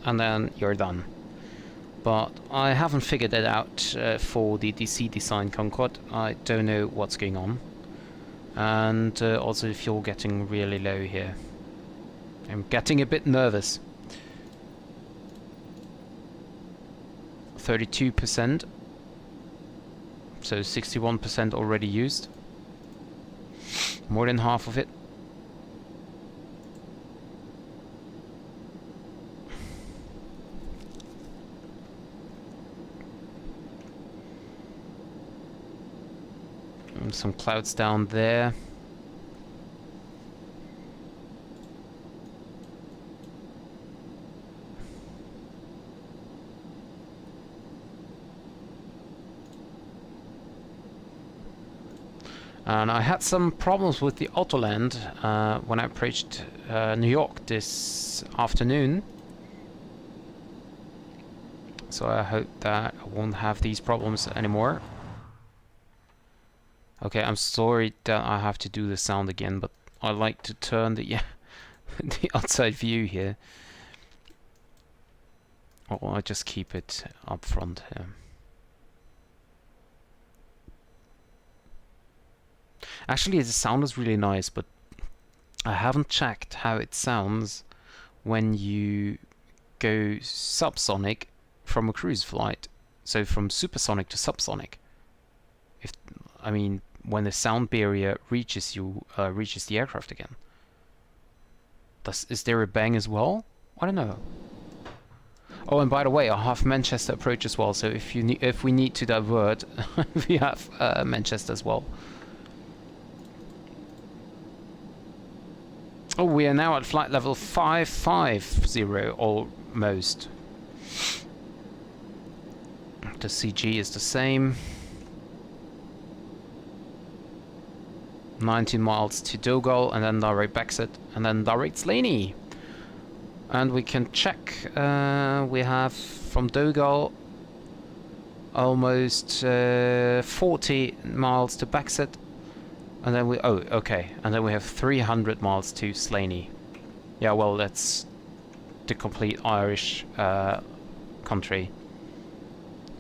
and then you're done. But I haven't figured it out for the DC Design Concorde. I don't know what's going on. And also the fuel getting really low here. I'm getting a bit nervous. 32%. So 61% already used. More than half of it. And some clouds down there. And I had some problems with the Autoland when I approached New York this afternoon. So I hope that I won't have these problems anymore. Okay, I'm sorry that I have to do the sound again, but I like to turn the the outside view here. Or I just keep it up front here. Actually, the sound is really nice, but I haven't checked how it sounds when you go subsonic from a cruise flight. So from supersonic to subsonic. I mean, when the sound barrier reaches you, reaches the aircraft again. Is there a bang as well? I don't know. Oh, and by the way, I have Manchester approach as well. So if we need to divert, we have Manchester as well. Oh, we are now at flight level 550 almost. The CG is the same. 19 miles to Dogal, and then direct Baxet, and then direct Slaney. And we can check. We have from Dogal almost 40 miles to Baxet. And then and then we have 300 miles to Slaney. Yeah, well, that's the complete Irish country,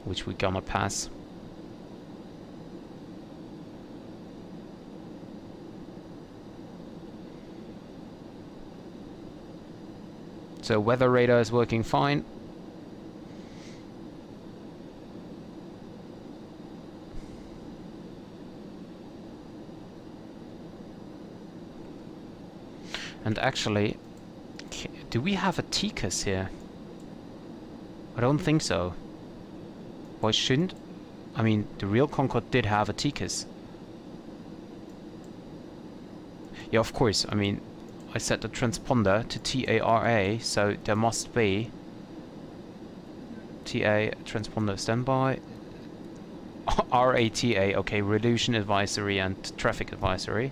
which we're gonna pass. So weather radar is working fine. And actually, do we have a TCAS here? I don't think so. Why shouldn't? I mean, the real Concorde did have a TCAS. Yeah, of course. I mean, I set the transponder to TARA, so there must be TA transponder standby. RATA, okay, reduction advisory and traffic advisory.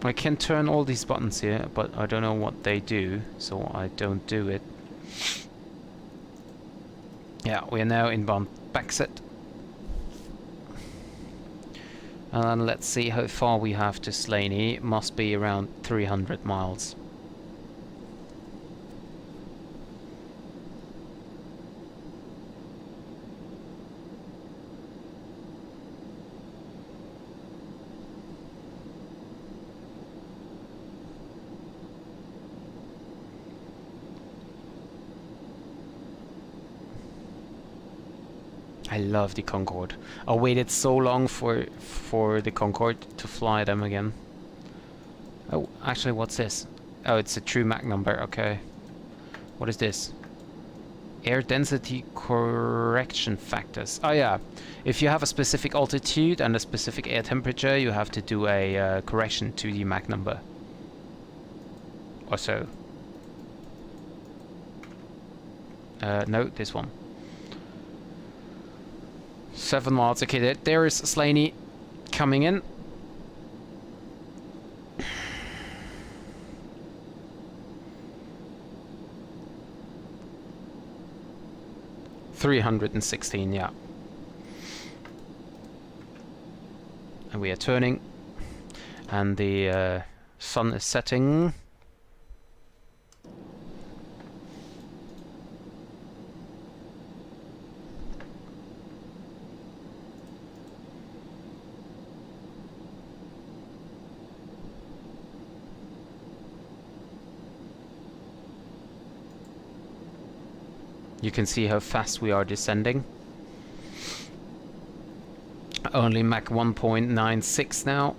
I can turn all these buttons here, but I don't know what they do, so I don't do it. Yeah, we are now in Baxet. And then let's see how far we have to Slaney. It must be around 300 miles. I love the Concorde. I waited so long for the Concorde to fly them again. Oh, actually, what's this? Oh, it's a true Mach number. Okay. What is this? Air density correction factors. Oh yeah. If you have a specific altitude and a specific air temperature, you have to do a correction to the Mach number. Or so. No, this one. 7 miles. Okay, there is Slaney coming in. $316, yeah. And we are turning. And the sun is setting. You can see how fast we are descending. Only Mach 1.96 now.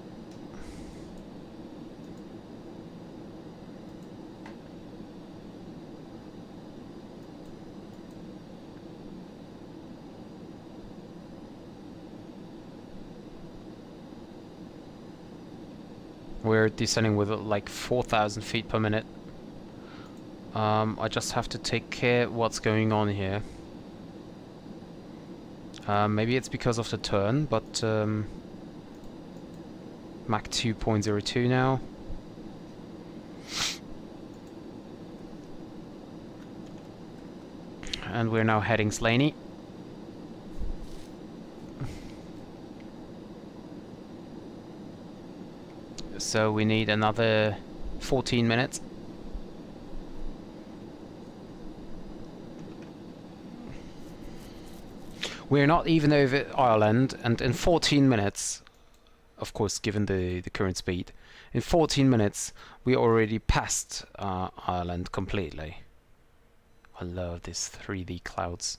We're descending with like 4,000 feet per minute. I just have to take care what's going on here. Maybe it's because of the turn, but Mach 2.02 now. And we're now heading Slaney. So we need another 14 minutes. We're not even over Ireland, and in 14 minutes, of course given the current speed, in 14 minutes we already passed Ireland completely. I love these 3D clouds.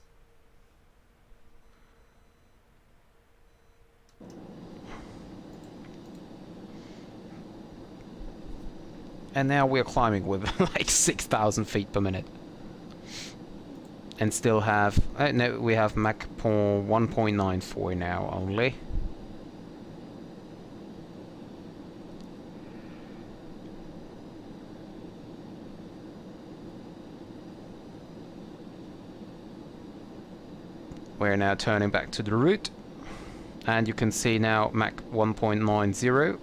And now we're climbing with like 6,000 feet per minute. And still have... no, we have Mach 1.94 now only. We're now turning back to the route. And you can see now Mach 1.90.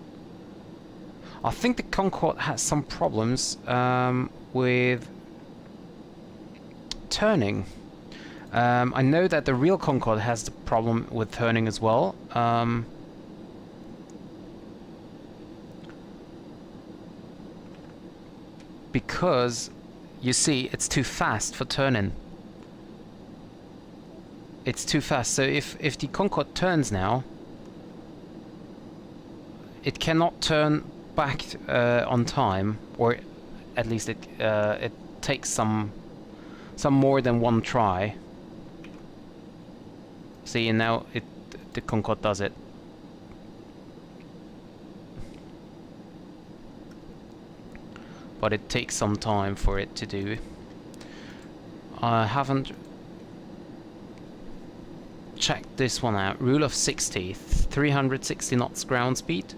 I think the Concorde has some problems with turning. I know that the real Concorde has the problem with turning as well. Because, you see, it's too fast for turning. It's too fast. So if the Concorde turns now, it cannot turn back on time, or at least it takes some more than one try. See, and now the Concorde does it. But it takes some time for it to do. I haven't checked this one out. Rule of 60, 360 knots ground speed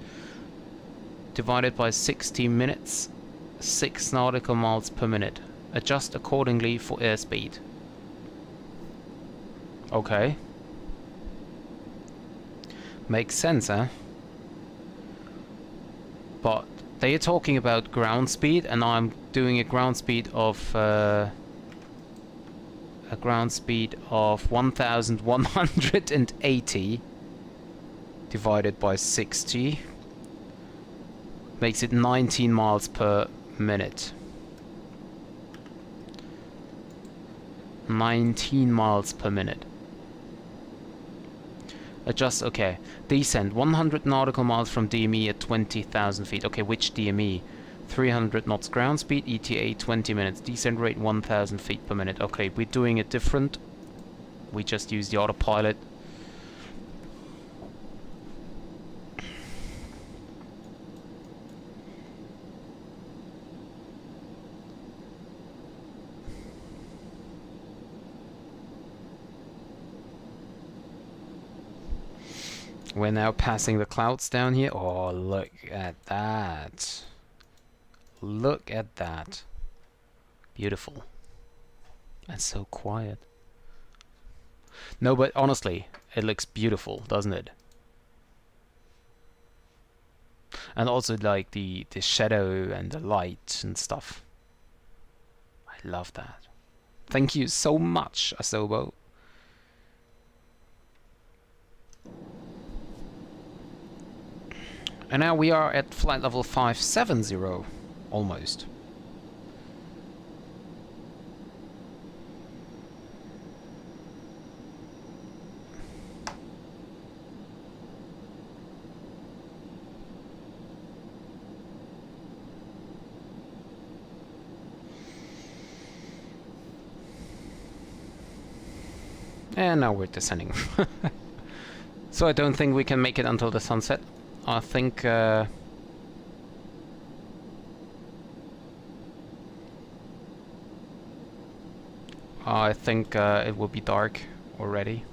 divided by 60 minutes, 6 nautical miles per minute. Adjust accordingly for airspeed. Okay. Makes sense, huh? But they are talking about ground speed, and I'm doing a ground speed of 1,180 divided by 60 makes it 19 miles per minute. 19 miles per minute. Adjust, okay. Descent 100 nautical miles from DME at 20,000 feet. Okay, which DME? 300 knots ground speed, ETA 20 minutes, descent rate 1,000 feet per minute. Okay, we're doing it different. We just use the autopilot. We're now passing the clouds down here. Oh, look at that. Look at that. Beautiful. And so quiet. No, but honestly, it looks beautiful, doesn't it? And also like the shadow and the light and stuff. I love that. Thank you so much, Asobo. And now we are at flight level 570, almost. And now we're descending. So I don't think we can make it until the sunset. I think it will be dark already.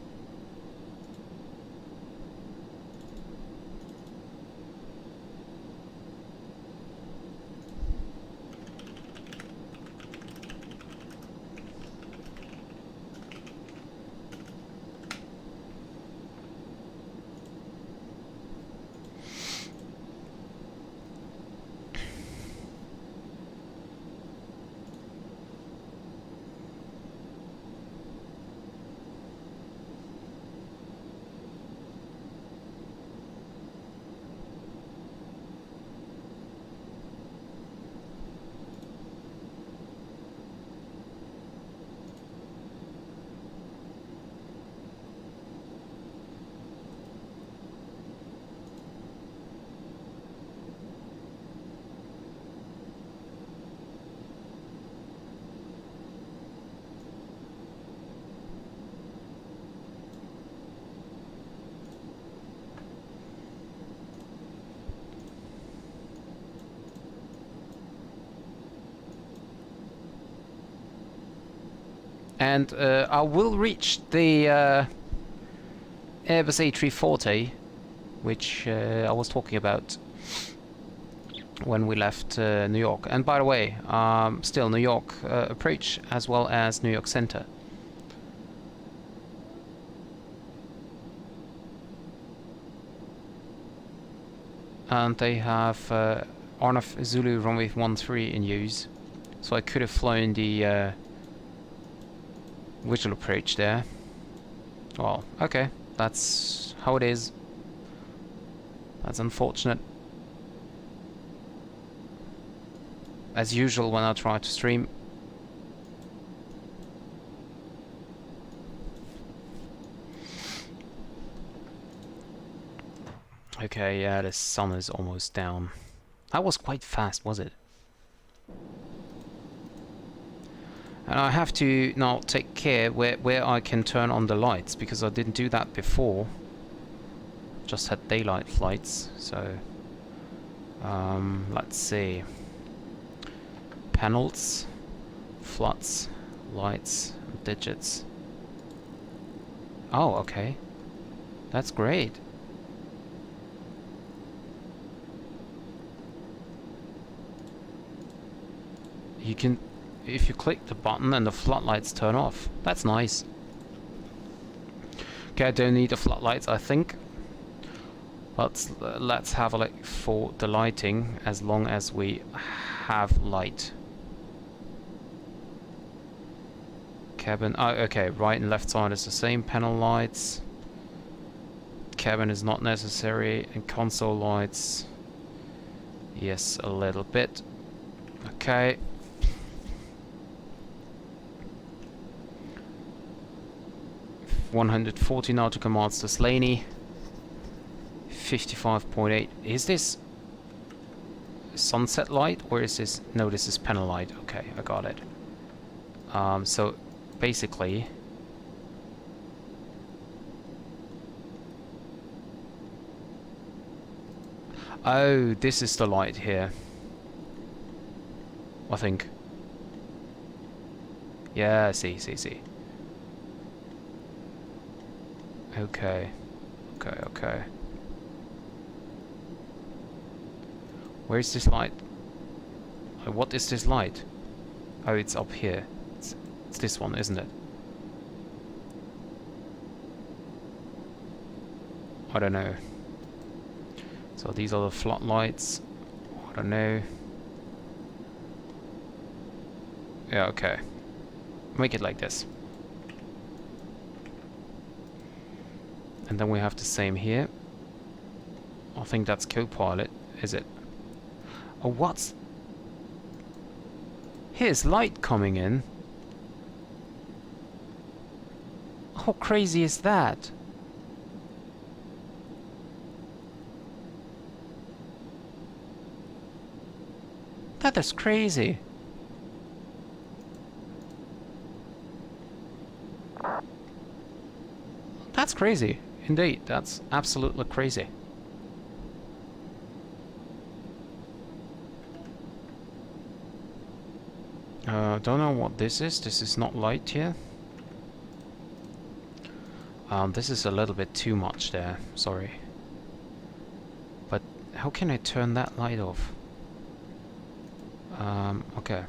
And I will reach the Airbus A340, which I was talking about when we left New York. And by the way, still New York approach as well as New York Center. And they have Arnav Zulu runway 13 in use, so I could have flown the visual approach there. Well, okay, that's how it is. That's unfortunate. As usual when I try to stream. Okay, yeah, the sun is almost down. That was quite fast, was it? And I have to now take care where I can turn on the lights, because I didn't do that before. Just had daylight flights, so let's see. Panels, floods, lights, digits. Oh, okay. That's great. You can, if you click the button and the floodlights turn off. That's nice. Okay, I don't need the floodlights, I think. But let's have a look for the lighting, as long as we have light. Cabin, oh, okay, right and left side is the same panel lights. Cabin is not necessary, and console lights, yes, a little bit. Okay. $140 nautical miles to Slaney. 55.8. Is this sunset light, or is this? No, this is panel light. Okay, I got it. So basically, oh, this is the light here, I think. Yeah, see. Okay. Where's this light? What is this light? Oh, it's up here. It's this one, isn't it? I don't know. So these are the floodlights. I don't know. Yeah, okay. Make it like this. And then we have the same here. I think that's Copilot, is it? Oh, what's... Here's light coming in. How crazy is that? That is crazy. crazy. Indeed, that's absolutely crazy. Don't know what this is. This is not light here. This is a little bit too much there. Sorry. But how can I turn that light off? Okay.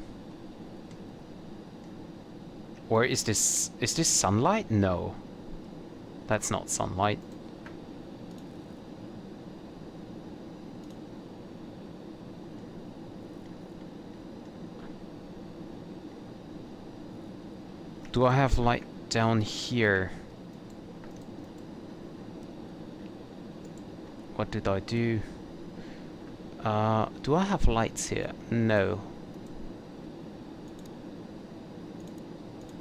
Or is this sunlight? No. That's not sunlight. Do I have light down here? What did I do? Do I have lights here? No.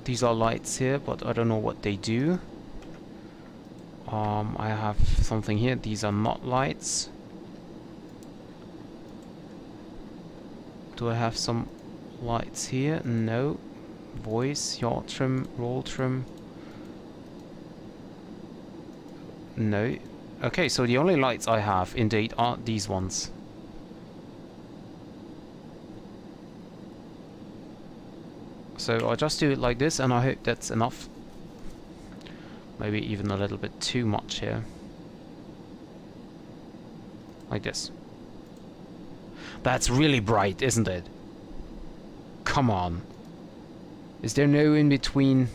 These are lights here, but I don't know what they do. I have something here. These are not lights. Do I have some lights here? No. Voice, yaw trim, roll trim. No. Okay, so the only lights I have, indeed, are these ones. So I'll just do it like this, and I hope that's enough. Maybe even a little bit too much here. Like this. That's really bright, isn't it? Come on. Is there no in between?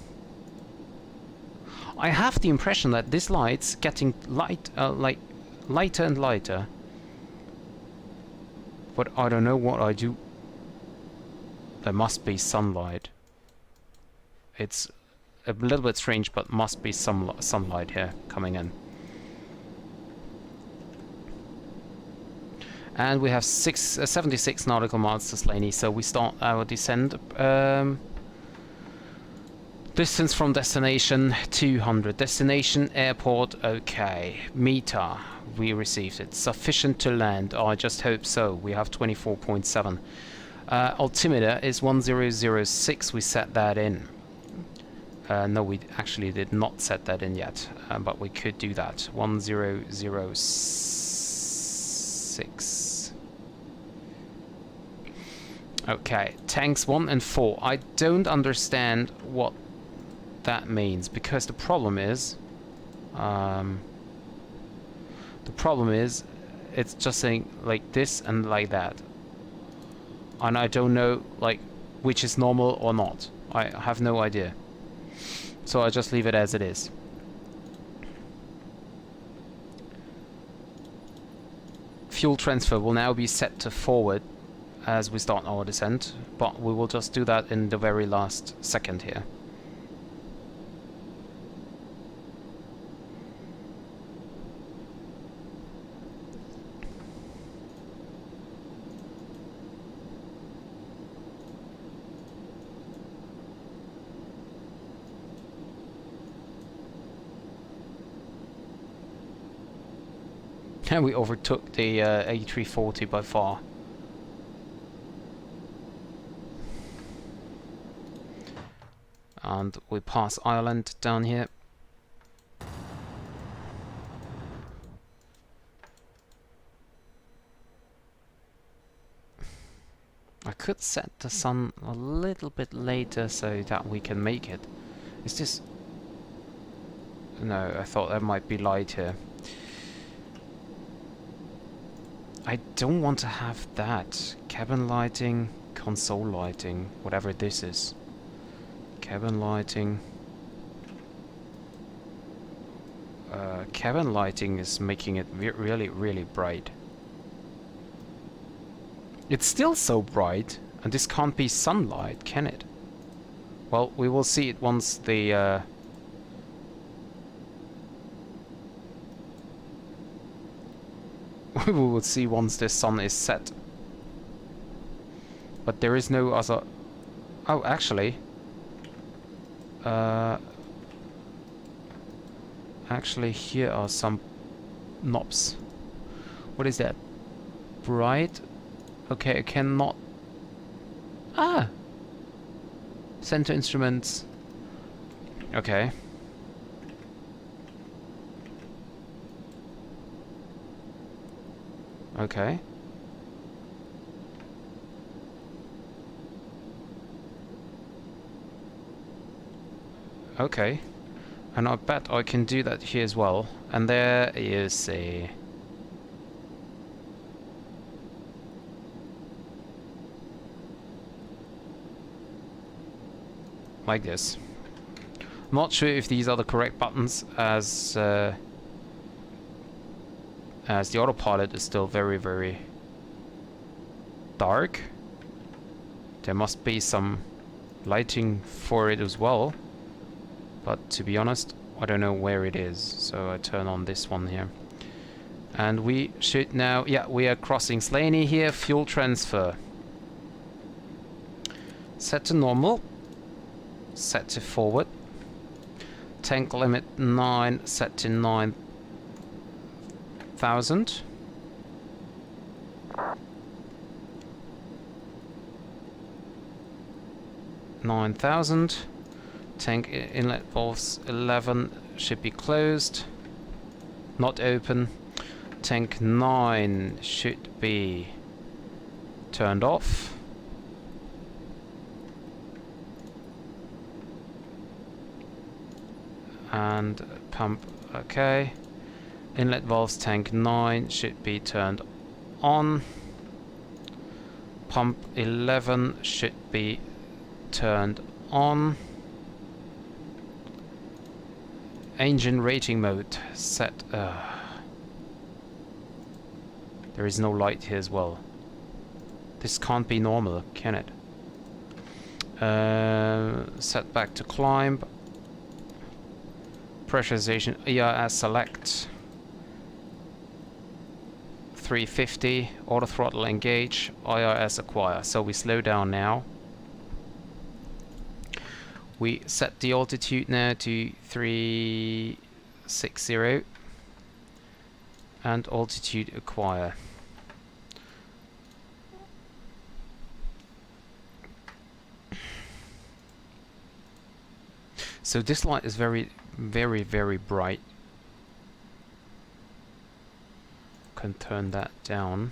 I have the impression that this light's getting like lighter and lighter. But I don't know what I do. There must be sunlight. It's a little bit strange, but must be some sunlight here coming in. And we have 76 nautical miles to Slaney, so we start our descent. Distance from destination 200. Destination airport, okay. Meter, we received it. Sufficient to land, I just hope so. We have 24.7. Altimeter is 1006, we set that in. No, we actually did not set that in yet, but we could do that. 1006. Okay, tanks 1 and 4. I don't understand what that means, because the problem is it's just saying like this and like that, and I don't know like which is normal or not. I have no idea, so I just leave it as it is. Fuel transfer will now be set to forward as we start our descent, but we will just do that in the very last second here. And we overtook the A340 by far. And we pass Ireland down here. I could set the sun a little bit later so that we can make it. Is this... No, I thought there might be light here. I don't want to have that. Cabin lighting, console lighting, whatever this is. Cabin lighting. Cabin lighting is making it really, really bright. It's still so bright, and this can't be sunlight, can it? Well, we will see it once the... we will see once the sun is set. But there is no other... Oh, actually... actually, here are some knobs. What is that? Bright? Okay, I cannot... Ah! Center instruments. Okay. Okay. Okay. And I bet I can do that here as well. And there is a... like this. I'm not sure if these are the correct buttons, as the autopilot is still very, very dark. There must be some lighting for it as well. But to be honest, I don't know where it is. So I turn on this one here. And we should now... yeah, we are crossing Slaney here. Fuel transfer. Set to normal. Set to forward. Tank limit 9, set to 9,000. Tank inlet valves 11 should be closed, not open. Tank 9 should be turned off. And pump, okay. Inlet valves tank 9 should be turned on. Pump 11 should be turned on. Engine rating mode set. There is no light here as well. This can't be normal, can it? Set back to climb. Pressurization ERS select. 350. Auto throttle engage. IRS acquire. So we slow down now. We set the altitude now to 360 and altitude acquire. So this light is very, very, very bright. Can turn that down.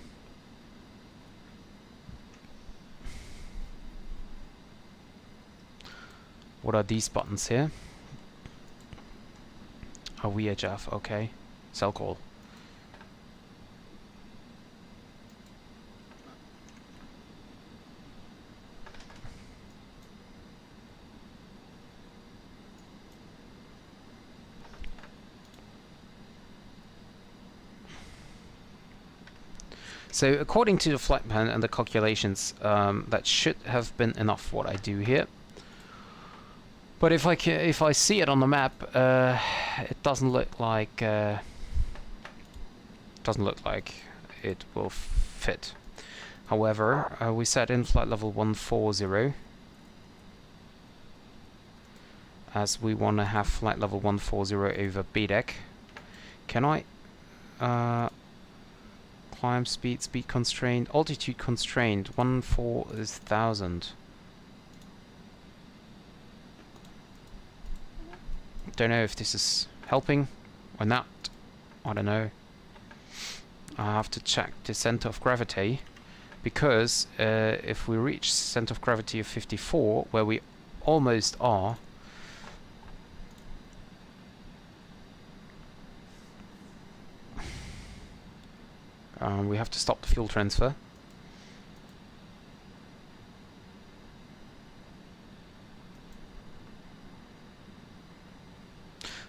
What are these buttons here? A VHF, okay. Cell call. So according to the flight plan and the calculations, that should have been enough what I do here. But if I see it on the map, it doesn't look like it will fit. However, we set in flight level 140 as we want to have flight level 140 over B deck. Can I climb speed constrained, altitude constrained 14,000. Don't know if this is helping or not. I don't know. I have to check the center of gravity, because if we reach center of gravity of 54, where we almost are, we have to stop the fuel transfer.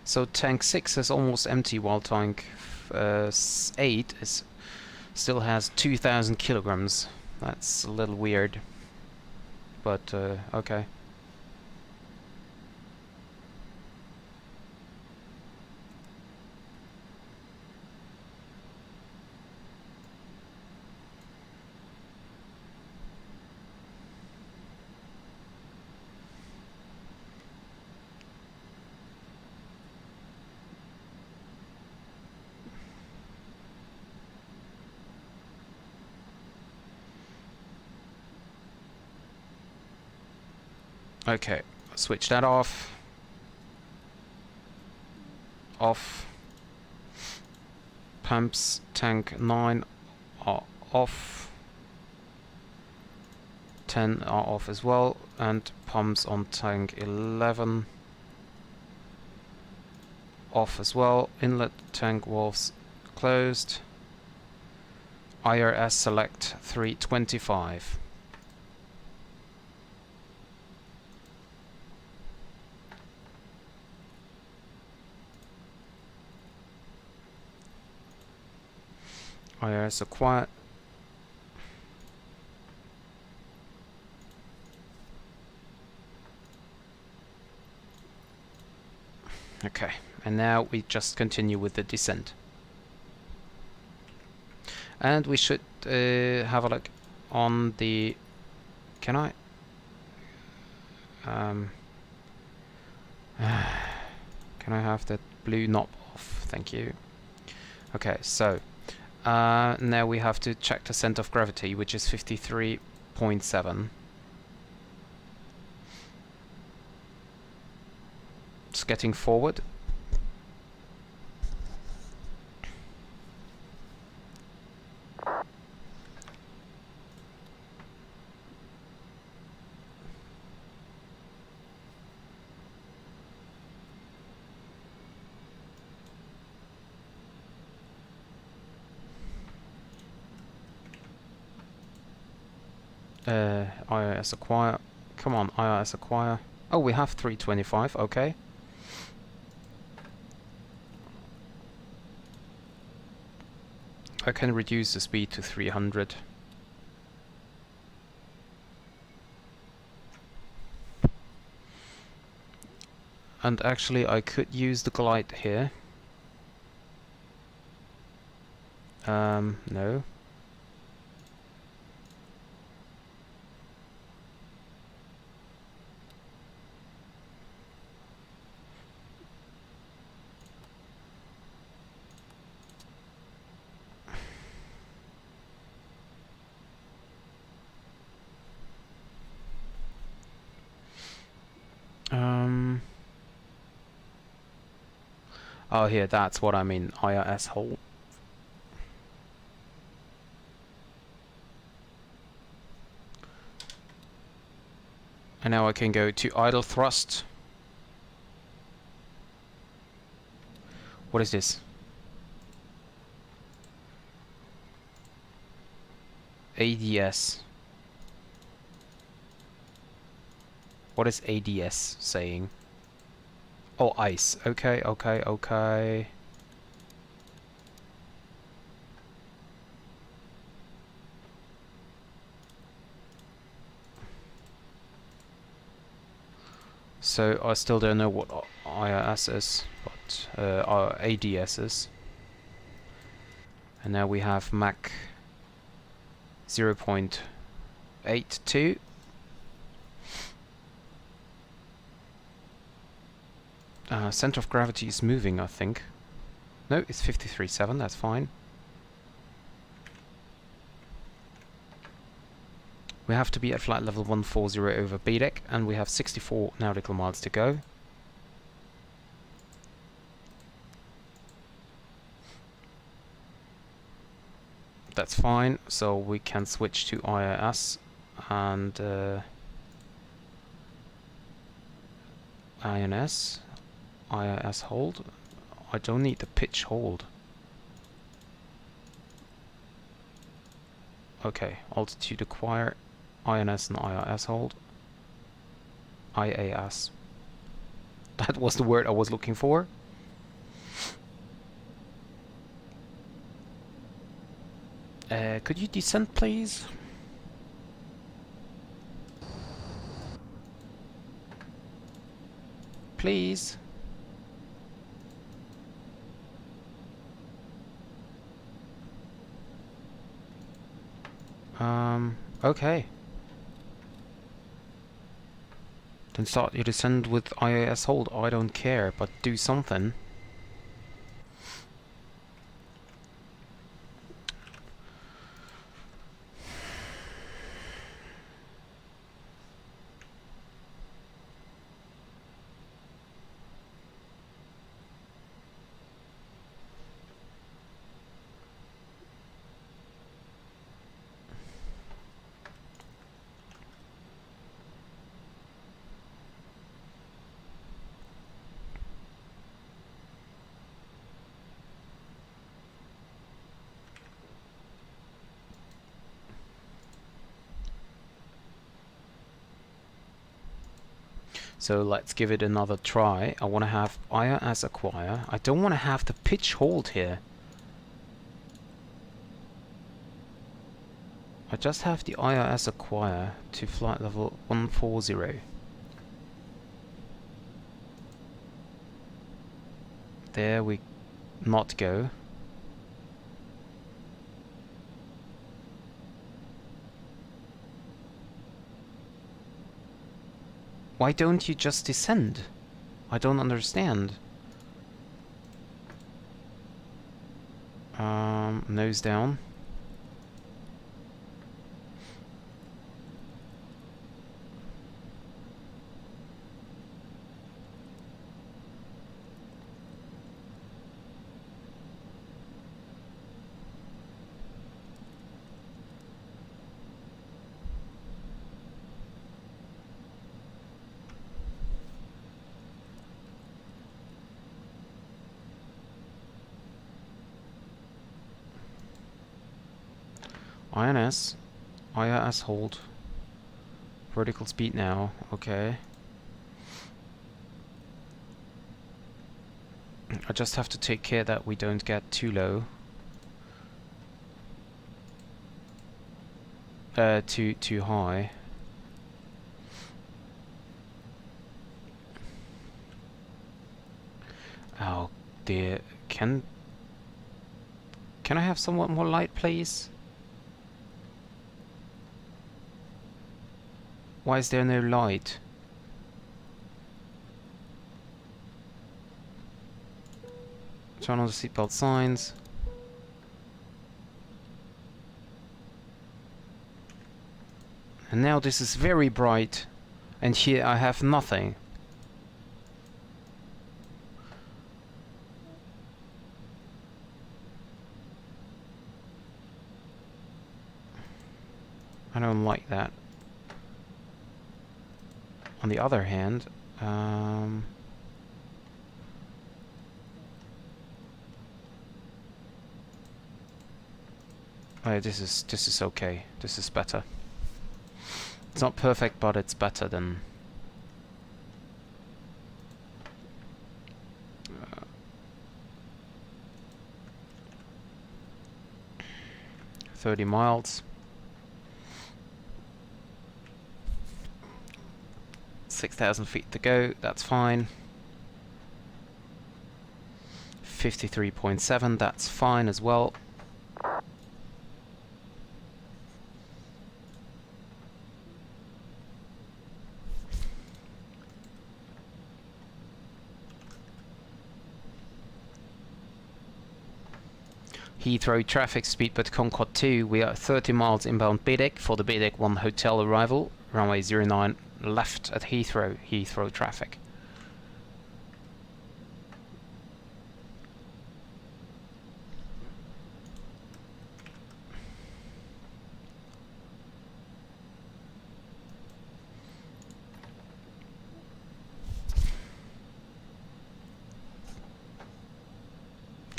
So tank 6 is almost empty, while tank 8 still has 2,000 kilograms. That's a little weird, but okay. Okay, switch that off. Off. Pumps tank 9 are off. 10 are off as well, and pumps on tank 11 off as well. Inlet tank valves closed. IRS select 325. IRS acquired. Okay, and now we just continue with the descent. And we should have a look on the... Can I? Can I have that blue knob off? Thank you. Okay, so now we have to check the center of gravity, which is 53.7. It's getting forward. IIS acquire. Come on, IIS acquire. Oh, we have 325, okay. I can reduce the speed to 300. And actually I could use the glide here. No. Oh, here, that's what I mean, IRS hold. And now I can go to idle thrust. What is this? ADS. What is ADS saying? Oh, ice. Okay, okay, okay. So I still don't know what IRS is, but our ADS is. And now we have Mach 0.82. Center of gravity is moving, I think. No, it's 53.7, that's fine. We have to be at flight level 140 over B deck, and we have 64 nautical miles to go. That's fine, so we can switch to IIS and INS. IIS hold. I don't need the pitch hold. Okay, altitude acquire, INS and IIS hold. IAS. That was the word I was looking for. Could you descend, please? Please. Okay. Then start your descent with IAS hold. I don't care, but do something. So let's give it another try. I want to have IRS acquire. I don't want to have the pitch hold here. I just have the IRS acquire to flight level 140. There we not go. Why don't you just descend? I don't understand. Nose down. IRS hold. Vertical speed now, okay. I just have to take care that we don't get too low. Too high. Oh dear, can I have somewhat more light, please? Why is there no light? Turn on the seatbelt signs. And now this is very bright, and here I have nothing. I don't like that. On the other hand, oh, this is okay. This is better. It's not perfect, but it's better than 30 miles. 6,000 feet to go, that's fine. 53.7, that's fine as well. Heathrow traffic speedboat Concorde 2, we are 30 miles inbound BDEC for the BDEC 1 hotel arrival, runway 09 left at Heathrow traffic.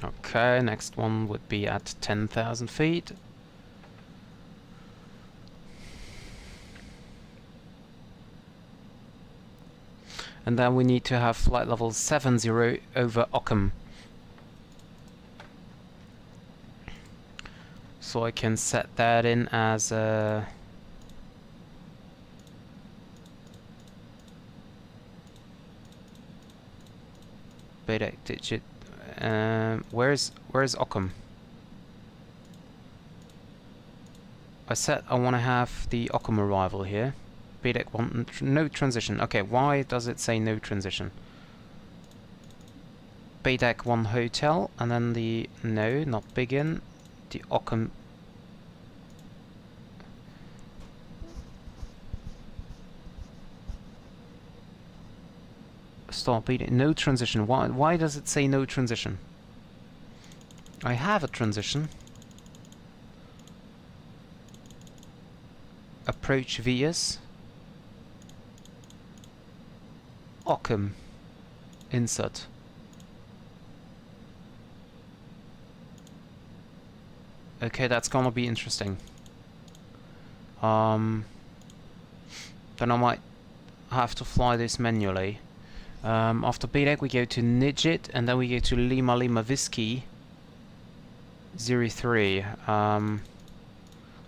Okay, next one would be at 10,000 feet. And then we need to have flight level 70 over Ockham. So I can set that in as a beta digit. Where's Ockham? I said I want to have the Ockham arrival here. BDEC 1, no transition. Okay, why does it say no transition? BDEC 1 hotel, and then the, no, not begin, the Ockham. Start BDEC, no transition. Why does it say no transition? I have a transition. Approach Vias. Ockham. Insert. Okay, that's gonna be interesting. Then I might have to fly this manually. After BDEC we go to Nidget, and then we go to Lima Lima Whiskey 03.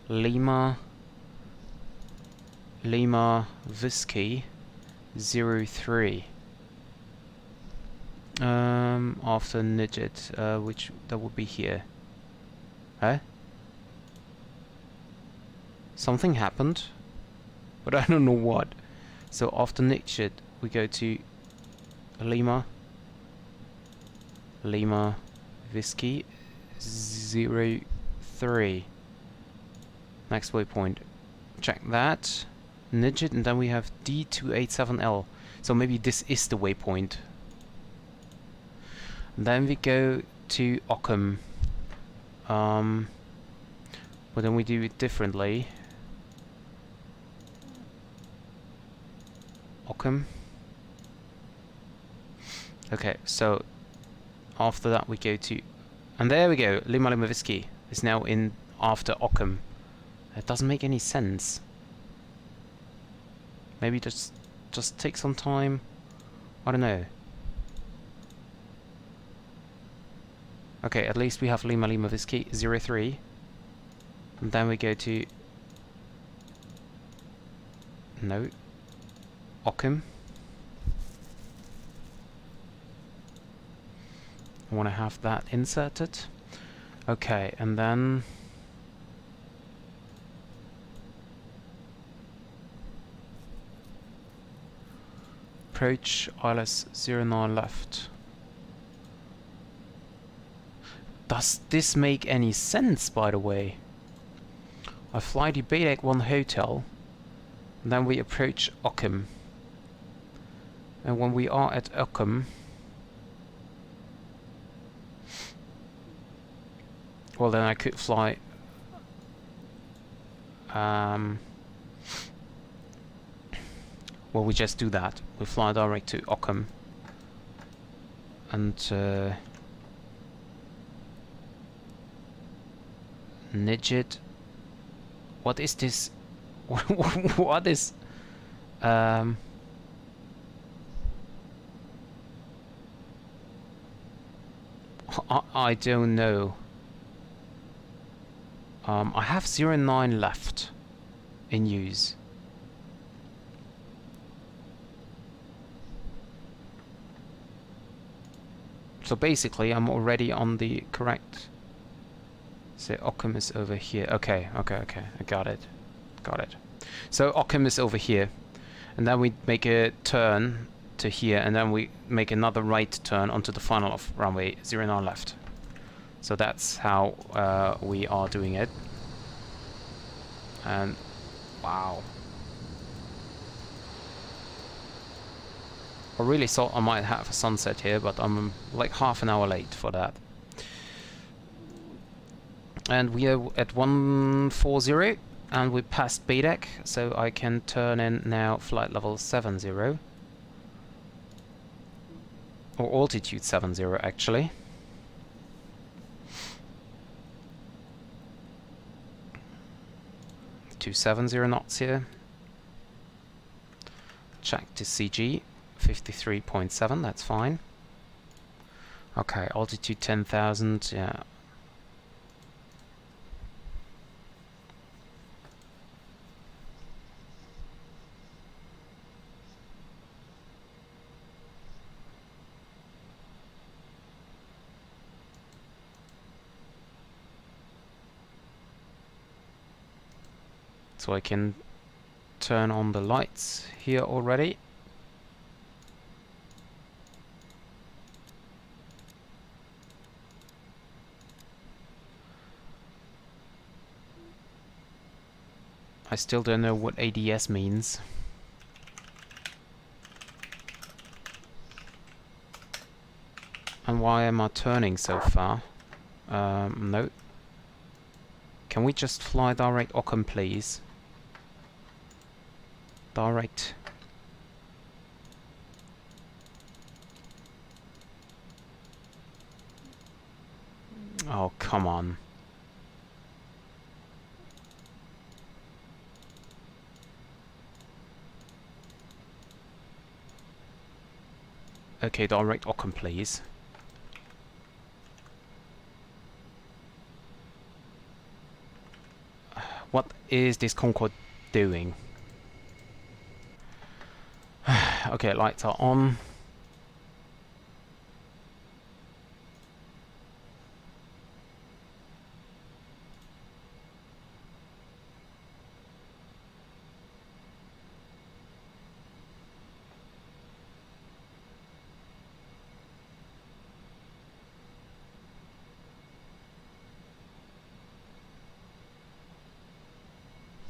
Lima Lima Whiskey 03. After Nidget, which that would be here. Huh? Something happened, but I don't know what. So after Nidget we go to Lima Lima Whiskey 03. Next waypoint. Check that. Nidget, and then we have D287L. So maybe this is the waypoint. Then we go to Ockham. But then we do it differently. Ockham. Okay, so after that we go to, and there we go. Lima Lima Whiskey is now in after Ockham. That doesn't make any sense. Maybe just take some time. I don't know. Okay, at least we have Lima Lima Whiskey 03. And then we go to... No. Ockham. I want to have that inserted. Okay, and then... Approach ILS 09 left. Does this make any sense, by the way? I fly the BDEC 1 Hotel, and then we approach Ockham. And when we are at Ockham, well then I could fly well, we just do that. We fly direct to Ockham. And Nidget. What is this? What is I don't know. I have 09 left in use. So basically I'm already on the correct. So Ockham is over here. Okay, I got it. So Ockham is over here. And then we make a turn to here, and then we make another right turn onto the final of runway 09 left. So that's how we are doing it. And wow. I really thought I might have a sunset here, but I'm like half an hour late for that. And we are at 140, and we passed BDEC, so I can turn in now flight level 70. Or altitude 70, actually. To 70 knots here. Check to CG. 53.7, that's fine. Okay, altitude 10,000, yeah. So I can turn on the lights here already. I still don't know what ADS means. And why am I turning so far? No. Can we just fly direct Ockham, please? Direct. Oh, come on. Okay, direct Occam, please. What is this Concorde doing? Okay, lights are on.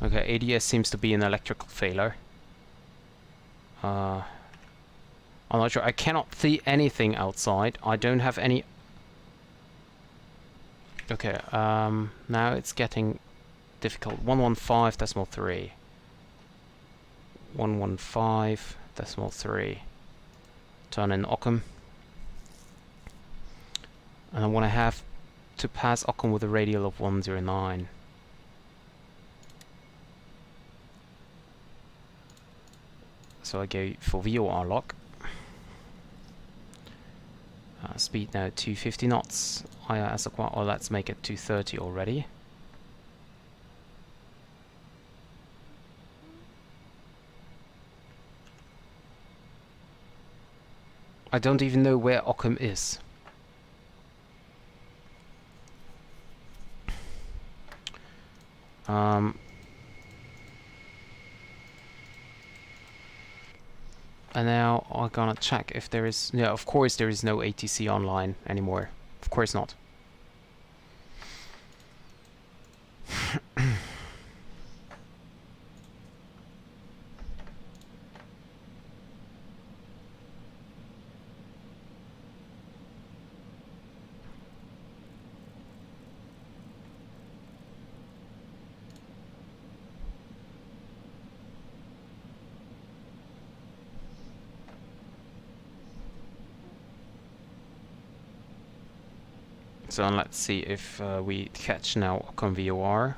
Okay, ADS seems to be an electrical failure. I'm not sure. I cannot see anything outside. I don't have any... Okay, now it's getting difficult. 115.3. 115.3. Turn in Occam. And I want to have to pass Occam with a radial of 109. So I go for VOR lock. Speed now 250 knots. IRS acquire, or let's make it 230 already. I don't even know where Occam is. And now I'm gonna check if there is... Yeah, of course there is no ATC online anymore. Of course not. So let's see if we catch now Occam VOR.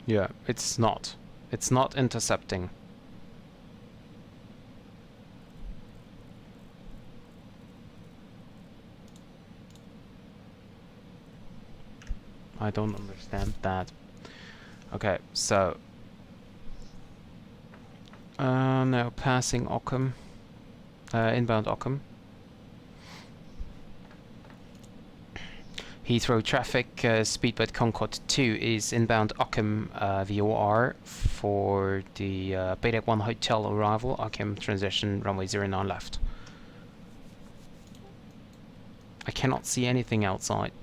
Yeah, it's not. It's not intercepting. I don't understand that. Okay, so now passing Occam, inbound Occam. Heathrow traffic, speedboat Concorde 2 is inbound Occam VOR for the Beta 1 hotel arrival, Occam transition runway 09 left. I cannot see anything outside.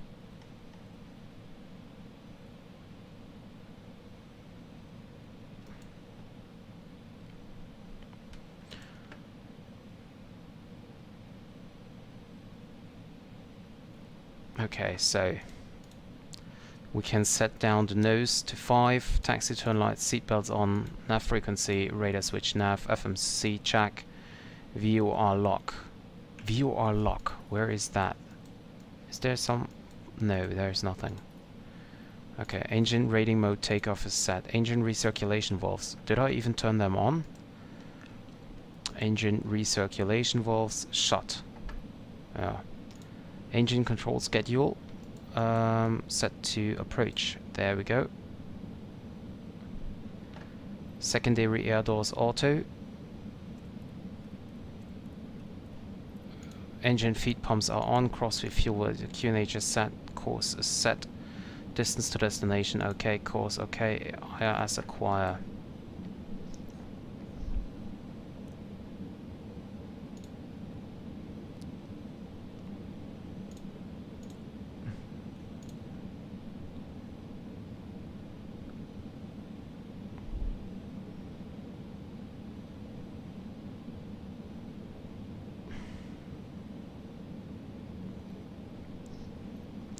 Okay, so we can set down the nose to 5, taxi turn lights, seatbelts on, nav frequency, radar switch nav, FMC check, VOR lock. VOR lock, where is that? Is there some... No, there's nothing. Okay, engine rating mode takeoff is set. Engine recirculation valves, did I even turn them on? Engine recirculation valves shut. Yeah. Engine control schedule set to approach. There we go. Secondary air doors auto. Engine feed pumps are on. Cross refuel. QNH is set. Course is set. Distance to destination. Okay. Course okay. IRS acquire.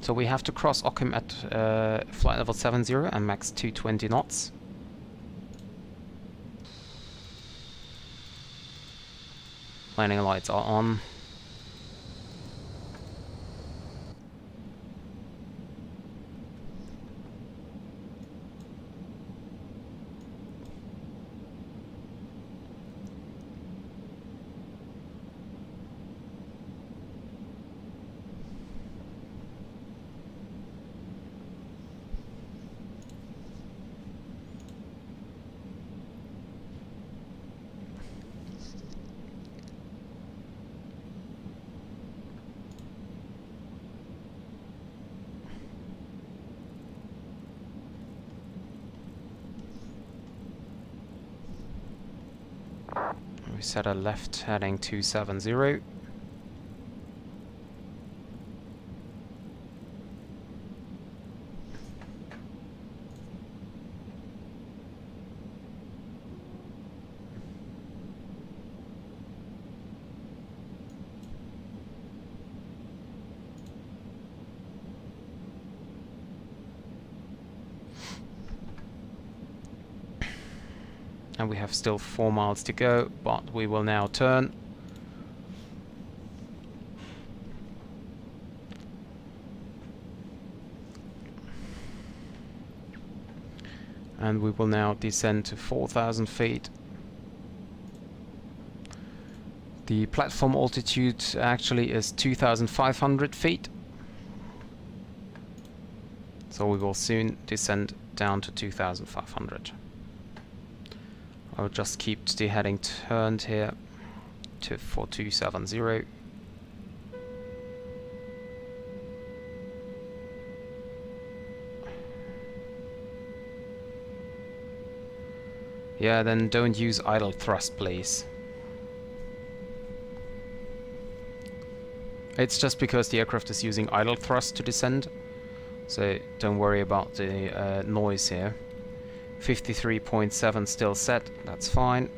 So we have to cross Ockham at flight level 70 and max 220 knots. Landing lights are on. We set a left heading 270. And we have still 4 miles to go, but we will now turn. And we will now descend to 4,000 feet. The platform altitude actually is 2,500 feet. So we will soon descend down to 2,500. I'll just keep the heading turned here to 4270. Yeah, then don't use idle thrust, please. It's just because the aircraft is using idle thrust to descend, so don't worry about the noise here. 53.7 still set, that's fine.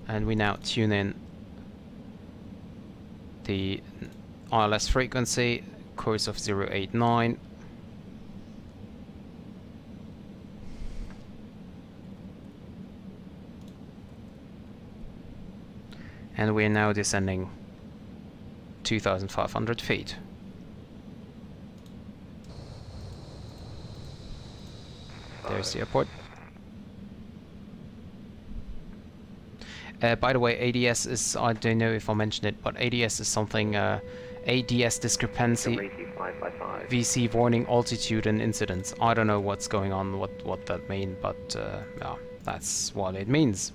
And we now tune in the ILS frequency, course of 089. And we are now descending 2,500 feet. There's the airport. By the way, ADS is, I don't know if I mentioned it, but ADS is something, ADS discrepancy, VC warning, altitude and incidents. I don't know what's going on, what that means, but yeah, that's what it means.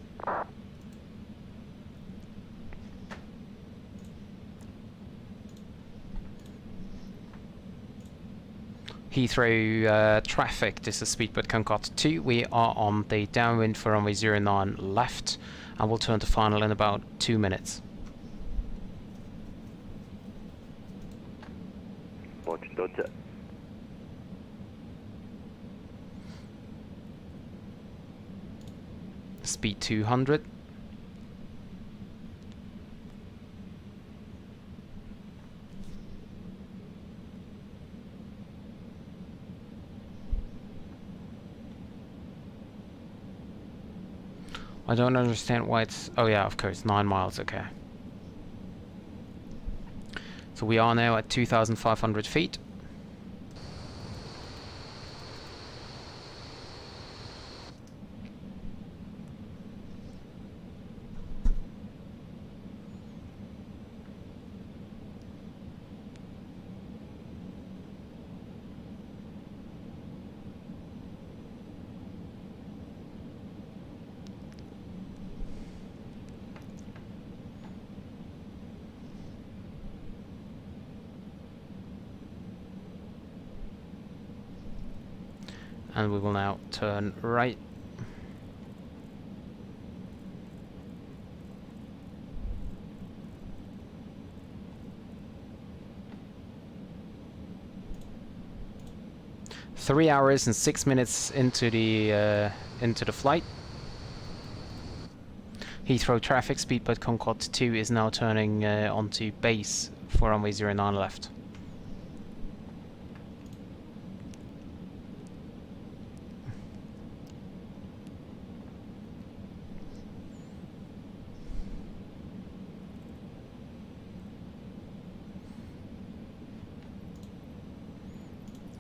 Heathrow traffic, this is Speedbird Concorde 2. We are on the downwind for runway 09 left. And we'll turn to final in about 2 minutes. Speed 200. I don't understand why it's... Oh yeah, of course, 9 miles, okay. So we are now at 2,500 feet. and we will now turn right. Three hours and 6 minutes into the flight. Heathrow traffic, speedboat Concorde 2 is now turning onto base for runway 09 left.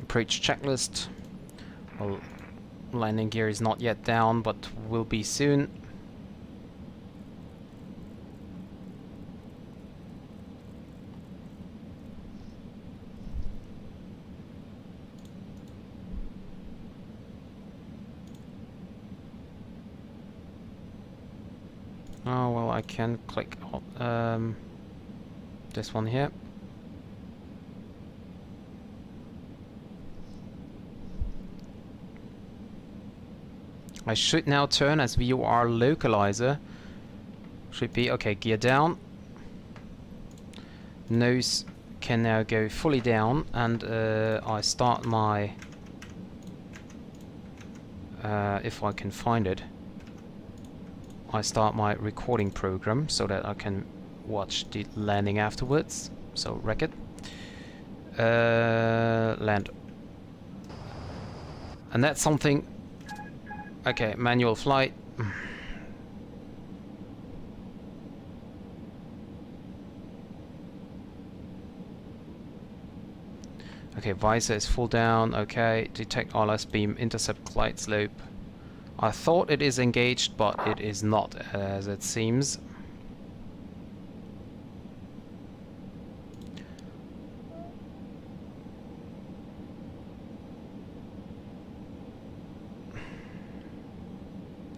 Approach checklist. Well, landing gear is not yet down, but will be soon. Oh well, I can click on this one here. I should now turn as VOR localizer. Should be okay. Gear down. Nose can now go fully down, and I start my. If I can find it, I start my recording program so that I can watch the landing afterwards. So wreck it. Land. And that's something. Okay, manual flight. Okay, visor is full down. Okay, detect ILS beam, intercept glide slope. I thought it is engaged, but it is not, as it seems.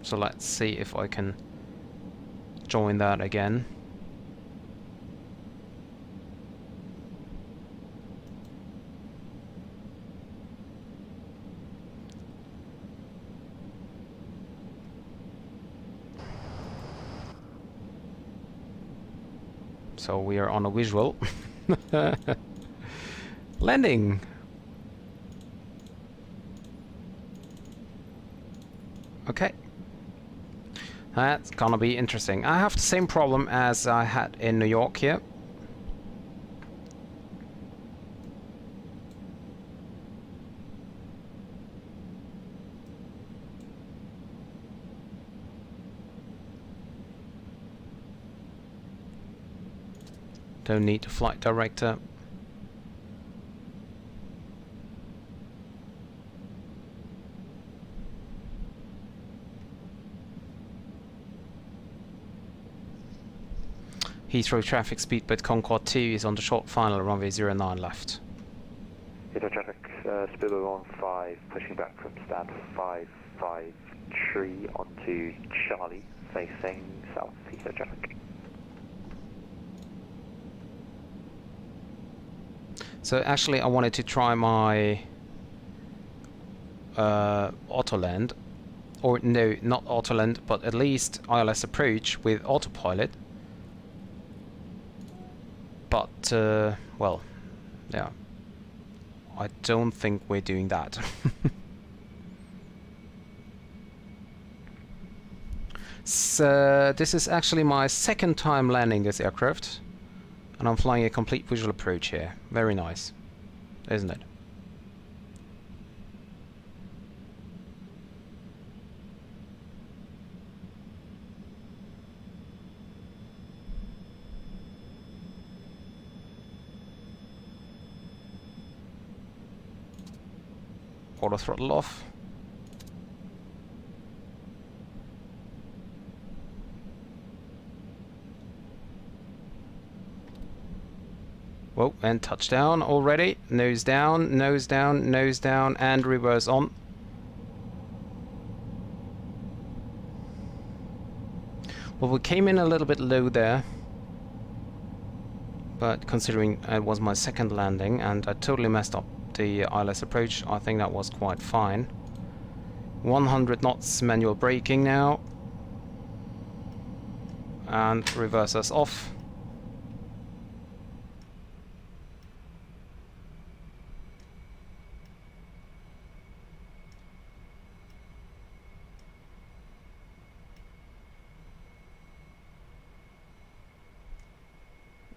So let's see if I can join that again. So we are on a visual. Landing. Okay. That's gonna be interesting. I have the same problem as I had in New York here. Don't need a flight director. Heathrow traffic speedboat Concorde 2 is on the short final, runway 09 left. Heathrow traffic, speedboat 15, pushing back from stand 553 onto Charlie, facing south, Heathrow traffic. So actually I wanted to try my autoland, or no, not autoland, but at least ILS approach with autopilot. But, well, yeah, I don't think we're doing that. So, this is actually my second time landing this aircraft, and I'm flying a complete visual approach here. Very nice, isn't it? Auto throttle off. Whoa, and touchdown already. Nose down, nose down, nose down, and reverse on. Well, we came in a little bit low there, but considering it was my second landing and I totally messed up the ILS approach, I think that was quite fine. 100 knots manual braking now. And reversers off.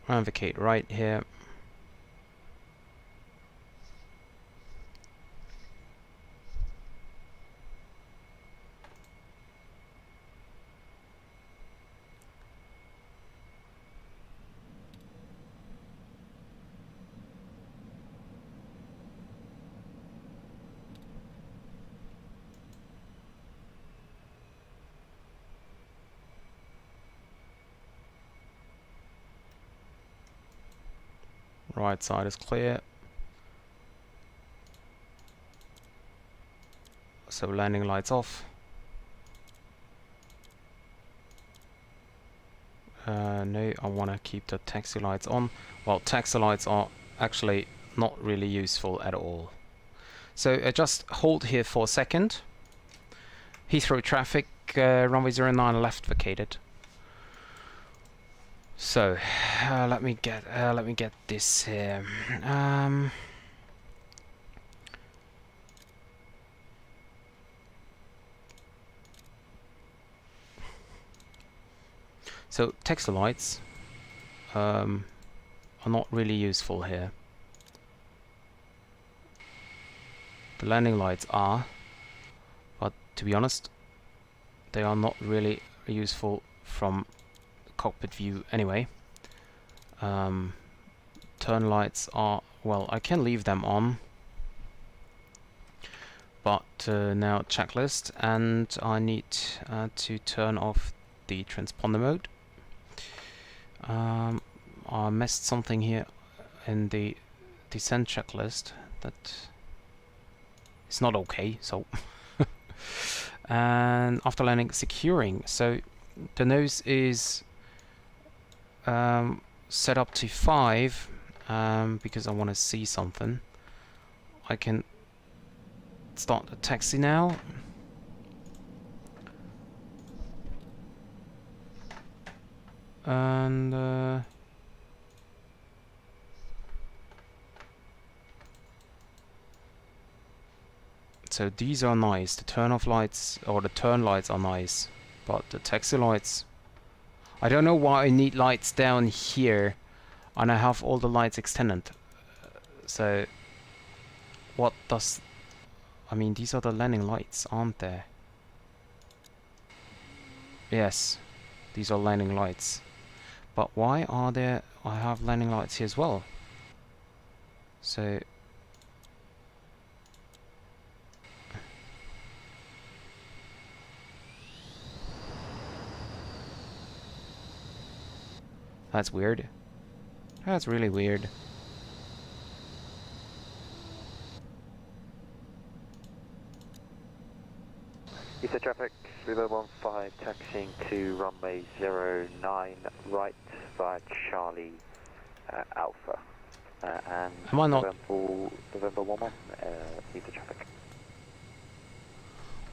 Navigate right here. Right side is clear. So landing lights off. No, I want to keep the taxi lights on. Well, taxi lights are actually not really useful at all. So just hold here for a second. Heathrow traffic, runway 09 left vacated. So let me get this here. So taxi lights are not really useful here. The landing lights are, but to be honest, they are not really useful from the cockpit view anyway. Turn lights are, well, I can leave them on, but now checklist, and I need to turn off the transponder mode. I missed something here in the descent checklist that is not okay, so and after landing, securing. So the nose is set up to 5 because I want to see something. I can start the taxi now. And so these are nice. The turn off lights or the turn lights are nice, but the taxi lights, I don't know why I need lights down here and I have all the lights extended. So what does, I mean, these are the landing lights, aren't they? Yes, these are landing lights. But why are there, I have landing lights here as well. So that's weird. That's really weird. Eastern traffic, River 15 taxiing to runway 09 right via Charlie Alpha. And Am I not? November 11, Eastern traffic.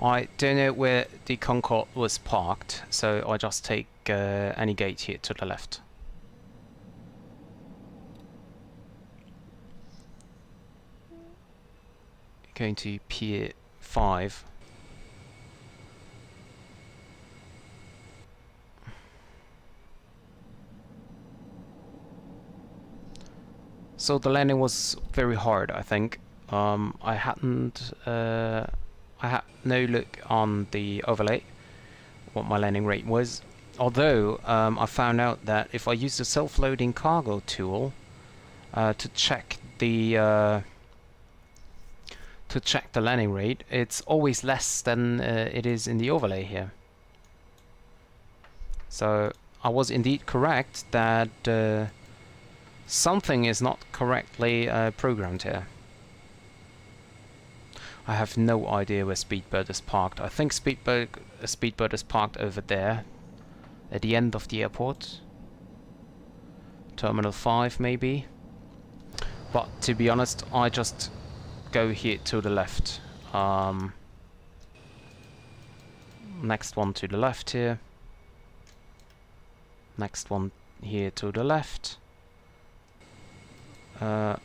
I don't know where the Concorde was parked, so I just take any gate here to the left. Going to Pier 5. So the landing was very hard, I think. I had no look on the overlay, what my landing rate was. Although I found out that if I use the self-loading cargo tool to check the landing rate, it's always less than it is in the overlay here. So I was indeed correct that something is not correctly programmed here. I have no idea where Speedbird is parked. I think Speedbird is parked over there, at the end of the airport. Terminal 5 maybe. But to be honest, I just go here to the left. Next one to the left here. Next one here to the left. Don't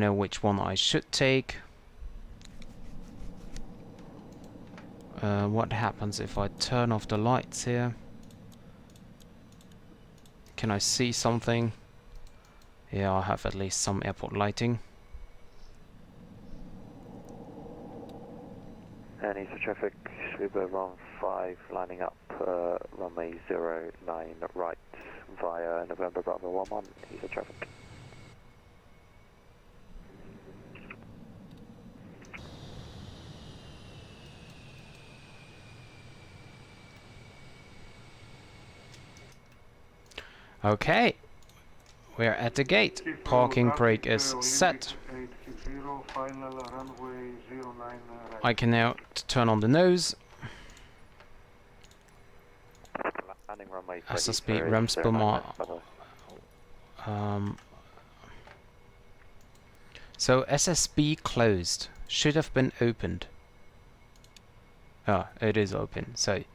know which one I should take. What happens if I turn off the lights here? Can I see something? Yeah, I have at least some airport lighting. And east of traffic, Uber 15 lining up runway 09 right via November Bravo 11, east of traffic. Okay, we're at the gate. Parking brake is set. I can now turn on the nose. Landing runway SSB ramps Boomer. So SSB closed. Should have been opened. Ah, it is open. So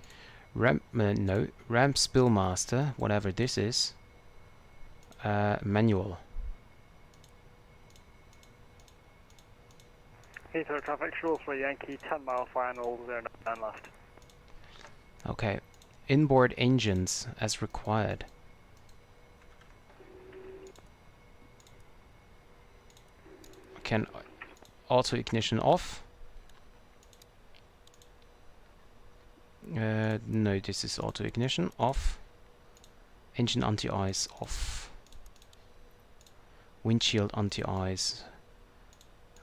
ramp Spillmaster, whatever this is. Manual. Heathrow traffic, short for Yankee, 10 mile final, 09 left. Okay. Inboard engines as required. Can auto ignition off. No, this is auto ignition off. Engine anti-ice off. Windshield anti-ice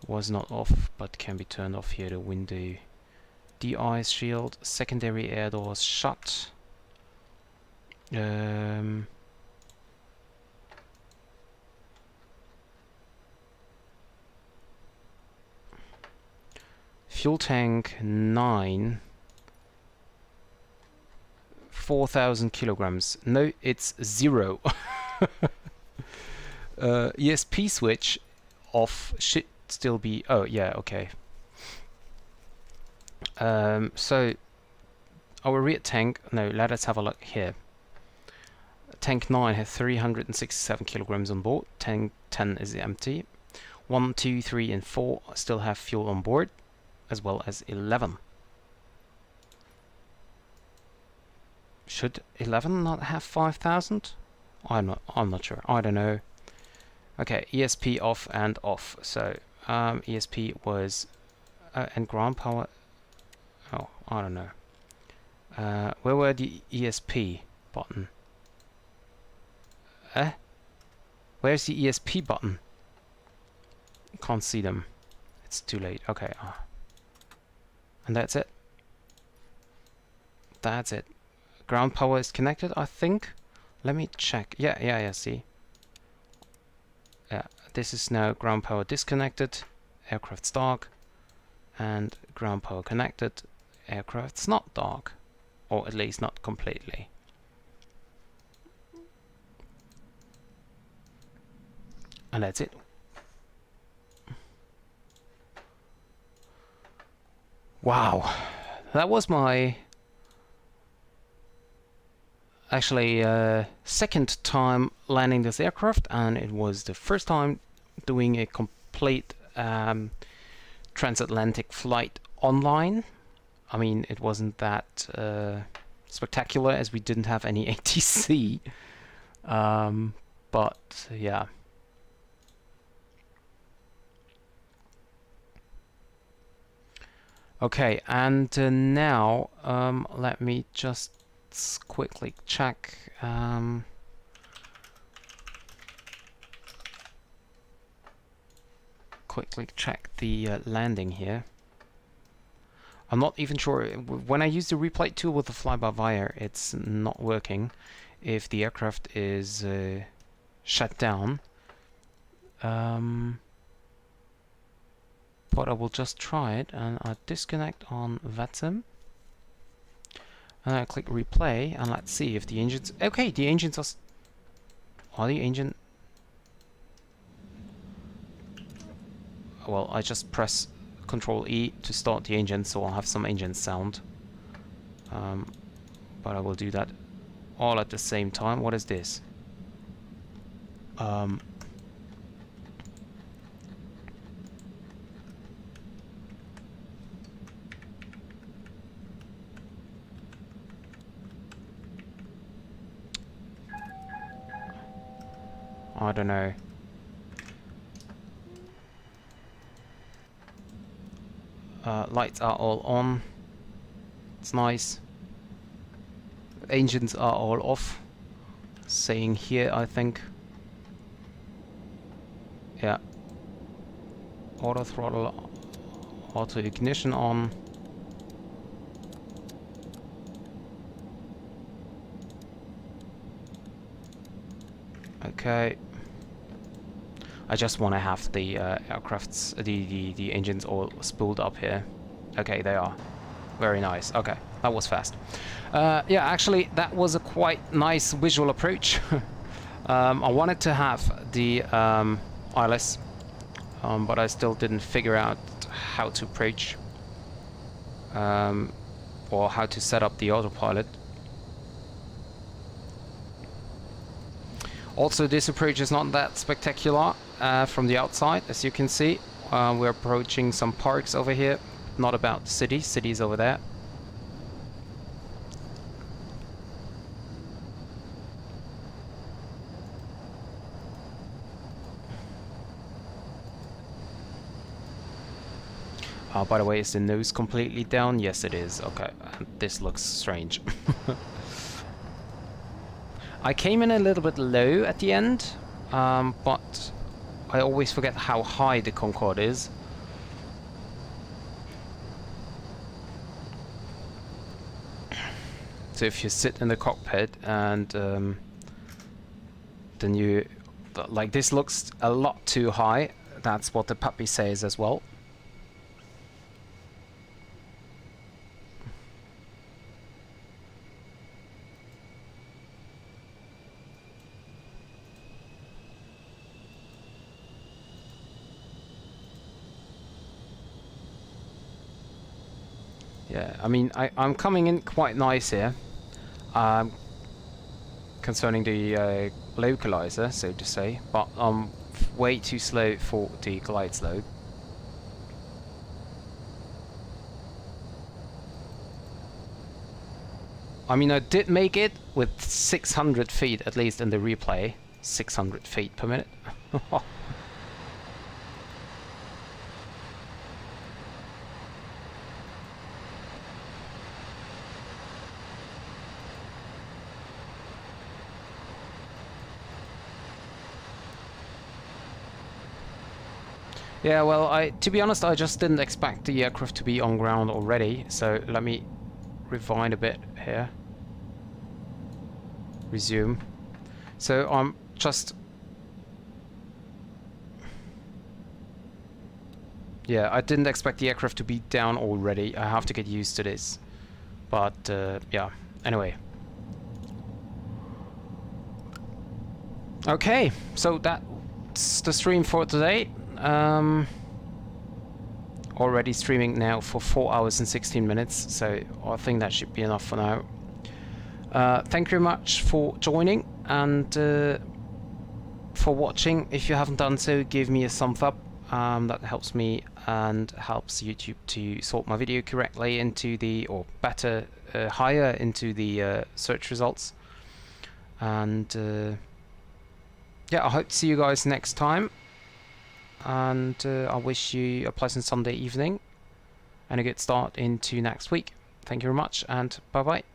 was not off, but can be turned off here. The window de-ice shield. Secondary air doors shut. Fuel tank 9. 4,000 kilograms. No, it's 0. ESP switch off should still be. Oh yeah, okay. So our rear tank. No, let us have a look here. Tank 9 has 367 kilograms on board. Tank 10 is empty. 1, 2, 3, and 4 still have fuel on board, as well as 11. Should 11 not have 5,000? I'm not sure. I don't know. Okay, ESP off and off. So ESP was and ground power. Oh, I don't know. Where were the ESP button? Where's the ESP button? Can't see them. It's too late. Okay. And that's it. That's it. Ground power is connected, I think. Let me check. Yeah, see. Yeah, this is now ground power disconnected. Aircraft's dark. And ground power connected. Aircraft's not dark. Or at least not completely. And that's it. Wow. That was my actually second time landing this aircraft, and it was the first time doing a complete transatlantic flight online. I mean, it wasn't that spectacular as we didn't have any ATC, but yeah. Okay, and now let me just quickly check. Quickly check the landing here. I'm not even sure when I use the replay tool with the fly-by-wire, it's not working. If the aircraft is shut down, but I will just try it, and I disconnect on Vatsim. And I click replay, and let's see if the engines. Okay, the engines are the engine. well, I just press Control E to start the engine, so I'll have some engine sound. But I will do that all at the same time. What is this? I don't know. Lights are all on. It's nice. Engines are all off. Saying here, I think. Yeah. Auto throttle, auto ignition on. Okay. I just want to have the aircrafts, the engines all spooled up here. Okay, they are. Very nice. Okay, that was fast. Yeah, actually, that was a quite nice visual approach. I wanted to have the ILS, but I still didn't figure out how to approach or how to set up the autopilot. Also, this approach is not that spectacular from the outside, as you can see. We're approaching some parks over here, not about the city. City's over there. By the way, is the nose completely down? Yes, it is. Okay, this looks strange. I came in a little bit low at the end, but I always forget how high the Concorde is. So if you sit in the cockpit and then you, like, this looks a lot too high. That's what the puppy says as well. Yeah, I mean, I'm coming in quite nice here, concerning the localizer, so to say, but I'm way too slow for the glide slope. I mean, I did make it with 600 feet, at least in the replay, 600 feet per minute. Yeah, well, to be honest, I just didn't expect the aircraft to be on ground already, so let me rewind a bit here. Resume. So I'm just... Yeah, I didn't expect the aircraft to be down already. I have to get used to this. But, yeah, anyway. Okay, so that's the stream for today. Already streaming now for 4 hours and 16 minutes, so I think that should be enough for now. Thank you very much for joining and for watching. If you haven't done so, give me a thumbs up. That helps me and helps YouTube to sort my video correctly into the, or better, higher into the search results. And yeah, I hope to see you guys next time. And I wish you a pleasant Sunday evening and a good start into next week. Thank you very much, and bye bye.